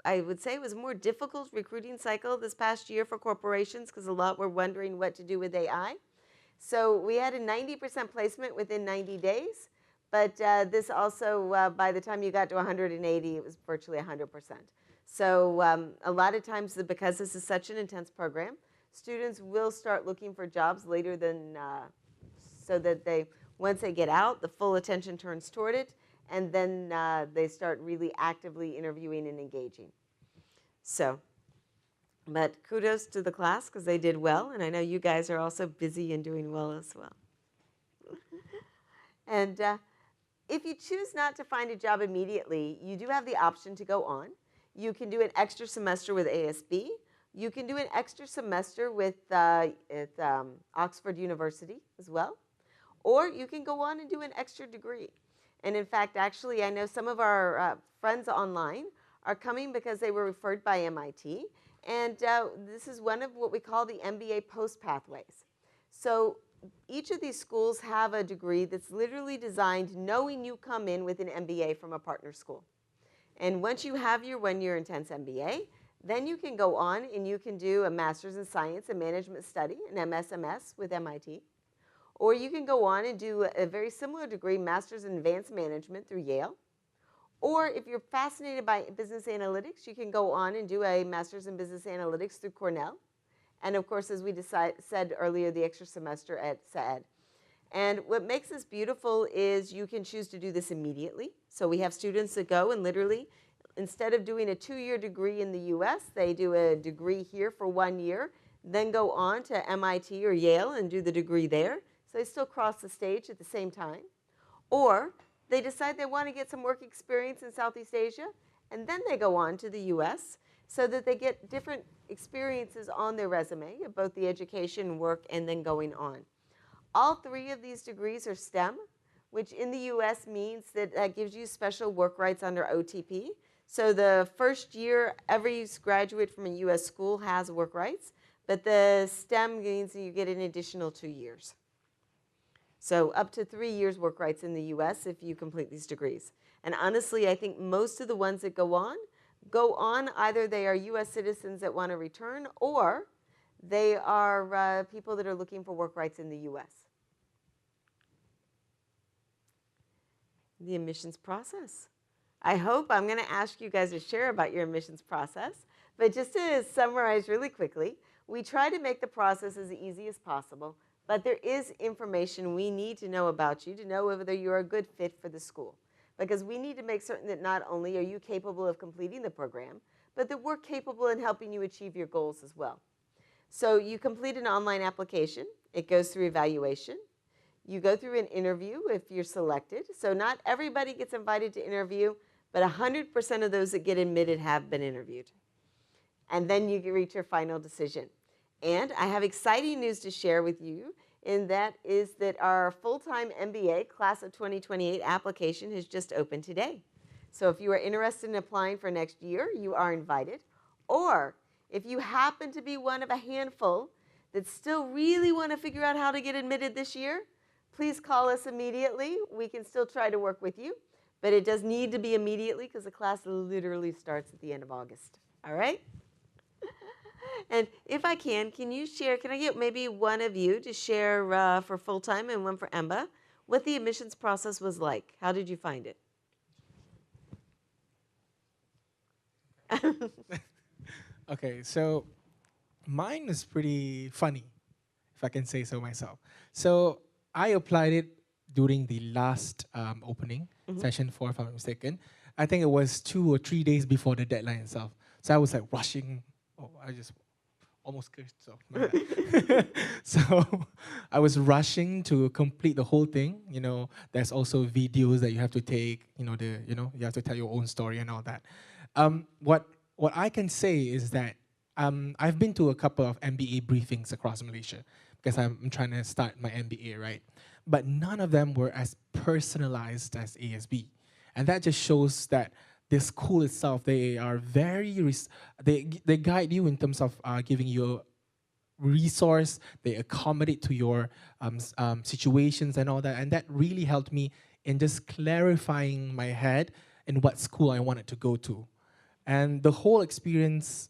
I would say it was a more difficult recruiting cycle this past year for corporations because a lot were wondering what to do with AI. So we had a 90% placement within 90 days, but this also, by the time you got to 180, it was virtually 100%. So a lot of times, because this is such an intense program, students will start looking for jobs later than, so that once they get out, the full attention turns toward it, and then they start really actively interviewing and engaging. So. But kudos to the class because they did well, and I know you guys are also busy and doing well as well. And if you choose not to find a job immediately, you do have the option to go on. You can do an extra semester with ASB. You can do an extra semester with Oxford University as well. Or you can go on and do an extra degree. And in fact, actually, I know some of our friends online are coming because they were referred by MIT. And this is one of what we call the MBA post pathways. So each of these schools have a degree that's literally designed knowing you come in with an MBA from a partner school. And once you have your 1-year intense MBA, then you can go on and you can do a Master's in Science and Management Study, an MSMS with MIT. Or you can go on and do a very similar degree, Master's in Advanced Management through Yale. Or if you're fascinated by business analytics, you can go on and do a Master's in Business Analytics through Cornell. And of course, as we said earlier, the extra semester at SAED. And what makes this beautiful is you can choose to do this immediately. So we have students that go and literally, instead of doing a 2-year degree in the US, they do a degree here for 1 year, then go on to MIT or Yale and do the degree there. So they still cross the stage at the same time. Or they decide they want to get some work experience in Southeast Asia, and then they go on to the US so that they get different experiences on their resume of both the education, work, and then going on. All 3 of these degrees are STEM, which in the US means that that gives you special work rights under OTP. So the first year, every graduate from a US school has work rights, but the STEM means that you get an additional 2 years. So up to 3 years work rights in the US if you complete these degrees. And honestly, I think most of the ones that go on either they are US citizens that want to return, or they are people that are looking for work rights in the US. The admissions process. I hope I'm going to ask you guys to share about your admissions process, but just to summarize really quickly, we try to make the process as easy as possible. But there is information we need to know about you to know whether you're a good fit for the school. Because we need to make certain that not only are you capable of completing the program, but that we're capable in helping you achieve your goals as well. So you complete an online application. It goes through evaluation. You go through an interview if you're selected. So not everybody gets invited to interview, but 100% of those that get admitted have been interviewed. And then you reach your final decision. And I have exciting news to share with you and that is that our full-time MBA class of 2028 application has just opened today. So if you are interested in applying for next year, you are invited. Or if you happen to be one of a handful that still really want to figure out how to get admitted this year, please call us immediately. We can still try to work with you, but it does need to be immediately because the class literally starts at the end of August. All right? And if I can you share, can I get maybe one of you to share for full-time and one for Emba, what the admissions process was like? How did you find it? Okay, so mine is pretty funny, if I can say so myself. So I applied it during the last opening, session 4, if I'm not mistaken. I think it was 2 or 3 days before the deadline itself. So I was like rushing. Oh, I just almost cursed, so my bad. So I was rushing to complete the whole thing. You know, there's also videos that you have to take. You know, you have to tell your own story and all that. What I can say is that I've been to a couple of MBA briefings across Malaysia because I'm trying to start my MBA, right? But none of them were as personalized as ASB. And that just shows that the school itself, they are they guide you in terms of giving you resource, they accommodate to your situations and all that. And that really helped me in just clarifying my head in what school I wanted to go to. And the whole experience,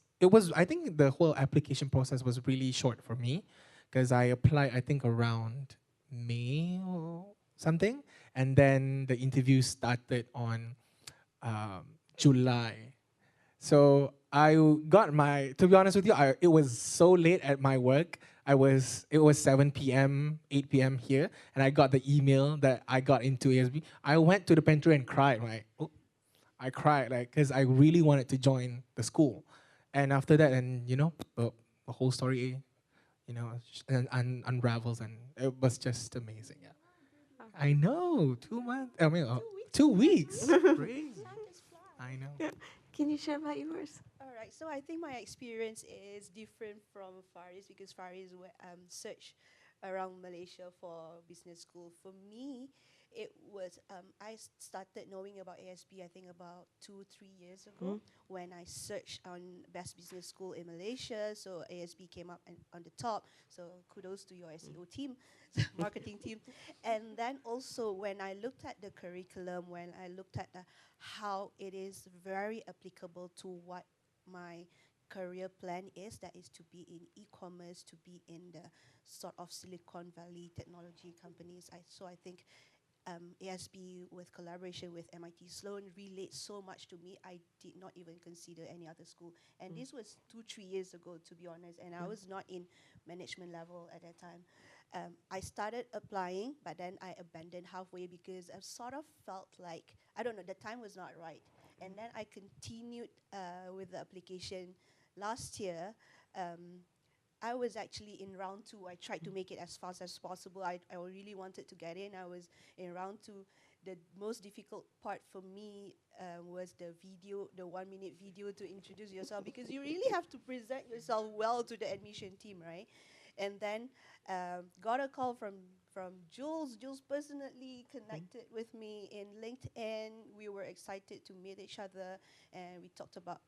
I think the whole application process was really short for me because I applied, I think, around May or something. And then the interview started on July. So I got to be honest with you, it was so late at my work. It was 7 p.m., 8 p.m. here, and I got the email that I got into ASB. I went to the pantry and cried, right? I cried, because I really wanted to join the school. And after that, and the whole story, unravels, and it was just amazing. Yeah. I know, 2 months. I mean, 2 weeks. Crazy. I know. Yeah. Can you share about yours? All right, so I think my experience is different from Faris because Faris searched around Malaysia for business school. For me, it was I started knowing about ASB I think about 2-3 years ago when I searched on best business school in Malaysia. So ASB came up on the top. So kudos to your SEO team, marketing team. And then also when I looked at the curriculum, when I looked at how it is very applicable to what my career plan is, that is to be in e-commerce, to be in the sort of Silicon Valley technology companies. So I think ASB with collaboration with MIT Sloan relates so much to me. I did not even consider any other school. And this was 2-3 years ago, to be honest, and I was not in management level at that time. I started applying, but then I abandoned halfway because I sort of felt like, I don't know, the time was not right. And then I continued with the application last year. I was actually in round 2. I tried to make it as fast as possible. I really wanted to get in. I was in round 2. The most difficult part for me was the 1-minute video to introduce yourself because you really have to present yourself well to the admission team, right? And then got a call from Jules. Jules personally connected with me in LinkedIn. We were excited to meet each other, and we talked about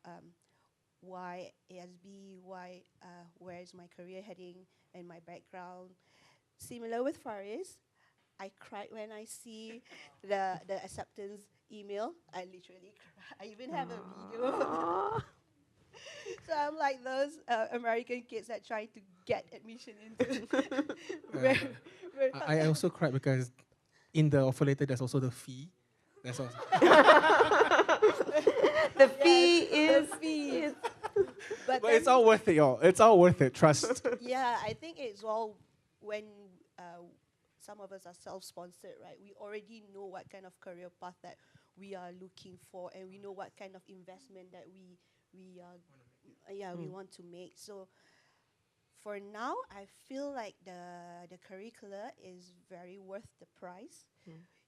why ASB, where is my career heading, and my background. Similar with Faris, I cried when I see the acceptance email. I literally cried. I even have a video. So I'm like those American kids that try to get admission into. I also cried because in the offer letter there's also the fee. That's also. The fee is. The fee. But it's all worth it, y'all. It's all worth it. Trust. Yeah, I think it's all when some of us are self-sponsored, right? We already know what kind of career path that we are looking for, and we know what kind of investment that we want to make. So for now, I feel like the curricula is very worth the price.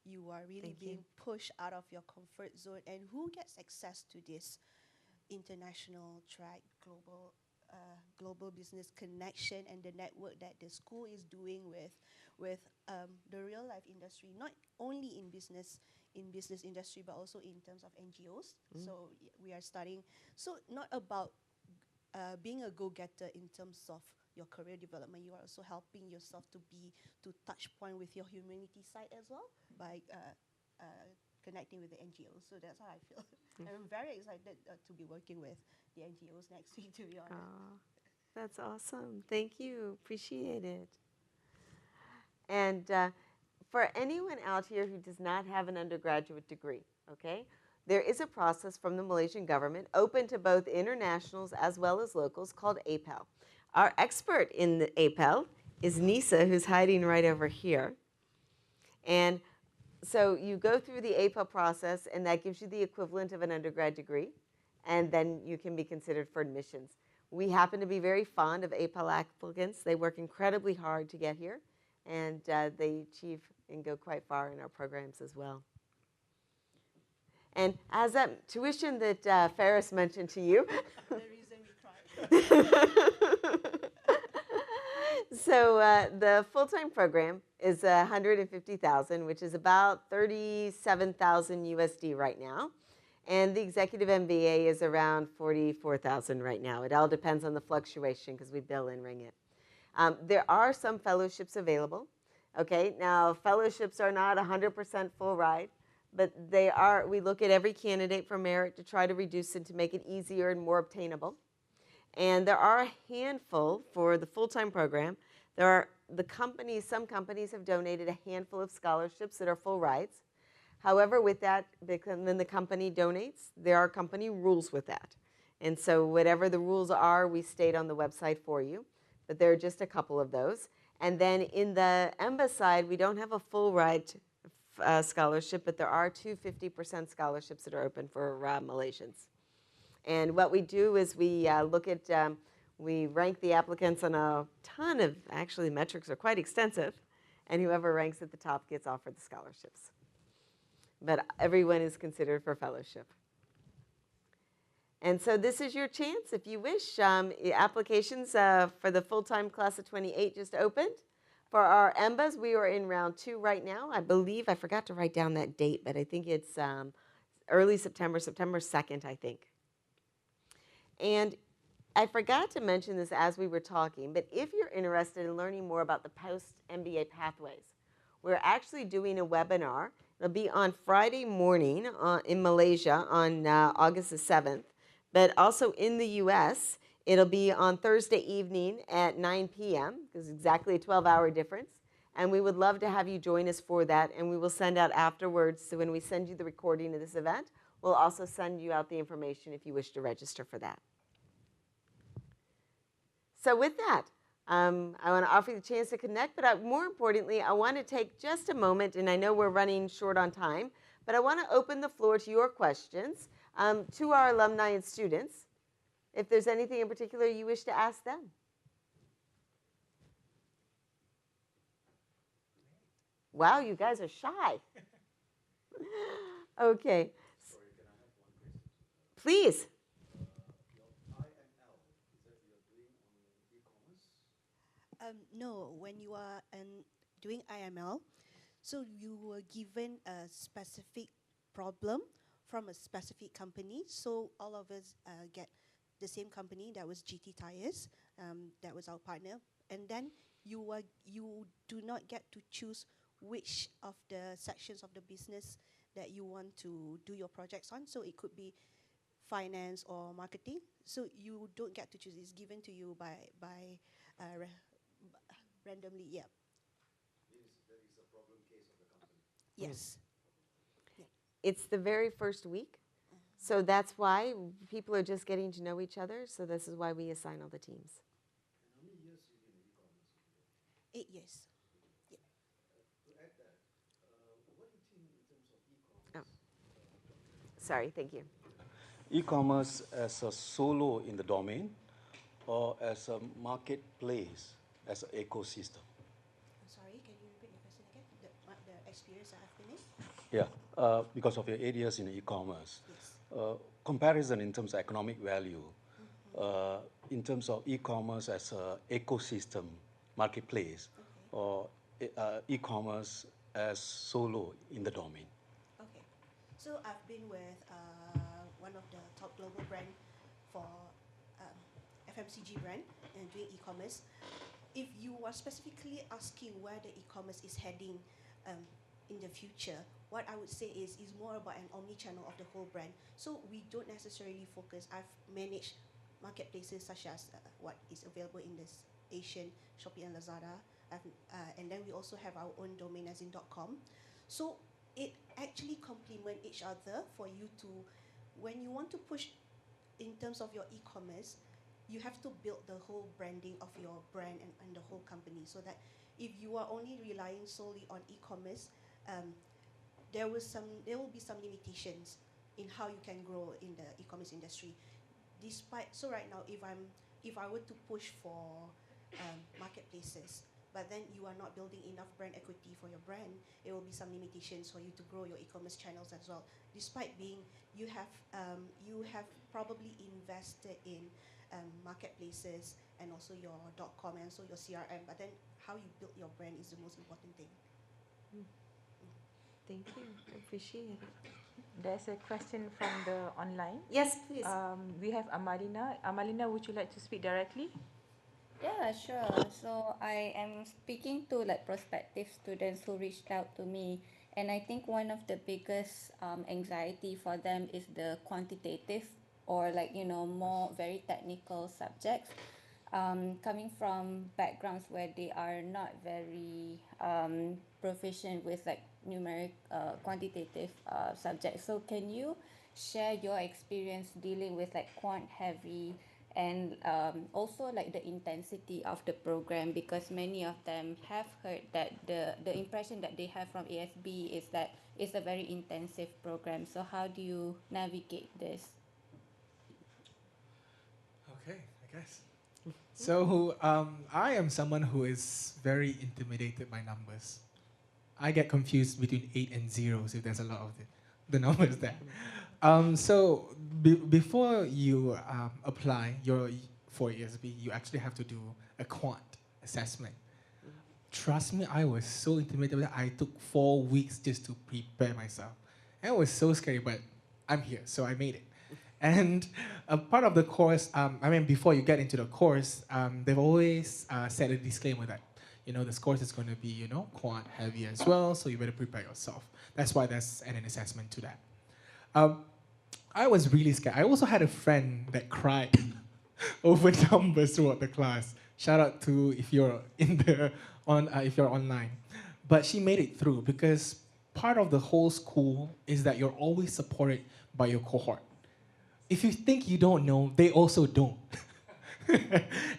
You are really being pushed out of your comfort zone, and who gets access to this international track, global global business connection and the network that the school is doing with the real life industry, not only in business industry, but also in terms of NGOs. So we are studying. So not about being a go-getter in terms of your career development. You are also helping yourself to touch point with your humanity side as well by connecting with the NGOs. So that's how I feel. I'm very excited to be working with the NGOs next week, to be honest. That's awesome. Thank you. Appreciate it. And for anyone out here who does not have an undergraduate degree, okay, there is a process from the Malaysian government open to both internationals as well as locals called APEL. Our expert in the APEL is Nisa, who's hiding right over here. And so you go through the APEL process, and that gives you the equivalent of an undergrad degree, and then you can be considered for admissions. We happen to be very fond of APEL applicants. They work incredibly hard to get here, and they achieve and go quite far in our programs as well. And as that tuition that Ferris mentioned to you, the reason we cried. So the full-time program is $150,000, which is about 37,000 USD right now. And the executive MBA is around 44,000 right now. It all depends on the fluctuation because we bill and ring it. There are some fellowships available. Okay, now fellowships are not 100% full ride, but they are. We look at every candidate for merit to try to reduce it to make it easier and more obtainable. And there are a handful for the full-time program. There are some companies have donated a handful of scholarships that are full rides. However, with that, then the company donates. There are company rules with that. And so whatever the rules are, we state on the website for you. But there are just a couple of those. And then in the EMBA side, we don't have a full ride scholarship, but there are two 50% scholarships that are open for Malaysians. And what we do is we look at, we rank the applicants on a ton of, actually metrics are quite extensive, and whoever ranks at the top gets offered the scholarships. But everyone is considered for fellowship. And so this is your chance, if you wish. Applications for the full-time class of 28 just opened. For our EMBAs, we are in round 2 right now. I believe, I forgot to write down that date, but I think it's early September, September 2nd, I think. And I forgot to mention this as we were talking, but if you're interested in learning more about the post-MBA pathways, we're actually doing a webinar. It'll be on Friday morning in Malaysia on August the 7th, but also in the US, it'll be on Thursday evening at 9 p.m., because it's exactly a 12-hour difference. And we would love to have you join us for that, and we will send out afterwards. So when we send you the recording of this event, we'll also send you out the information if you wish to register for that. So with that, I want to offer you the chance to connect, but more importantly, I want to take just a moment, and I know we're running short on time, but I want to open the floor to your questions to our alumni and students, if there's anything in particular you wish to ask them. Wow, you guys are shy. Okay. Sorry, can I have one question? Please. No, when you are doing IML, so you were given a specific problem from a specific company. So all of us get the same company. That was GT Tires. That was our partner. And then you do not get to choose which of the sections of the business that you want to do your projects on. So it could be finance or marketing. So you don't get to choose. It's given to you by randomly, yeah. Means there is a problem case of the company. Yes. Yeah. It's the very first week. So that's why people are just getting to know each other. So this is why we assign all the teams. And how many years you been in e-commerce? 8 years. Yeah. To add that, what do you think in terms of e-commerce? Oh. Sorry, thank you. E-commerce as a solo in the domain or as a marketplace, as an ecosystem? I'm sorry, can you repeat the question again? The experience I have been in? Yeah, because of your 8 years in e-commerce, Yes. Comparison in terms of economic value, in terms of e-commerce as an ecosystem marketplace, or e-commerce as solo in the domain? Okay. So I've been with one of the top global brand for FMCG brand and doing e-commerce. If you are specifically asking where the e-commerce is heading in the future, what I would say is more about an omni-channel of the whole brand. So we don't necessarily focus. I've managed marketplaces such as what is available in this Asian, Shopee and Lazada. And then we also have our own domain as in .com. So it actually complement each other for you to, when you want to push in terms of your e-commerce, you have to build the whole branding of your brand and the whole company, so that if you are only relying solely on e-commerce, there will be some limitations in how you can grow in the e-commerce industry. So right now, if I were to push for marketplaces, but then you are not building enough brand equity for your brand, it will be some limitations for you to grow your e-commerce channels as well. Despite being, you have probably invested in marketplaces and also your .com and also your CRM, but then how you build your brand is the most important thing. Thank you. I appreciate it. There's a question from the online. Yes, please. We have Amalina. Amalina, would you like to speak directly? Yeah, sure. So I am speaking to like prospective students who reached out to me, and I think one of the biggest anxiety for them is the quantitative or more very technical subjects. Coming from backgrounds where they are not very proficient with like numeric quantitative subjects. So can you share your experience dealing with like quant heavy and also like the intensity of the program, because many of them have heard that the impression that they have from ASB is that it's a very intensive program. So how do you navigate this? Okay, I guess. So I am someone who is very intimidated by numbers. I get confused between 8 and zeros if there's a lot of the numbers there. So before you apply for ASB, you actually have to do a quant assessment. Trust me, I was so intimidated that I took 4 weeks just to prepare myself. And it was so scary, but I'm here, so I made it. And a part of the course, before you get into the course, they've always said a disclaimer that, this course is going to be, quant heavy as well, so you better prepare yourself. That's why there's an assessment to that. I was really scared. I also had a friend that cried over numbers throughout the class. Shout out to if you're if you're online. But she made it through, because part of the whole school is that you're always supported by your cohort. If you think you don't know, they also don't.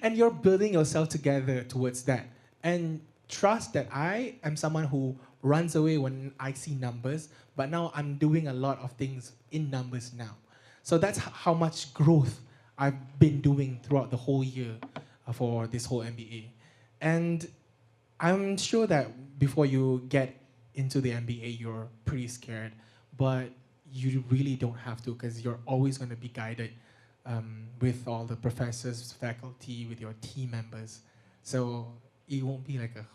And you're building yourself together towards that. And trust that I am someone who runs away when I see numbers, but now I'm doing a lot of things in numbers now. So that's how much growth I've been doing throughout the whole year for this whole MBA. And I'm sure that before you get into the MBA, you're pretty scared, but you really don't have to, because you're always going to be guided with all the professors, faculty, with your team members. So it won't be like a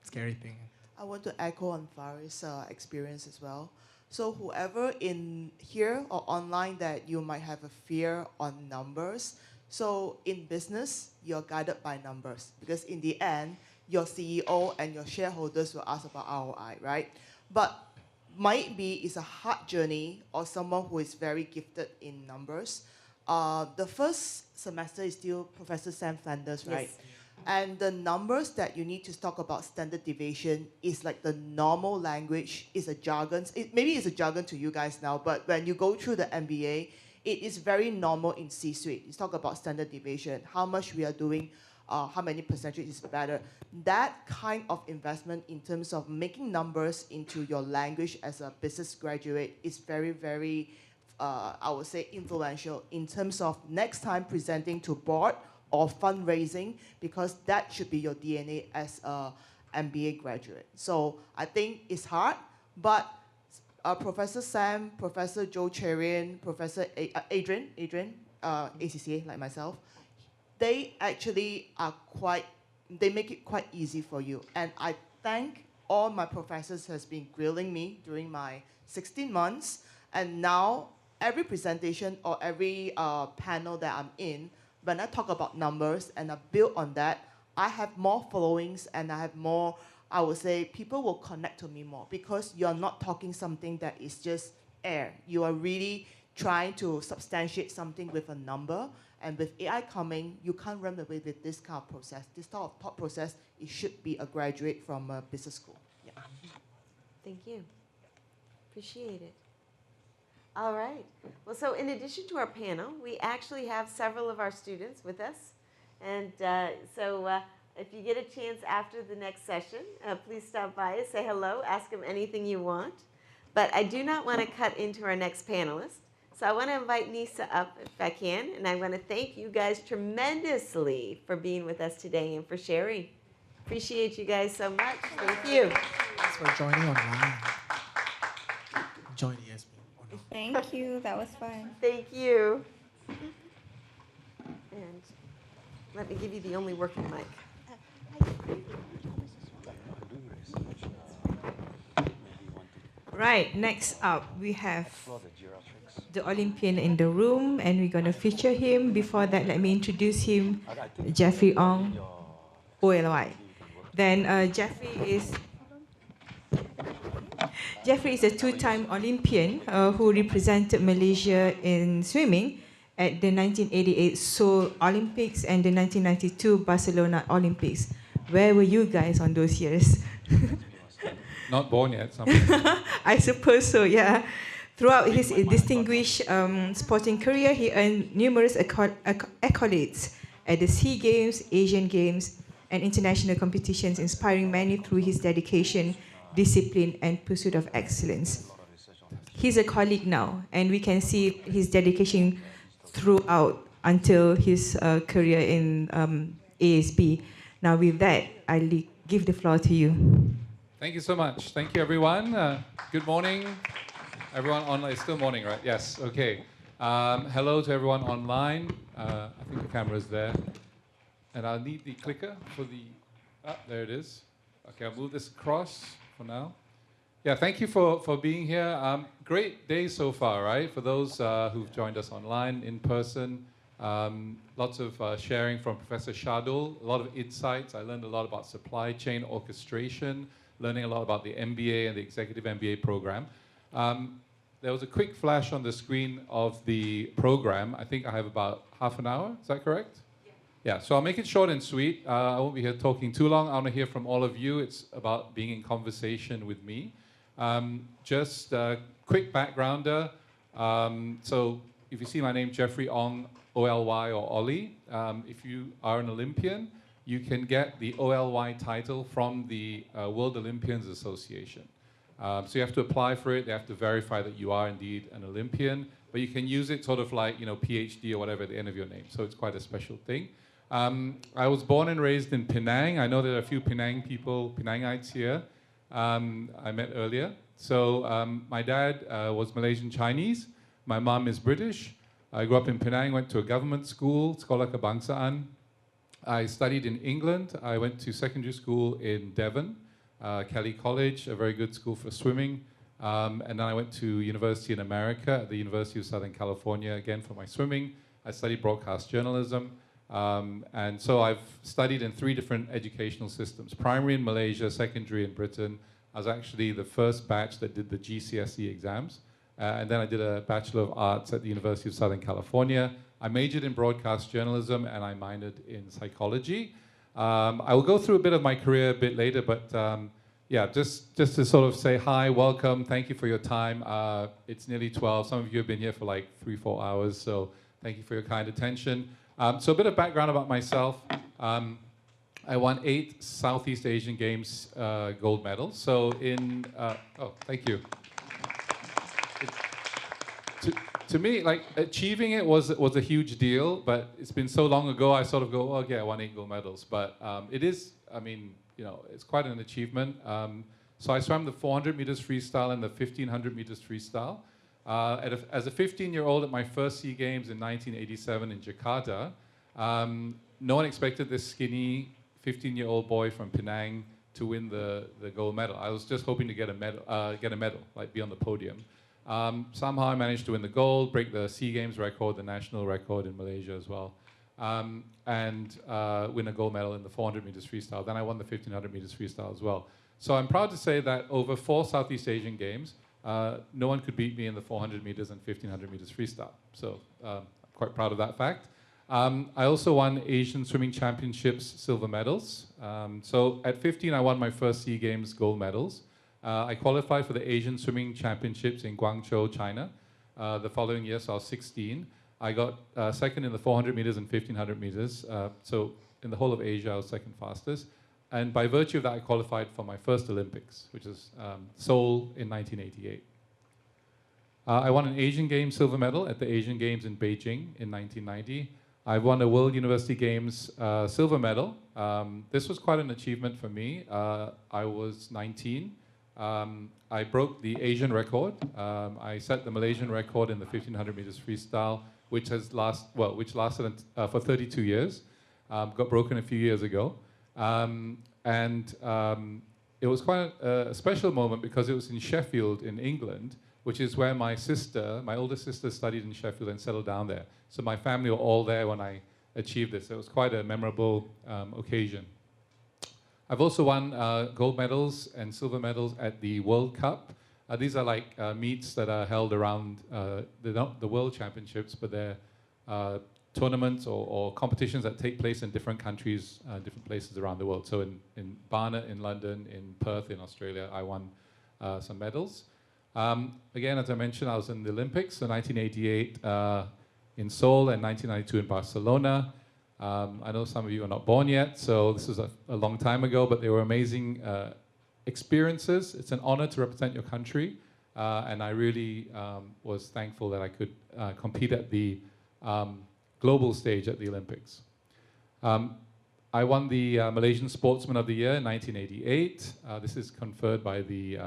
scary thing. I want to echo on Faris' experience as well. So whoever in here or online that you might have a fear on numbers, so in business, you're guided by numbers, because in the end, your CEO and your shareholders will ask about ROI, right? But might be it's a hard journey, or someone who is very gifted in numbers. The first semester is still Professor Sam Flanders, right? Yes. And the numbers that you need to talk about standard deviation is like the normal language, is a jargon. Maybe it's a jargon to you guys now, but when you go through the MBA, it is very normal in C-suite. You talk about standard deviation, how much we are doing, how many percentage is better. That kind of investment in terms of making numbers into your language as a business graduate is very, very, I would say, influential in terms of next time presenting to board or fundraising, because that should be your DNA as a MBA graduate. So I think it's hard, but Professor Sam, Professor Joe Cherian, Professor Adrian, ACCA like myself, they actually are they make it quite easy for you. And I thank all my professors has been grilling me during my 16 months. And now every presentation or every panel that I'm in, when I talk about numbers and I build on that, I have more followings and I have more, I would say, people will connect to me more because you're not talking something that is just air. You are really trying to substantiate something with a number. And with AI coming, you can't run away with this kind of process. This type of thought process, it should be a graduate from a business school. Yeah. Thank you. Appreciate it. All right. Well, so in addition to our panel, we actually have several of our students with us. And if you get a chance after the next session, please stop by and say hello, ask them anything you want. But I do not want to cut into our next panelist. So I want to invite Nisa up if I can. And I want to thank you guys tremendously for being with us today and for sharing. Appreciate you guys so much. Thank you. Thanks for joining online. Join ESB. Thank you. That was fun. Thank you. And let me give you the only working mic. Right, next up we have the Olympian in the room, and we're going to feature him. Before that, let me introduce him, Jeffrey Ong, OLY. Then Jeffrey is a two-time Olympian who represented Malaysia in swimming at the 1988 Seoul Olympics and the 1992 Barcelona Olympics. Where were you guys on those years? Not born yet. I suppose so, yeah. Throughout his distinguished sporting career, he earned numerous accolades at the SEA Games, Asian Games, and international competitions, inspiring many through his dedication, discipline, and pursuit of excellence. He's a colleague now, and we can see his dedication throughout until his career in ASB. Now with that, I'll give the floor to you. Thank you so much. Thank you, everyone. Good morning. Everyone online. It's still morning, right? Yes. Okay. Hello to everyone online. I think the camera's there. And I'll need the clicker for the... there it is. Okay, I'll move this across for now. Yeah, thank you for being here. Great day so far, right? For those who've joined us online, in person. Lots of sharing from Professor Shardul. A lot of insights. I learned a lot about supply chain orchestration, learning a lot about the MBA and the Executive MBA program. There was a quick flash on the screen of the program. I think I have about half an hour. Is that correct? Yeah, so I'll make it short and sweet. I won't be here talking too long. I want to hear from all of you. It's about being in conversation with me. Just a quick backgrounder. So if you see my name, Jeffrey Ong, OLY or Ollie, if you are an Olympian, you can get the OLY title from the World Olympians Association. So you have to apply for it. They have to verify that you are indeed an Olympian, but you can use it sort of like, PhD or whatever at the end of your name. So it's quite a special thing. I was born and raised in Penang. I know there are a few Penang people, Penangites here, I met earlier. So my dad was Malaysian Chinese. My mom is British. I grew up in Penang, went to a government school, Sekolah Kebangsaan. I studied in England. I went to secondary school in Devon, Kelly College, a very good school for swimming. And then I went to university in America, at the University of Southern California, again for my swimming. I studied broadcast journalism. And so I've studied in 3 different educational systems. Primary in Malaysia, secondary in Britain. I was actually the first batch that did the GCSE exams. And then I did a Bachelor of Arts at the University of Southern California. I majored in broadcast journalism and I minored in psychology. I will go through a bit of my career a bit later, but yeah, just to sort of say hi, welcome, thank you for your time. It's nearly 12. Some of you have been here for like 3-4 hours, so thank you for your kind attention. So a bit of background about myself. I won 8 Southeast Asian Games gold medals. So in, oh, thank you. To me, like, achieving it was a huge deal, but it's been so long ago, I sort of go, oh, okay, I won 8 gold medals. But it is, I mean, it's quite an achievement. So I swam the 400 meters freestyle and the 1500 meters freestyle. As a 15-year-old at my first SEA Games in 1987 in Jakarta, No one expected this skinny 15-year-old boy from Penang to win the gold medal. I was just hoping to get a medal, like be on the podium. Somehow I managed to win the gold, break the SEA Games record, the national record in Malaysia as well, and win a gold medal in the 400 meters freestyle. Then I won the 1500 meters freestyle as well. So I'm proud to say that over 4 Southeast Asian Games, no one could beat me in the 400 meters and 1500 meters freestyle. So I'm quite proud of that fact. I also won Asian Swimming Championships silver medals. So at 15, I won my first SEA Games gold medals. I qualified for the Asian Swimming Championships in Guangzhou, China. The following year, so I was 16. I got second in the 400 meters and 1500 meters. So in the whole of Asia, I was second fastest. And by virtue of that, I qualified for my first Olympics, which is Seoul in 1988. I won an Asian Games silver medal at the Asian Games in Beijing in 1990. I won a World University Games silver medal. This was quite an achievement for me. I was 19. I broke the Asian record. I set the Malaysian record in the 1500 meters freestyle, which lasted for 32 years. Got broken a few years ago. It was quite a special moment because it was in Sheffield in England, which is where my older sister studied in Sheffield and settled down there. So my family were all there when I achieved this. It was quite a memorable occasion. I've also won gold medals and silver medals at the World Cup. These are like meets that are held around the World Championships, but they're tournaments or competitions that take place in different countries, different places around the world. So in Barnet in London, in Perth in Australia, I won some medals. Again, as I mentioned, I was in the Olympics, so 1988 in Seoul and 1992 in Barcelona. I know some of you are not born yet, so this is a long time ago, but they were amazing experiences. It's an honor to represent your country, and I really was thankful that I could compete at the global stage at the Olympics. I won the Malaysian Sportsman of the Year in 1988. This is conferred by the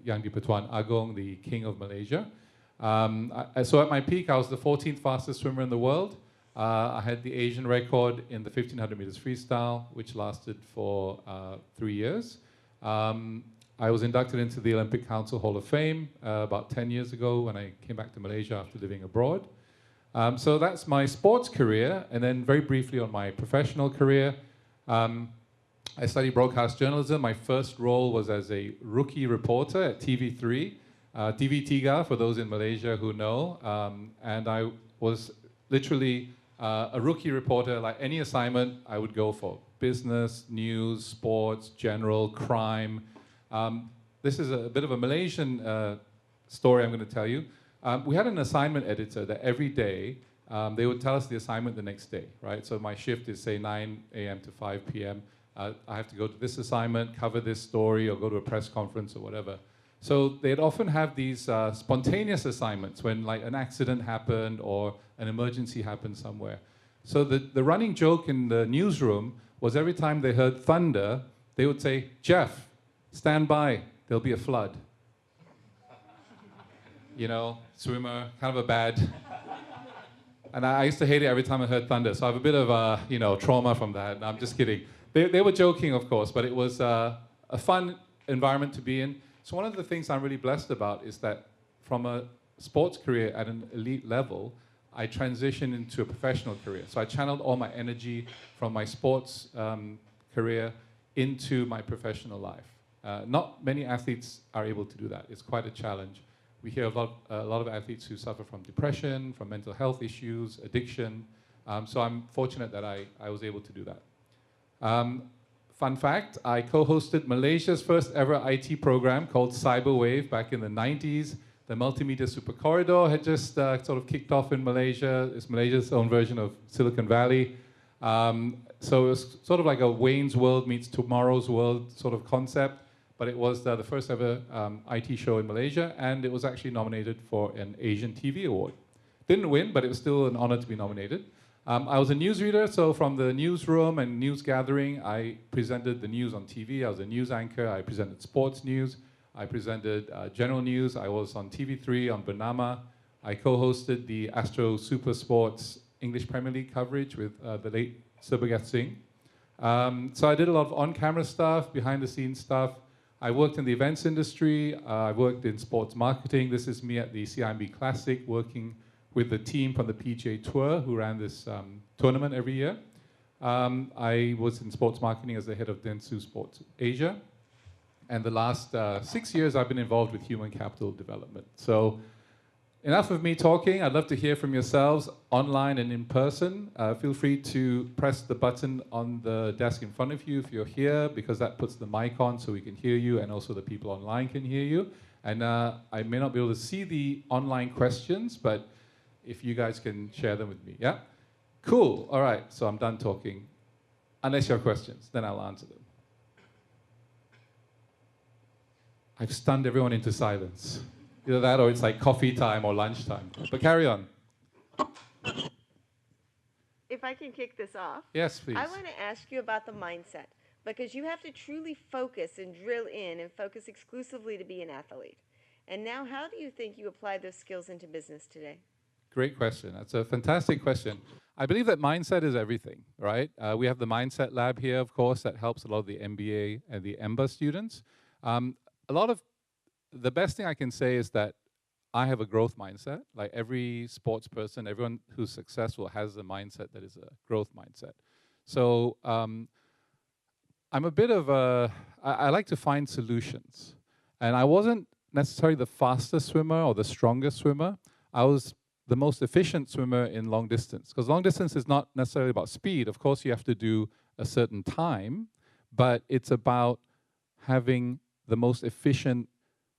Yang di-Pertuan Agong, the King of Malaysia. So at my peak, I was the 14th fastest swimmer in the world. I had the Asian record in the 1500 meters freestyle, which lasted for 3 years. I was inducted into the Olympic Council Hall of Fame about 10 years ago when I came back to Malaysia after living abroad. So that's my sports career. And then very briefly on my professional career, I studied broadcast journalism. My first role was as a rookie reporter at TV3, TV3, for those in Malaysia who know. And I was literally a rookie reporter. Like any assignment I would go for: business, news, sports, general, crime. This is a bit of a Malaysian story I'm going to tell you. We had an assignment editor that every day they would tell us the assignment the next day, right? So my shift is, say, 9 a.m. to 5 p.m. I have to go to this assignment, cover this story, or go to a press conference or whatever. So they'd often have these spontaneous assignments when like an accident happened or an emergency happened somewhere. So the running joke in the newsroom was every time they heard thunder, they would say, "Jeff, stand by, there'll be a flood." You know, swimmer, kind of a bad. And I used to hate it every time I heard thunder. So I have a bit of trauma from that. No, I'm just kidding. They were joking, of course, but it was a fun environment to be in. So one of the things I'm really blessed about is that from a sports career at an elite level, I transitioned into a professional career. So I channeled all my energy from my sports career into my professional life. Not many athletes are able to do that. It's quite a challenge. We hear a lot of athletes who suffer from depression, from mental health issues, addiction. So I'm fortunate that I was able to do that. Fun fact, I co-hosted Malaysia's first ever IT program called Cyberwave back in the 90s. The multimedia super corridor had just sort of kicked off in Malaysia. It's Malaysia's own version of Silicon Valley. So it was sort of like a Wayne's World meets Tomorrow's World sort of concept, but it was the first ever IT show in Malaysia, and it was actually nominated for an Asian TV award. Didn't win, but it was still an honor to be nominated. I was a newsreader, so from the newsroom and news gathering, I presented the news on TV. I was a news anchor. I presented sports news. I presented general news. I was on TV3 on Bernama. I co-hosted the Astro Super Sports English Premier League coverage with the late Subhagat Singh. So I did a lot of on-camera stuff, behind-the-scenes stuff. I worked in the events industry. I worked in sports marketing. This is me at the CIMB Classic, working with the team from the PGA Tour, who ran this tournament every year. I was in sports marketing as the head of Dentsu Sports Asia. And the last 6 years, I've been involved with human capital development. So enough of me talking. I'd love to hear from yourselves online and in person. Feel free to press the button on the desk in front of you if you're here, because that puts the mic on so we can hear you, and also the people online can hear you. And I may not be able to see the online questions, but if you guys can share them with me. Yeah? Cool. All right. So I'm done talking. Unless you have questions, then I'll answer them. I've stunned everyone into silence. Either that or it's like coffee time or lunchtime. But carry on. If I can kick this off. Yes, please. I want to ask you about the mindset, because you have to truly focus and drill in and focus exclusively to be an athlete. And now, how do you think you apply those skills into business today? Great question. That's a fantastic question. I believe that mindset is everything, right? We have the Mindset Lab here, of course, that helps a lot of the MBA and the EMBA students. The best thing I can say is that I have a growth mindset. Like every sports person, everyone who's successful has a mindset that is a growth mindset. So I'm a bit of I like to find solutions. And I wasn't necessarily the fastest swimmer or the strongest swimmer. I was the most efficient swimmer in long distance. Because long distance is not necessarily about speed. Of course, you have to do a certain time, but it's about having the most efficient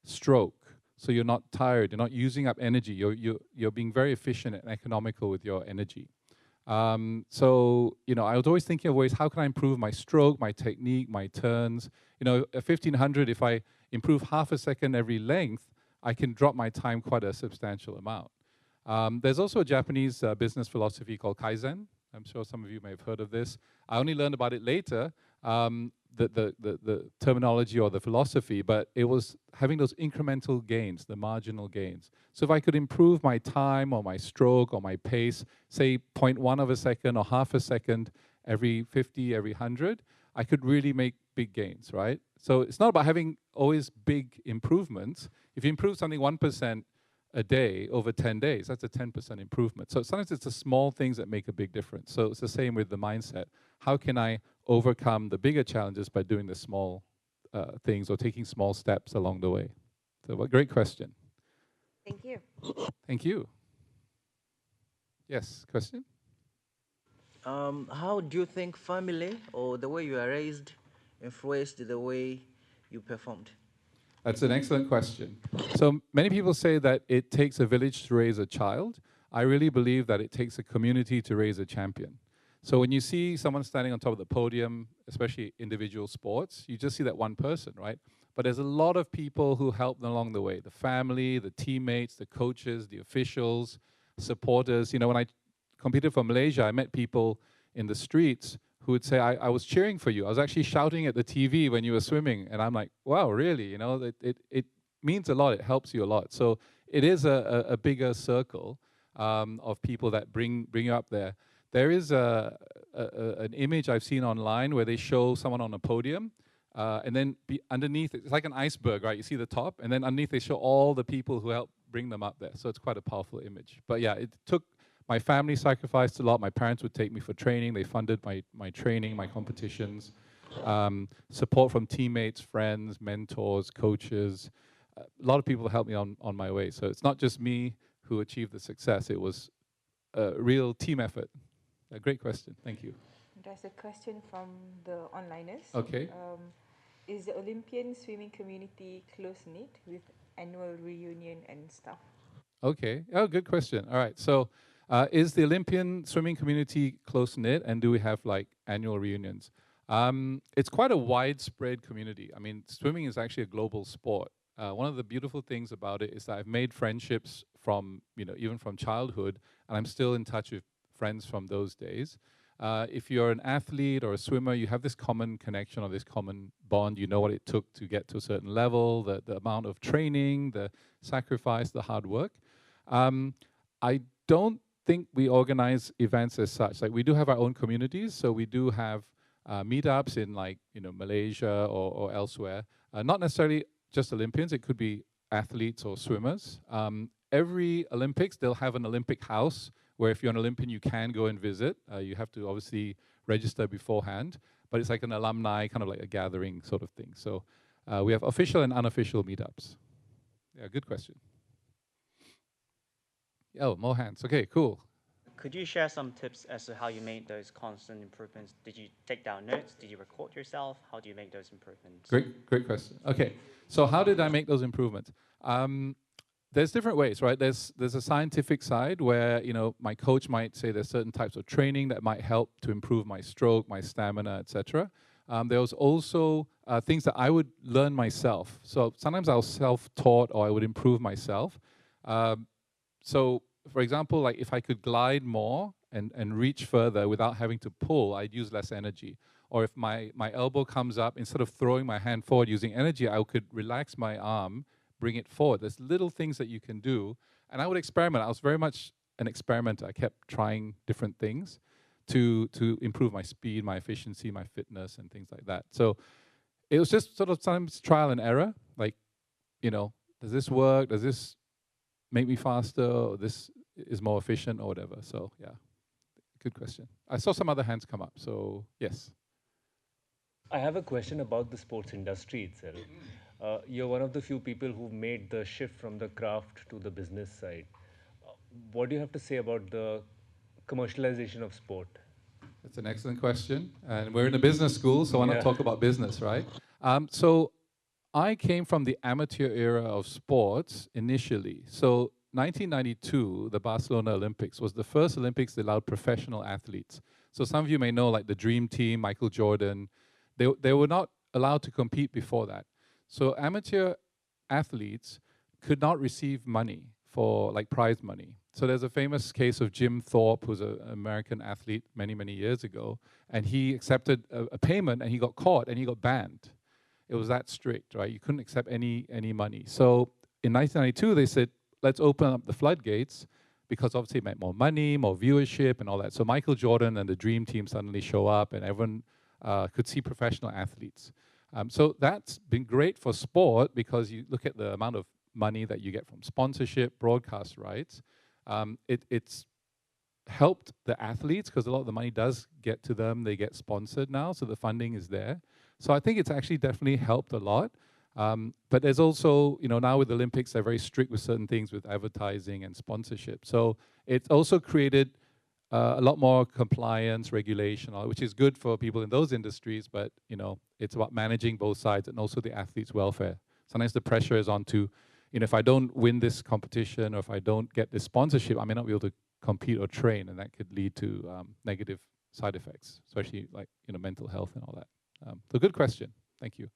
stroke. So you're not tired, you're not using up energy, you're being very efficient and economical with your energy. So, I was always thinking of ways, how can I improve my stroke, my technique, my turns? At 1500, if I improve half a second every length, I can drop my time quite a substantial amount. There's also a Japanese business philosophy called Kaizen. I'm sure some of you may have heard of this. I only learned about it later, the terminology or the philosophy, but it was having those incremental gains, the marginal gains. So if I could improve my time or my stroke or my pace, say 0.1 of a second or half a second every 50, every 100, I could really make big gains, right? So it's not about having always big improvements. If you improve something 1% a day over 10 days, that's a 10% improvement. So sometimes it's the small things that make a big difference. So it's the same with the mindset. How can I overcome the bigger challenges by doing the small things or taking small steps along the way? So a great question. Thank you. Thank you. Yes, question? How do you think family or the way you are raised influenced the way you performed? That's an excellent question. So many people say that it takes a village to raise a child. I really believe that it takes a community to raise a champion. So when you see someone standing on top of the podium, especially individual sports, you just see that one person, right? But there's a lot of people who help them along the way. The family, the teammates, the coaches, the officials, supporters. When I competed for Malaysia, I met people in the streets who would say, I was cheering for you. I was actually shouting at the TV when you were swimming. And I'm like, wow, really? It means a lot. It helps you a lot. So it is a bigger circle of people that bring you up there. There is an image I've seen online where they show someone on a podium, and then underneath, it's like an iceberg, right? You see the top, and then underneath they show all the people who helped bring them up there. So it's quite a powerful image. But yeah, it took, my family sacrificed a lot. My parents would take me for training. They funded my training, my competitions. Support from teammates, friends, mentors, coaches. A lot of people helped me on my way. So it's not just me who achieved the success. It was a real team effort. A great question. Thank you. There's a question from the onliners. Okay. Is the Olympian swimming community close-knit with annual reunion and stuff? Okay. Oh, good question. All right. So is the Olympian swimming community close-knit, and do we have like annual reunions? It's quite a widespread community. I mean, swimming is actually a global sport. One of the beautiful things about it is that I've made friendships from, even from childhood, and I'm still in touch with friends from those days. If you're an athlete or a swimmer, you have this common connection or this common bond. You know what it took to get to a certain level, the amount of training, the sacrifice, the hard work. I don't think we organize events as such. Like we do have our own communities, so we do have meetups in like Malaysia or elsewhere. Not necessarily just Olympians; it could be athletes or swimmers. Every Olympics, they'll have an Olympic house where if you're an Olympian, you can go and visit. You have to obviously register beforehand, but it's like an alumni, kind of like a gathering sort of thing. So we have official and unofficial meetups. Yeah, good question. Oh, more hands. Okay, cool. Could you share some tips as to how you made those constant improvements? Did you take down notes? Did you record yourself? How do you make those improvements? Great question. Okay, so how did I make those improvements? There's different ways, right? There's a scientific side where my coach might say there's certain types of training that might help to improve my stroke, my stamina, etc. There was also things that I would learn myself. So sometimes I was self-taught or I would improve myself. So for example, like if I could glide more and reach further without having to pull, I'd use less energy. Or if my elbow comes up, instead of throwing my hand forward using energy, I could relax my arm, bring it forward. There's little things that you can do. And I would experiment. I was very much an experimenter. I kept trying different things to improve my speed, my efficiency, my fitness, and things like that. So it was just sort of sometimes trial and error. Like, does this work? Does this make me faster? Or this is more efficient or whatever? So yeah, good question. I saw some other hands come up. So yes. I have a question about the sports industry itself. You're one of the few people who've made the shift from the craft to the business side. What do you have to say about the commercialization of sport? That's an excellent question. And we're in a business school, so why not talk about business, right? So I came from the amateur era of sports initially. So 1992, the Barcelona Olympics was the first Olympics that allowed professional athletes. So some of you may know like the Dream Team, Michael Jordan. They were not allowed to compete before that. So amateur athletes could not receive money for like prize money. So there's a famous case of Jim Thorpe, who's an American athlete many, many years ago, and he accepted a payment and he got caught and he got banned. It was that strict, right? You couldn't accept any money. So in 1992, they said, let's open up the floodgates, because obviously it meant more money, more viewership and all that. So Michael Jordan and the Dream Team suddenly show up and everyone could see professional athletes. So that's been great for sport because you look at the amount of money that you get from sponsorship, broadcast rights. It's helped the athletes because a lot of the money does get to them. They get sponsored now, so the funding is there. So I think it's actually definitely helped a lot. But there's also, now with the Olympics, they're very strict with certain things with advertising and sponsorship. So it's also created a lot more compliance, regulation, which is good for people in those industries, but it's about managing both sides and also the athletes' welfare. Sometimes the pressure is on to, if I don't win this competition or if I don't get this sponsorship, I may not be able to compete or train, and that could lead to negative side effects, especially like mental health and all that. So good question. Thank you.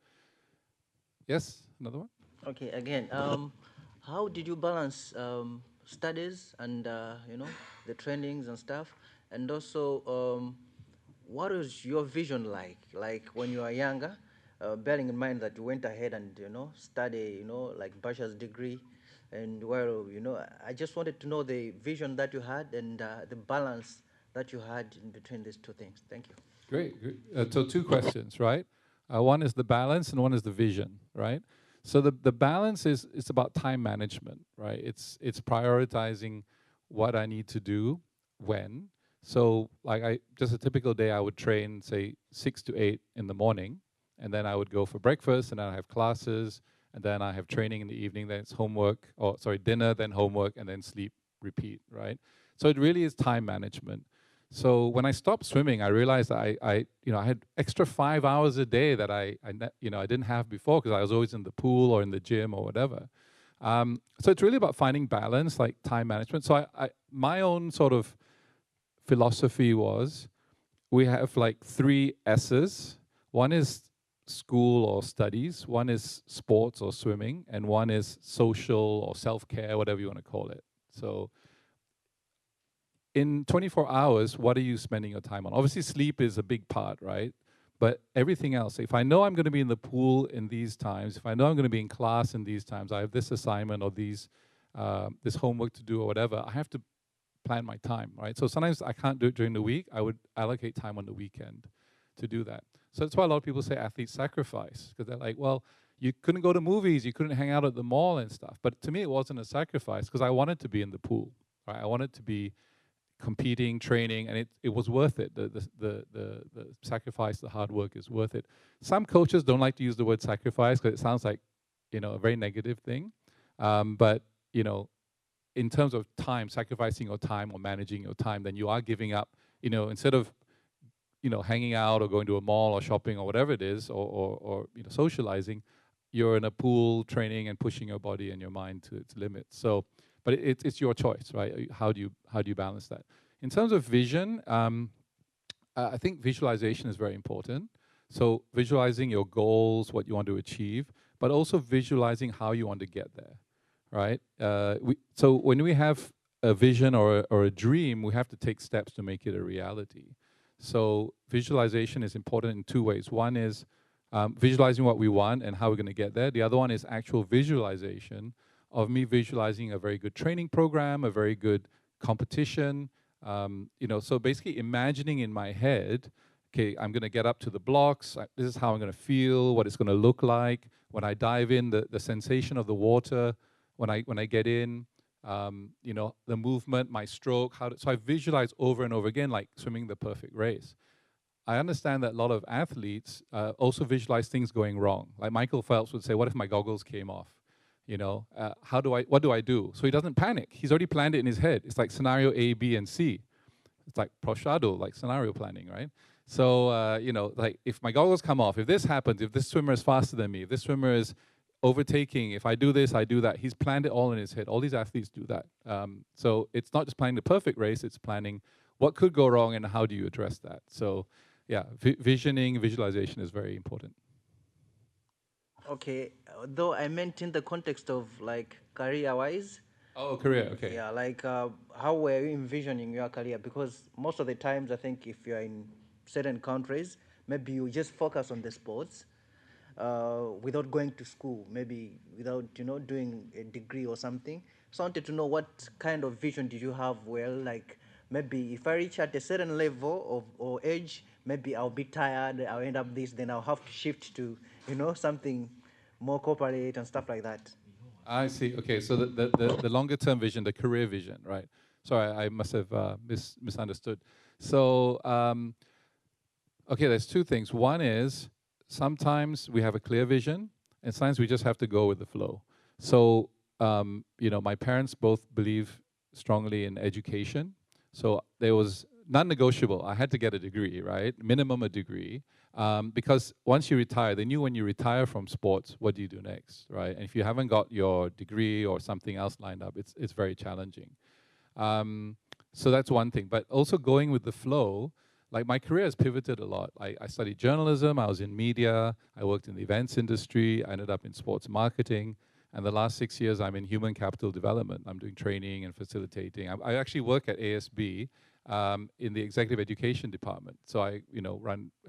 Yes, another one? Okay, again, how did you balance studies and the trainings and stuff, and also what is your vision like when you are younger, bearing in mind that you went ahead and study like bachelor's degree, and I just wanted to know the vision that you had and the balance that you had in between these two things. Thank you. Great. So two questions, right? One is the balance and one is the vision, right? So the balance is about time management, right? It's prioritizing what I need to do when. So like just a typical day, I would train say 6 to 8 in the morning, and then I would go for breakfast, and then I have classes, and then I have training in the evening, then it's homework, dinner, then homework, and then sleep, repeat, right? So it really is time management. So when I stopped swimming, I realized that I had extra 5 hours a day that I didn't have before because I was always in the pool or in the gym or whatever. So it's really about finding balance, like time management. So my own sort of philosophy was we have like 3 S's. One is school or studies, one is sports or swimming, and one is social or self-care, whatever you want to call it. So in 24 hours, what are you spending your time on? Obviously, sleep is a big part, right? But everything else, if I know I'm going to be in the pool in these times, if I know I'm going to be in class in these times, I have this assignment or this homework to do or whatever, I have to plan my time, right? So sometimes I can't do it during the week. I would allocate time on the weekend to do that. So that's why a lot of people say athletes sacrifice, because they're like, well, you couldn't go to movies, you couldn't hang out at the mall and stuff. But to me, it wasn't a sacrifice, because I wanted to be in the pool, right? I wanted to be competing, training, and it was worth it. The sacrifice, the hard work is worth it. Some coaches don't like to use the word sacrifice because it sounds like, you know, a very negative thing. But, you know, in terms of time, sacrificing your time or managing your time, then you are giving up, you know, instead of, you know, hanging out or going to a mall or shopping or whatever it is, or you know, socializing, you're in a pool training and pushing your body and your mind to its limits. So, but it's your choice, right? How do you balance that? In terms of vision, I think visualization is very important. So visualizing your goals, what you want to achieve, but also visualizing how you want to get there, right? So when we have a vision or a dream, we have to take steps to make it a reality. So visualization is important in two ways. One is visualizing what we want and how we're going to get there. The other one is actual visualization of me visualizing a very good training program, a very good competition. You know, so basically imagining in my head, okay, I'm going to get up to the blocks. This is how I'm going to feel, what it's going to look like. When I dive in, the sensation of the water, when I get in, you know, the movement, my stroke. So I visualize over and over again, like swimming the perfect race. I understand that a lot of athletes also visualize things going wrong. Like Michael Phelps would say, what if my goggles came off? You know, what do I do? So he doesn't panic. He's already planned it in his head. It's like scenario A, B, and C. It's like Prof, like scenario planning, right? So, you know, like if my goggles come off, if this happens, if this swimmer is faster than me, if this swimmer is overtaking, if I do this, I do that. He's planned it all in his head. All these athletes do that. So it's not just planning the perfect race, it's planning what could go wrong and how do you address that. So yeah, visioning, visualization is very important. Okay, though I meant in the context of like career-wise. Oh, career, okay. Yeah, like how were you envisioning your career? Because most of the times, I think if you're in certain countries, maybe you just focus on the sports without going to school, maybe without, you know, doing a degree or something. So I wanted to know what kind of vision did you have? Well, like maybe if I reach at a certain level or age, maybe I'll be tired, I'll end up this, then I'll have to shift to, you know, something more corporate and stuff like that. I see. Okay, so the longer term vision, the career vision, right? Sorry, I must have misunderstood. So, okay, there's two things. One is sometimes we have a clear vision, and sometimes we just have to go with the flow. So, you know, my parents both believe strongly in education. So there was non-negotiable. I had to get a degree, right? Minimum a degree. Because once you retire, they knew when you retire from sports, what do you do next, right? And if you haven't got your degree or something else lined up, it's very challenging. So that's one thing. But also going with the flow, like my career has pivoted a lot. I studied journalism, I was in media, I worked in the events industry, I ended up in sports marketing, and the last 6 years I'm in human capital development. I'm doing training and facilitating. I actually work at ASB, in the executive education department. So I, you know,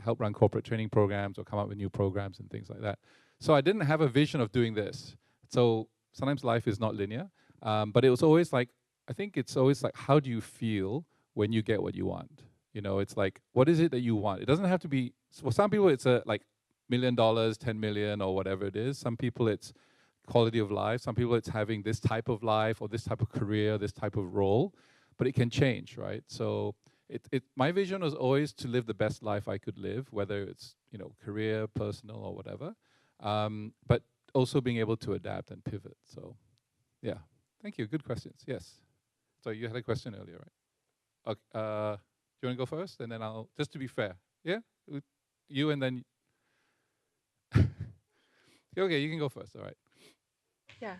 help run corporate training programs or come up with new programs and things like that. So I didn't have a vision of doing this. So sometimes life is not linear, but it was always like, I think it's always like, how do you feel when you get what you want? You know, it's like, what is it that you want? It doesn't have to be, for some people it's like $1 million, 10 million or whatever it is. Some people it's quality of life. Some people it's having this type of life or this type of career, this type of role. But it can change, right? So my vision was always to live the best life I could live, whether it's, you know, career, personal, or whatever. But also being able to adapt and pivot. So, yeah. Thank you. Good questions. Yes. So you had a question earlier, right? Okay. Do you want to go first, and then I'll just to be fair. Yeah. You and then. Okay, you can go first. All right. Yeah.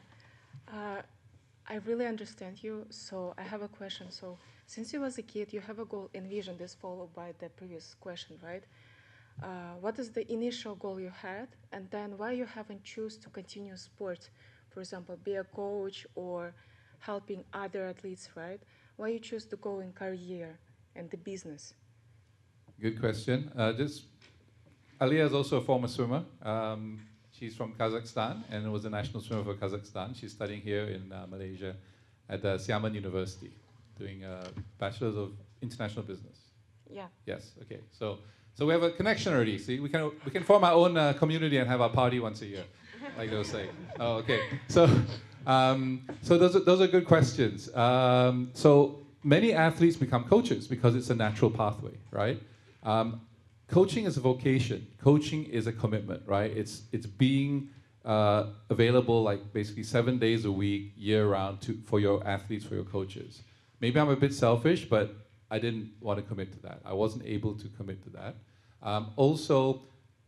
I really understand you, so I have a question. So since you was a kid, you have a goal and vision, this followed by the previous question, right? What is the initial goal you had, and then why you haven't choose to continue sport? For example, be a coach or helping other athletes, right? Why you choose to go in career and the business? Good question. Aliyah is also a former swimmer. She's from Kazakhstan and was a national swimmer for Kazakhstan. She's studying here in Malaysia at Xiamen University. doing a Bachelor's of International Business. Yeah. Yes. Okay. So we have a connection already. See, we can form our own community and have our party once a year, like they'll say. Oh, okay. So those are good questions. So many athletes become coaches because it's a natural pathway, right? Coaching is a vocation. Coaching is a commitment, right? It's being available like basically 7 days a week, year round for your athletes, for your coaches. Maybe I'm a bit selfish, but I didn't want to commit to that. I wasn't able to commit to that. Also,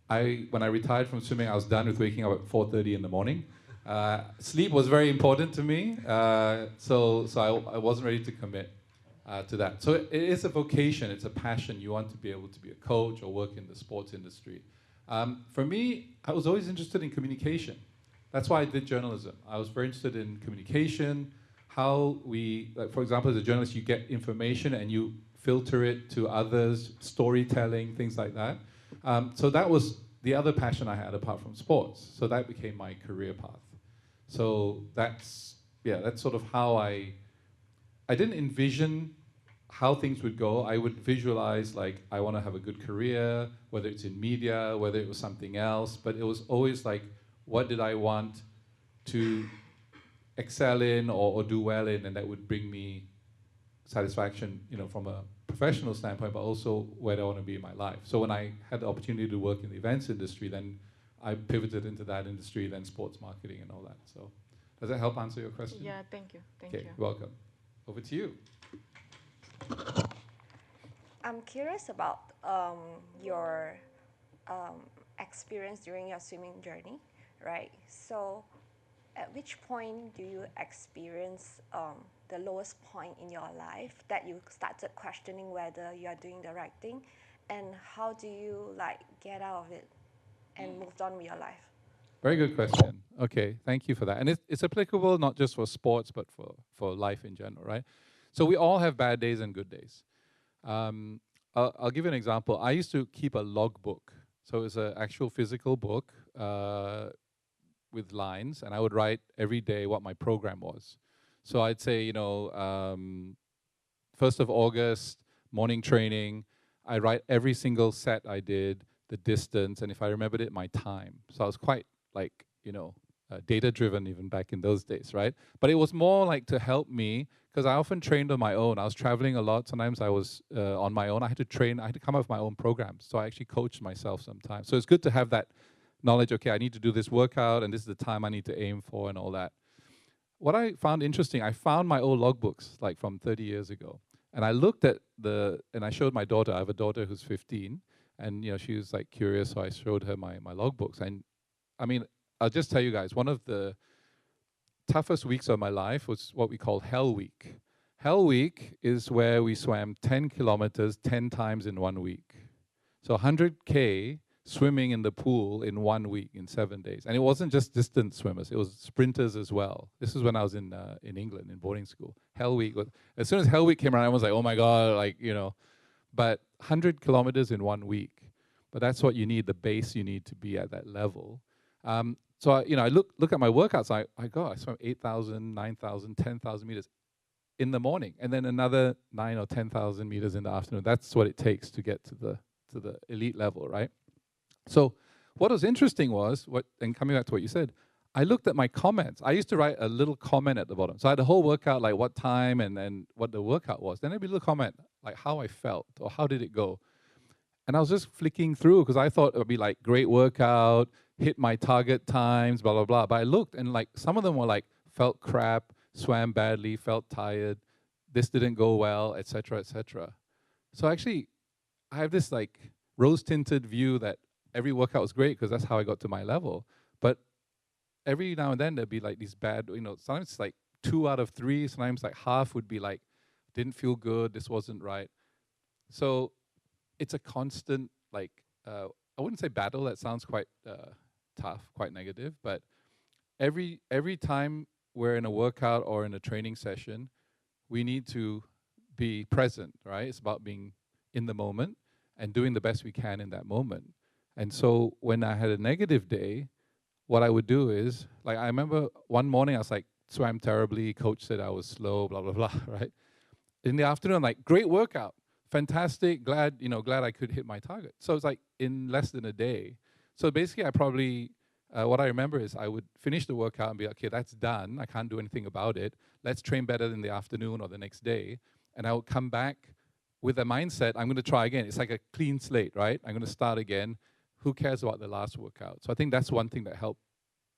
when I retired from swimming, I was done with waking up at 4:30 in the morning. Sleep was very important to me, so I wasn't ready to commit to that. So it is a vocation, it's a passion. You want to be able to be a coach or work in the sports industry. For me, I was always interested in communication. That's why I did journalism. I was very interested in communication, how we, like for example, as a journalist, you get information and you filter it to others, storytelling, things like that. So that was the other passion I had apart from sports. So that became my career path. So that's sort of how I didn't envision how things would go. I would visualize like I want to have a good career, whether it's in media, whether it was something else, but it was always like, what did I want to excel in or do well in, and that would bring me satisfaction, from a professional standpoint, but also where do I want to be in my life. So when I had the opportunity to work in the events industry, then I pivoted into that industry, then sports marketing and all that. So does that help answer your question? Yeah, thank you. Thank you. You're welcome. Over to you. I'm curious about your experience during your swimming journey, right? So at which point do you experience the lowest point in your life that you started questioning whether you are doing the right thing, and how do you like get out of it and move on with your life? Very good question. Okay, thank you for that. And it's applicable not just for sports, but for life in general, right? So we all have bad days and good days. I'll give you an example. I used to keep a logbook. So it's an actual physical book with lines, and I would write every day what my program was. So I'd say, 1st of August, morning training. I write every single set I did, the distance, and if I remembered it, my time. So I was quite like, data-driven even back in those days, right? But it was more like to help me, because I often trained on my own. I was traveling a lot. Sometimes I was on my own. I had to train. I had to come up with my own programs. So I actually coached myself sometimes. So it's good to have that knowledge. Okay, I need to do this workout, and this is the time I need to aim for and all that. What I found interesting, I found my old logbooks, like from 30 years ago. And I looked at and I showed my daughter. I have a daughter who's 15. And, she was like curious, so I showed her my logbooks. And I mean, I'll just tell you guys, one of the toughest weeks of my life was what we call Hell Week. Hell Week is where we swam 10 kilometers 10 times in 1 week. So 100K swimming in the pool in 1 week, in 7 days. And it wasn't just distance swimmers, it was sprinters as well. This is when I was in England, in boarding school. Hell Week, as soon as Hell Week came around, I was like, oh my God, but 100 kilometers in 1 week. But that's what you need, the base you need to be at that level. So I look at my workouts. I swam 8,000, 9,000, 10,000 meters in the morning, and then another 9 or 10,000 meters in the afternoon. That's what it takes to get to the elite level, right? So what was interesting was, and coming back to what you said, I looked at my comments. I used to write a little comment at the bottom. So I had the whole workout, like what time and what the workout was. Then there'd be a little comment, like how I felt or how did it go. And I was just flicking through because I thought it would be like great workout, hit my target times, blah, blah, blah. But I looked and like some of them were like felt crap, swam badly, felt tired, this didn't go well, etc., etc. So actually, I have this like rose-tinted view that every workout was great because that's how I got to my level. But every now and then there'd be like these bad, sometimes it's like 2 out of 3, sometimes like half would be like, didn't feel good, this wasn't right. So it's a constant, like, I wouldn't say battle, that sounds quite tough, quite negative, but every time we're in a workout or in a training session, we need to be present, right? It's about being in the moment and doing the best we can in that moment. And so when I had a negative day, what I would do is, like, I remember one morning I was like, swam terribly, coach said I was slow, blah, blah, blah, right? in the afternoon, I'm like, great workout, fantastic, glad I could hit my target. So it's like in less than a day. So basically, I probably, what I remember is I would finish the workout and be like, okay, that's done. I can't do anything about it. Let's train better in the afternoon or the next day. And I would come back with a mindset, I'm going to try again. It's like a clean slate, right? I'm going to start again. Who cares about the last workout? So I think that's one thing that helped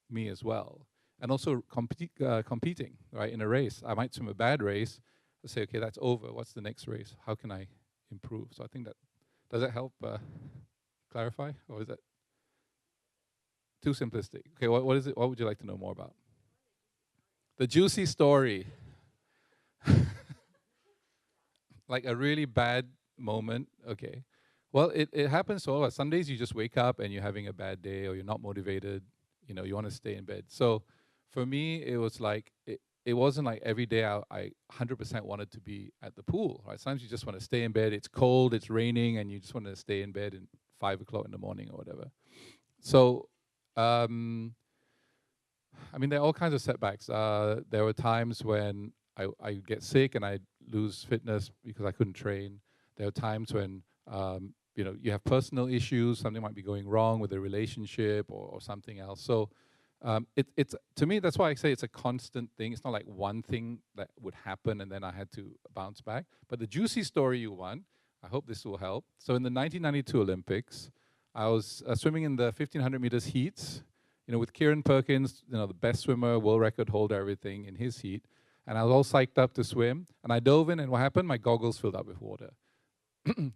me as well. And also competing, right, in a race. I might swim a bad race. I say, okay, that's over. What's the next race? How can I improve? So I think that, does that help clarify? Or is that too simplistic? Okay, what is it? What would you like to know more about? The juicy story. Like a really bad moment, okay. Well, it happens to all of us. Some days you just wake up and you're having a bad day or you're not motivated, you want to stay in bed. So for me, it was like, it wasn't like every day I 100% wanted to be at the pool, right? Sometimes you just want to stay in bed, it's cold, it's raining, and you just want to stay in bed at 5 o'clock in the morning or whatever. So, I mean, there are all kinds of setbacks. There were times when I get sick and I lose fitness because I couldn't train. There are times when you have personal issues, something might be going wrong with a relationship or something else. So it's to me, that's why I say it's a constant thing. It's not like one thing that would happen and then I had to bounce back. But the juicy story you want, I hope this will help. So in the 1992 Olympics, I was swimming in the 1500 meters heats, with Kieran Perkins, the best swimmer, world record holder, everything in his heat. And I was all psyched up to swim. And I dove in, and what happened? My goggles filled up with water.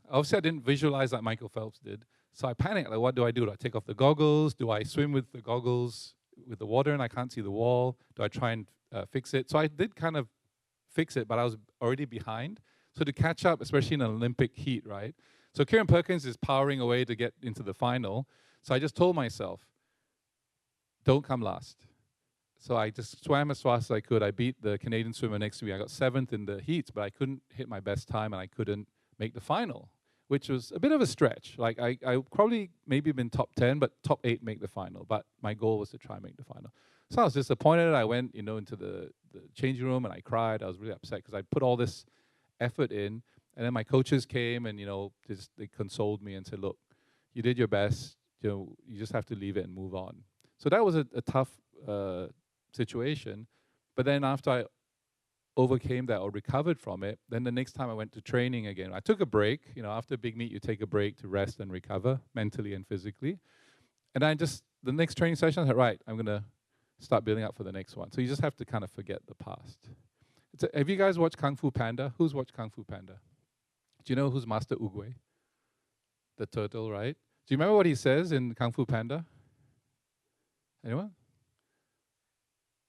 Obviously, I didn't visualize like Michael Phelps did. So I panicked, like, what do? Do I take off the goggles? Do I swim with the goggles with the water and I can't see the wall? Do I try and fix it? So I did kind of fix it, but I was already behind. So to catch up, especially in an Olympic heat, right? So Kieran Perkins is powering away to get into the final. So I just told myself, don't come last. So I just swam as fast as I could. I beat the Canadian swimmer next to me. I got 7th in the heats, but I couldn't hit my best time and I couldn't make the final, which was a bit of a stretch. Like I probably maybe been top 10, but top 8 make the final. But my goal was to try and make the final. So I was disappointed. I went, into the changing room and I cried. I was really upset because I put all this effort in. And then my coaches came and, they consoled me and said, look, you did your best. You just have to leave it and move on. So that was a tough situation. But then after I overcame that or recovered from it, then the next time I went to training again, I took a break. After a big meet, you take a break to rest and recover mentally and physically. And the next training session, I said, right, I'm going to start building up for the next one. So you just have to kind of forget the past. Have you guys watched Kung Fu Panda? Who's watched Kung Fu Panda? Do you know who's Master Oogway? The turtle, right? Do you remember what he says in Kung Fu Panda? Anyone?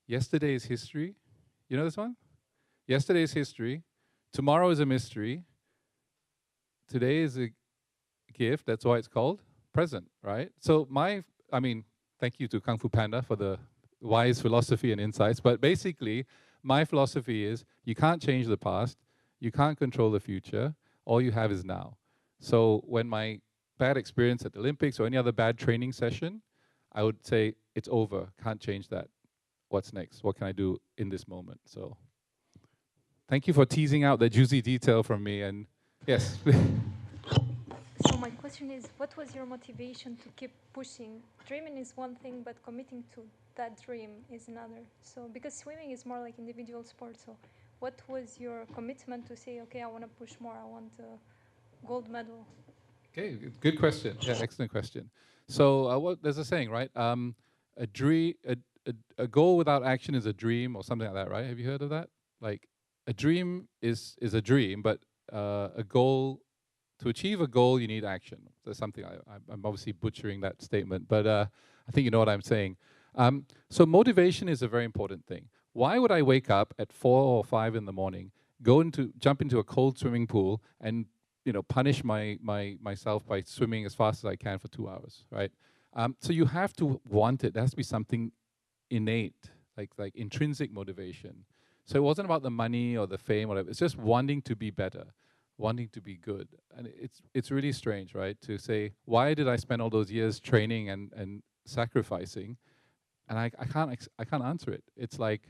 Yesterday is history. You know this one? Yesterday is history. Tomorrow is a mystery. Today is a gift. That's why it's called present, right? So thank you to Kung Fu Panda for the wise philosophy and insights. But basically, my philosophy is you can't change the past. You can't control the future. All you have is now. So when my bad experience at the Olympics or any other bad training session, I would say, it's over, can't change that. What's next? What can I do in this moment? So thank you for teasing out the juicy detail from me. And yes. So my question is, what was your motivation to keep pushing? Dreaming is one thing, but committing to that dream is another. So because swimming is more like individual sport, so what was your commitment to say, okay, I want to push more, I want a gold medal? Okay, good question. Yeah, excellent question. So there's a saying, right? A goal without action is a dream, or something like that, right? Have you heard of that? Like, a dream is a dream, but a goal, to achieve a goal, you need action. There's something, I'm obviously butchering that statement, but I think you know what I'm saying. So motivation is a very important thing. Why would I wake up at 4 or 5 in the morning, jump into a cold swimming pool, and punish myself by swimming as fast as I can for 2 hours, right? So you have to want it. There has to be something innate, like intrinsic motivation. So it wasn't about the money or the fame or whatever. It's just wanting to be better, wanting to be good. And it's really strange, right? To say, why did I spend all those years training and sacrificing? And I can't answer it. It's like,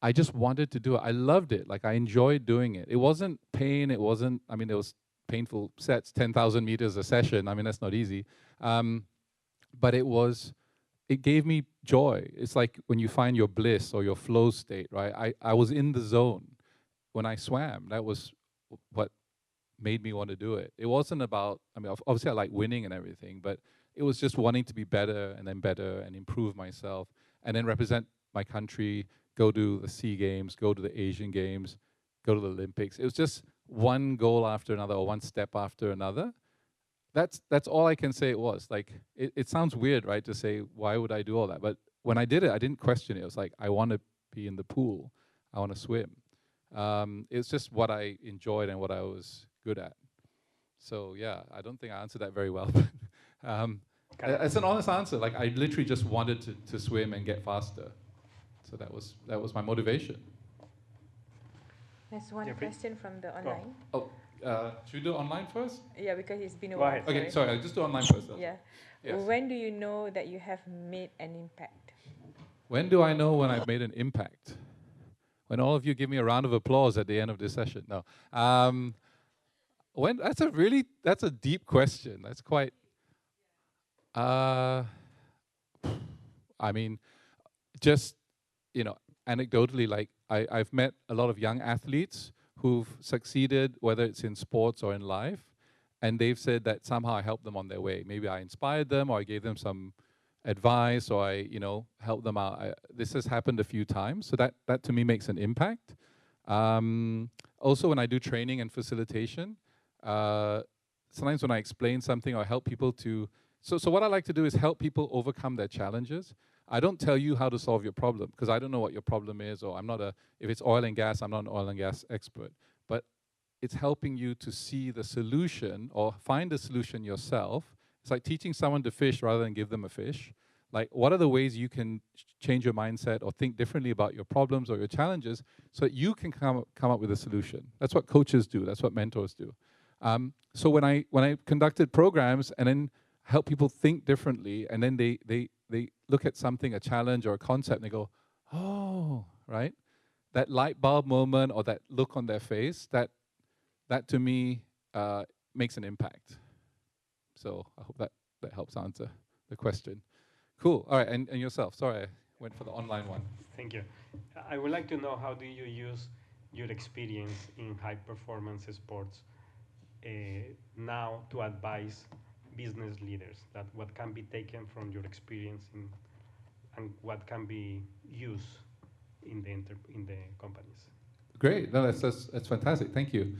I just wanted to do it. I loved it. Like I enjoyed doing it. It wasn't pain. It wasn't, I mean, it was painful sets, 10,000 meters a session. I mean, that's not easy. But it gave me joy. It's like when you find your bliss or your flow state, right? I was in the zone when I swam. That was what made me want to do it. It wasn't about, I mean, obviously I like winning and everything, but it was just wanting to be better and improve myself and then represent my country, go to the SEA Games, go to the Asian Games, go to the Olympics. It was just one goal after another or one step after another. That's all I can say it was. Like, it sounds weird, right, to say, why would I do all that? But when I did it, I didn't question it. It was like, I want to be in the pool. I want to swim. It's just what I enjoyed and what I was good at. So yeah, I don't think I answered that very well. It's an honest answer. Like, I literally just wanted to swim and get faster. So that was my motivation. There's one question from the online. Should we do online first? Yeah, because it's been a while. Okay, sorry, I'll just do online first. Yeah. Yes. When do you know that you have made an impact? When do I know when I've made an impact? When all of you give me a round of applause at the end of this session. No. That's a deep question. That's quite, I mean, just, anecdotally, like I've met a lot of young athletes who've succeeded, whether it's in sports or in life, and they've said that somehow I helped them on their way. Maybe I inspired them, or I gave them some advice, or I, helped them out. This has happened a few times, so that to me makes an impact. Also, when I do training and facilitation, sometimes when I explain something or help people to, so what I like to do is help people overcome their challenges. I don't tell you how to solve your problem, because I don't know what your problem is, or if it's oil and gas, I'm not an oil and gas expert. But it's helping you to see the solution or find the solution yourself. It's like teaching someone to fish rather than give them a fish. Like, what are the ways you can change your mindset or think differently about your problems or your challenges so that you can come up with a solution? That's what coaches do. That's what mentors do. So when I conducted programs and then help people think differently, and then they look at something, a challenge or a concept, and they go, oh, right? That light bulb moment or that look on their face, that to me makes an impact. So I hope that helps answer the question. Cool. All right, and yourself. Sorry, I went for the online one. Thank you. I would like to know, how do you use your experience in high-performance sports now to advise business leaders, that what can be taken from your experience and what can be used in the companies? Great. No, that's fantastic. Thank you.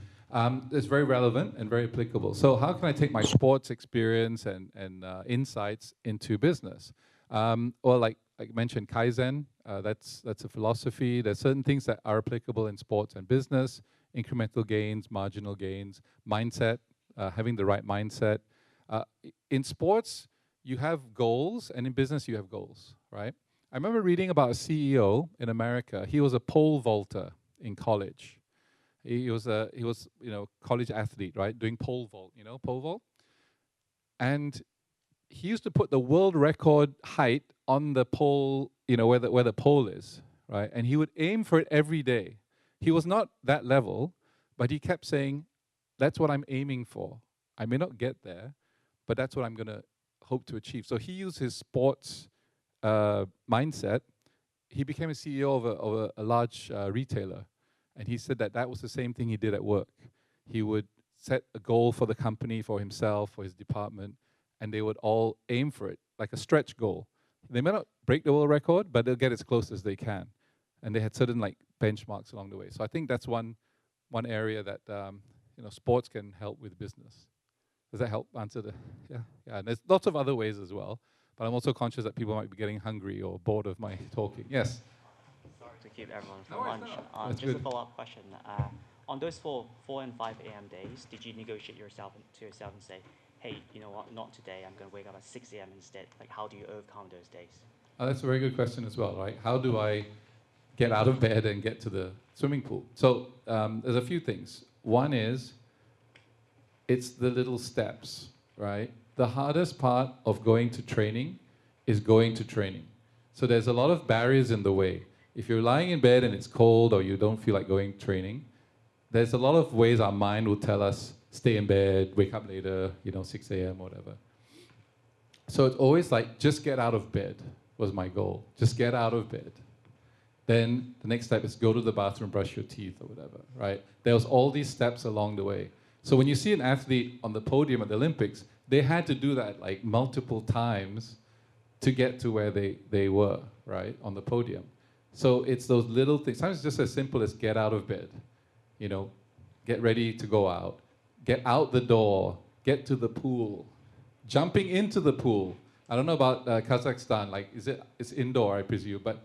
It's very relevant and very applicable. So how can I take my sports experience and insights into business? Well, like I mentioned, Kaizen, that's a philosophy. There's certain things that are applicable in sports and business, incremental gains, marginal gains, mindset, having the right mindset. In sports, you have goals, and in business, you have goals, right? I remember reading about a CEO in America. He was a pole vaulter in college. He was college athlete, right? Doing pole vault, pole vault. And he used to put the world record height on the pole, where the pole is, right? And he would aim for it every day. He was not that level, but he kept saying, that's what I'm aiming for. I may not get there, but that's what I'm going to hope to achieve. So he used his sports mindset. He became a CEO of a large retailer. And he said that was the same thing he did at work. He would set a goal for the company, for himself, for his department, and they would all aim for it, like a stretch goal. They may not break the world record, but they'll get as close as they can. And they had certain benchmarks along the way. So I think that's one area that sports can help with business. Does that help answer the? Yeah. And there's lots of other ways as well. But I'm also conscious that people might be getting hungry or bored of my talking. Yes. To keep everyone for lunch. Just a follow-up question. On those 4 and 5 a.m. days, did you negotiate to yourself and say, hey, you know what, not today, I'm going to wake up at 6 a.m. instead? Like, how do you overcome those days? That's a very good question as well, right? How do I get out of bed and get to the swimming pool? So there's a few things. One is, it's the little steps, right? The hardest part of going to training is going to training. So there's a lot of barriers in the way. If you're lying in bed and it's cold or you don't feel like going training, there's a lot of ways our mind will tell us, stay in bed, wake up later, 6 a.m., whatever. So it's always like, just get out of bed was my goal. Just get out of bed. Then the next step is go to the bathroom, brush your teeth or whatever, right? There was all these steps along the way. So when you see an athlete on the podium at the Olympics, they had to do that like multiple times to get to where they were, right, on the podium. So it's those little things. Sometimes it's just as simple as get out of bed, get ready to go out, get out the door, get to the pool, jumping into the pool. I don't know about Kazakhstan, like it's indoor, I presume, but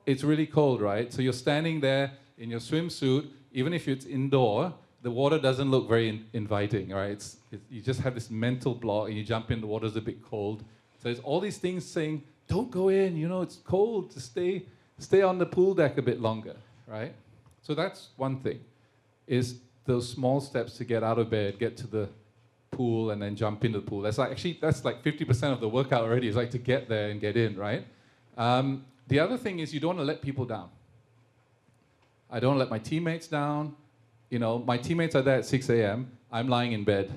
it's really cold, right? So you're standing there in your swimsuit, even if it's indoor, the water doesn't look very inviting, right? You just have this mental block and you jump in, the water's a bit cold. So there's all these things saying, don't go in, it's cold, to stay on the pool deck a bit longer, right? So that's one thing, is those small steps to get out of bed, get to the pool and then jump into the pool. That's like 50% of the workout already, is like to get there and get in, right? The other thing is you don't want to let people down. I don't let my teammates down. My teammates are there at 6 a.m. I'm lying in bed,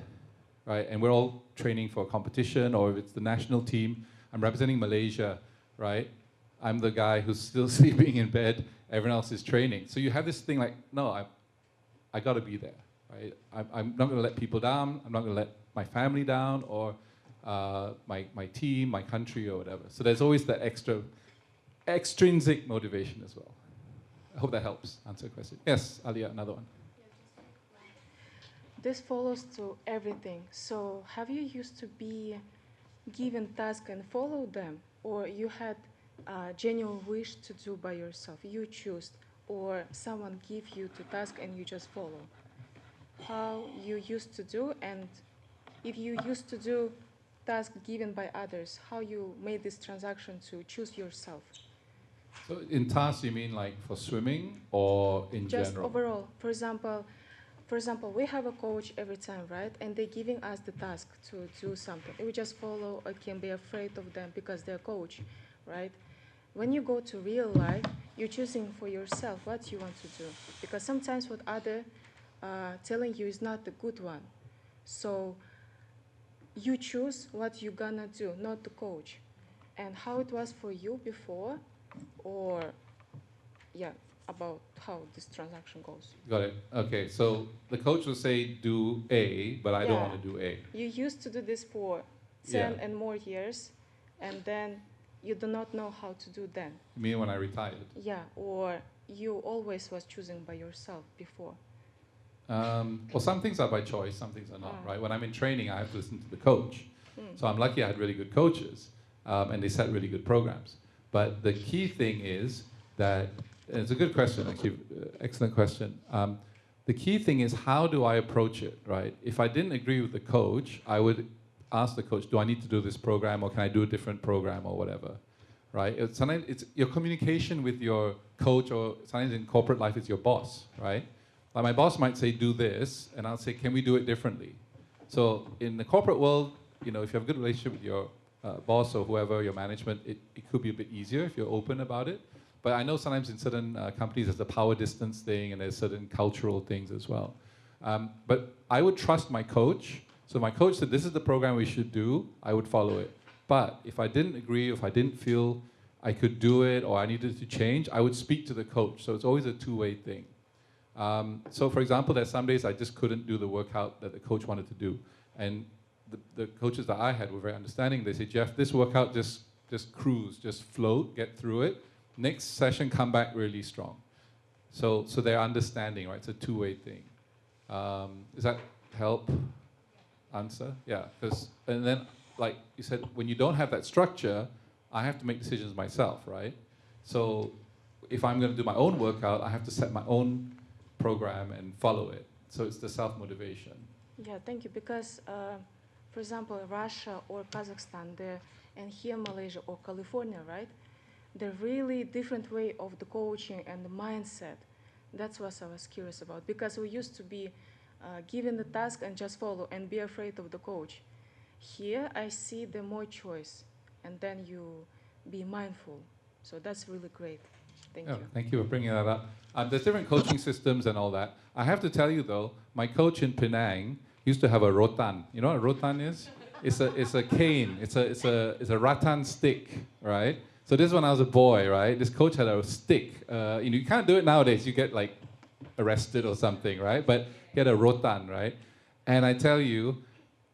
right? And we're all training for a competition, or if it's the national team, I'm representing Malaysia, right? I'm the guy who's still sleeping in bed. Everyone else is training. So you have this thing like, no, I got to be there, right? I'm not going to let people down. I'm not going to let my family down, or my team, my country, or whatever. So there's always that extrinsic motivation as well. I hope that helps answer the question. Yes, Alia, another one. This follows to everything. So have you used to be given tasks and follow them, or you had a genuine wish to do by yourself? You choose, or someone give you the task and you just follow? How you used to do, and if you used to do tasks given by others, how you made this transaction to choose yourself? So in tasks, you mean like for swimming or in Just general? overall. For example, we have a coach every time, right? And they're giving us the task to do something. And we just follow or can be afraid of them because they're coach, right? When you go to real life, you're choosing for yourself what you want to do. Because sometimes what other telling you is not the good one. So you choose what you're gonna do, not the coach. And how it was for you before, or about how this transaction goes. Got it. Okay, so the coach will say do A, but I don't want to do A. You used to do this for 10 and more years, and then you do not know how to do then. You mean when I retired? Yeah, or you always was choosing by yourself before. Well, some things are by choice, some things are not, right? When I'm in training, I have to listen to the coach. So I'm lucky I had really good coaches, and they set really good programs. But the key thing is that, and it's a good question, actually, excellent question. The key thing is, how do I approach it, right? If I didn't agree with the coach, I would ask the coach, do I need to do this program, or can I do a different program, or whatever, right? Sometimes it's your communication with your coach, or sometimes in corporate life, it's your boss, right? Like my boss might say, do this, and I'll say, can we do it differently? So in the corporate world, if you have a good relationship with your boss or whoever, your management, it could be a bit easier if you're open about it. But I know sometimes in certain companies there's the power distance thing, and there's certain cultural things as well. But I would trust my coach. So my coach said, this is the program we should do, I would follow it. But if I didn't agree, if I didn't feel I could do it, or I needed to change, I would speak to the coach. So it's always a two-way thing. So for example, there's some days I just couldn't do the workout that the coach wanted to do. And the coaches that I had were very understanding. They said, Jeff, this workout, just cruise, just float, get through it. Next session, come back really strong. So they're understanding, right? It's a two-way thing. Does that help answer? Yeah, and then, like you said, when you don't have that structure, I have to make decisions myself, right? So if I'm going to do my own workout, I have to set my own program and follow it. So it's the self-motivation. Yeah, thank you. Because, for example, Russia or Kazakhstan, and here Malaysia or California, right? The really different way of the coaching and the mindset. That's what I was curious about. Because we used to be given the task and just follow and be afraid of the coach. Here I see the more choice, and then you be mindful. So that's really great. Thank Oh, you. thank you for bringing that up. There's different coaching systems and all that. I have to tell you though, my coach in Penang used to have a rotan. You know what a rotan is? It's a cane. It's a rattan stick, right? So this when I was a boy, right? This coach had a stick. You can't do it nowadays. You get like arrested or something, right? But he had a rotan, right? And I tell you,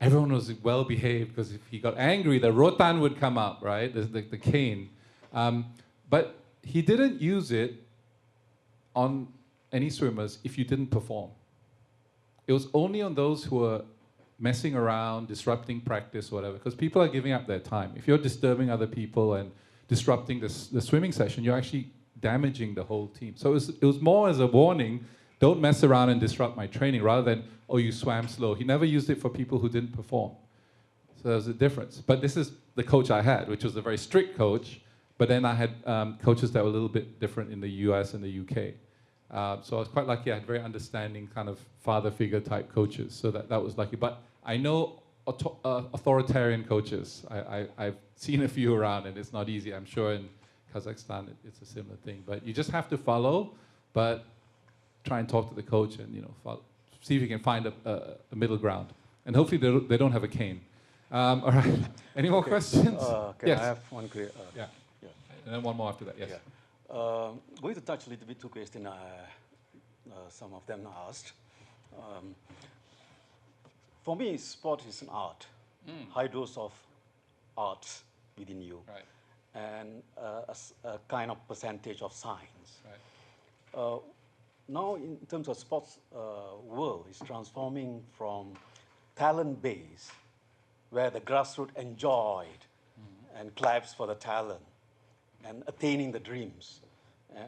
everyone was well behaved because if he got angry, the rotan would come up, right? The cane. But he didn't use it on any swimmers if you didn't perform. It was only on those who were messing around, disrupting practice, whatever, because people are giving up their time. If you're disturbing other people and disrupting the swimming session, you're actually damaging the whole team. So it was more as a warning, don't mess around and disrupt my training, rather than, oh, you swam slow. He never used it for people who didn't perform. So there's a difference. But this is the coach I had, which was a very strict coach, but then I had coaches that were a little bit different in the US and the UK. So I was quite lucky. I had very understanding kind of father figure type coaches. So that was lucky. But I know authoritarian coaches. I've seen a few around, and it's not easy. I'm sure in Kazakhstan it's a similar thing. But you just have to follow, but try and talk to the coach and see if you can find a middle ground. And hopefully they don't have a cane. All right. Any more questions? Yes. I have one clear. Yeah. And then one more after that. Yes. Yeah. Going to touch a little bit two questions some of them asked. For me, sport is an art, high dose of arts within you, right. And a kind of percentage of science. Right. Now, in terms of sports world, is transforming from talent-based, where the grassroots enjoyed and claps for the talent and attaining the dreams.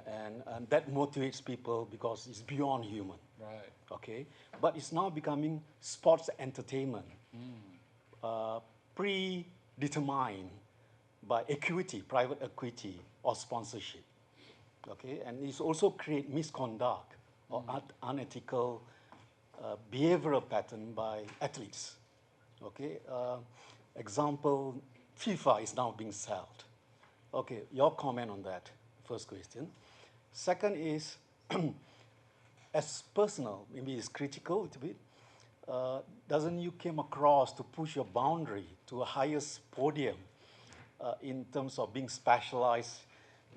And that motivates people because it's beyond human. Right. Okay? But it's now becoming sports entertainment, predetermined by equity, private equity, or sponsorship. Okay? And it's also create misconduct or unethical behavioral pattern by athletes. Okay? Example, FIFA is now being sold. Okay, your comment on that, first question. Second is, as personal, maybe it's critical a little bit, doesn't you came across to push your boundary to a highest podium in terms of being specialized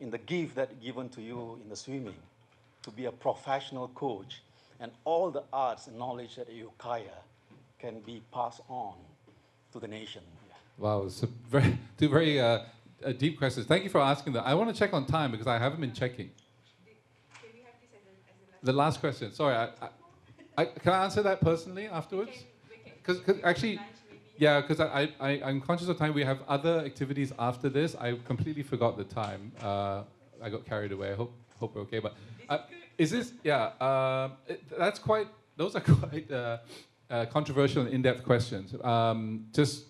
in the gift that given to you in the swimming, to be a professional coach, and all the arts and knowledge that you acquire can be passed on to the nation? Yeah. Wow, it's two very deep questions. Thank you for asking that. I want to check on time because I haven't been checking. The last question. Sorry, can I answer that personally afterwards? Because actually, yeah, because I'm conscious of time. We have other activities after this. I completely forgot the time. I got carried away. I hope we're okay. But is this? Yeah, that's quite. Those are quite controversial and in-depth questions. Just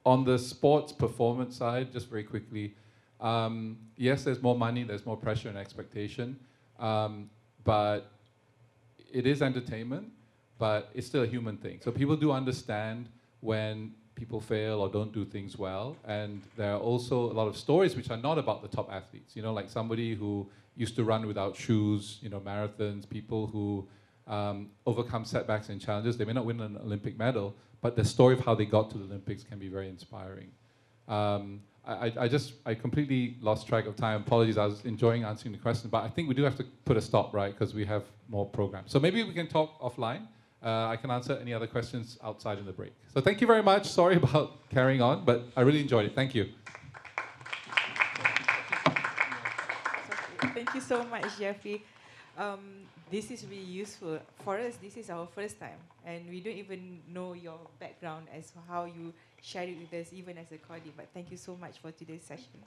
on the sports performance side, just very quickly. Yes, there's more money. There's more pressure and expectation. But it is entertainment, but it's still a human thing. So people do understand when people fail or don't do things well. And there are also a lot of stories which are not about the top athletes. You know, like somebody who used to run without shoes, you know, marathons, people who overcome setbacks and challenges. They may not win an Olympic medal, but the story of how they got to the Olympics can be very inspiring. I completely lost track of time. Apologies, I was enjoying answering the question, but I think we do have to put a stop, right? Because we have more programs. So maybe we can talk offline. I can answer any other questions outside in the break. So thank you very much. Sorry about carrying on, but I really enjoyed it. Thank you. Thank you so much, Jeffrey. This is really useful. For us, this is our first time, and we don't even know your background as to how you shared it with us, even as a colleague. But thank you so much for today's session.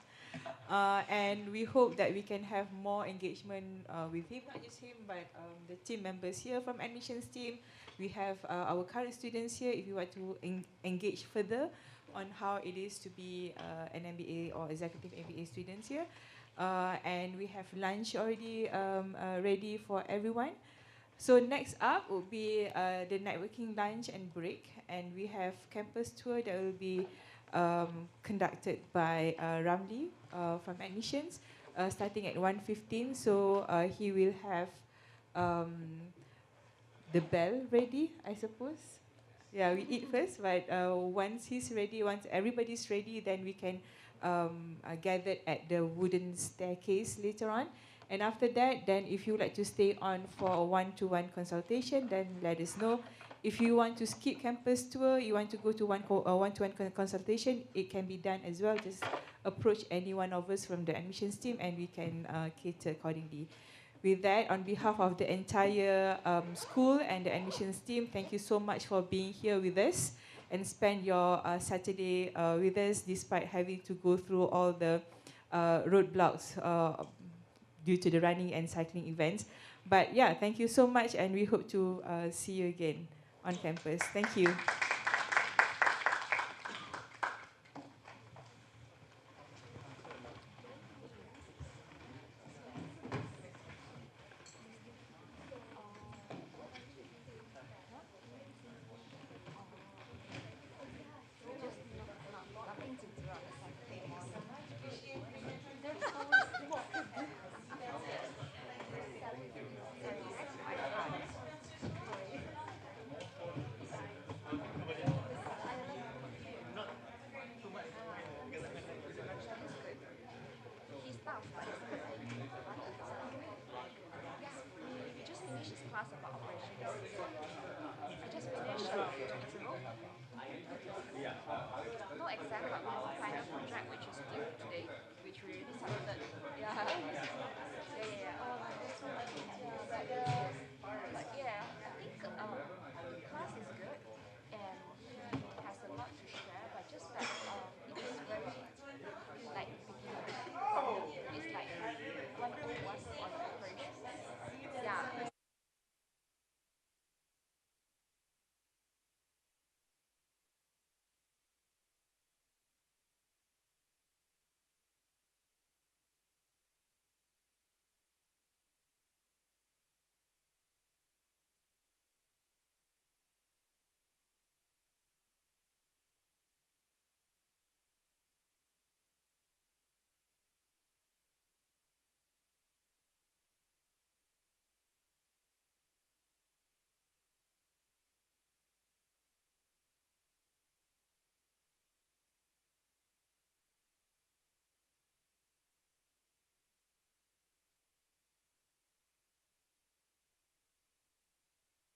And we hope that we can have more engagement with him, not just him, but the team members here from admissions team. We have our current students here, if you want to engage further on how it is to be an MBA or executive MBA students here. And we have lunch already ready for everyone. So next up will be the networking lunch and break, and we have campus tour that will be conducted by Ramli from admissions. starting at 1:15. So he will have the bell ready, I suppose. Yeah, we eat first, but once he's ready, once everybody's ready, then we can gather at the wooden staircase later on. And after that, then if you would like to stay on for a one-to-one consultation, then let us know. If you want to skip campus tour, you want to go to one-to-one consultation, it can be done as well. Just approach any one of us from the admissions team and we can cater accordingly. With that, on behalf of the entire school and the admissions team, thank you so much for being here with us and spend your Saturday with us despite having to go through all the roadblocks due to the running and cycling events. But yeah, thank you so much and we hope to see you again on campus. Thank you.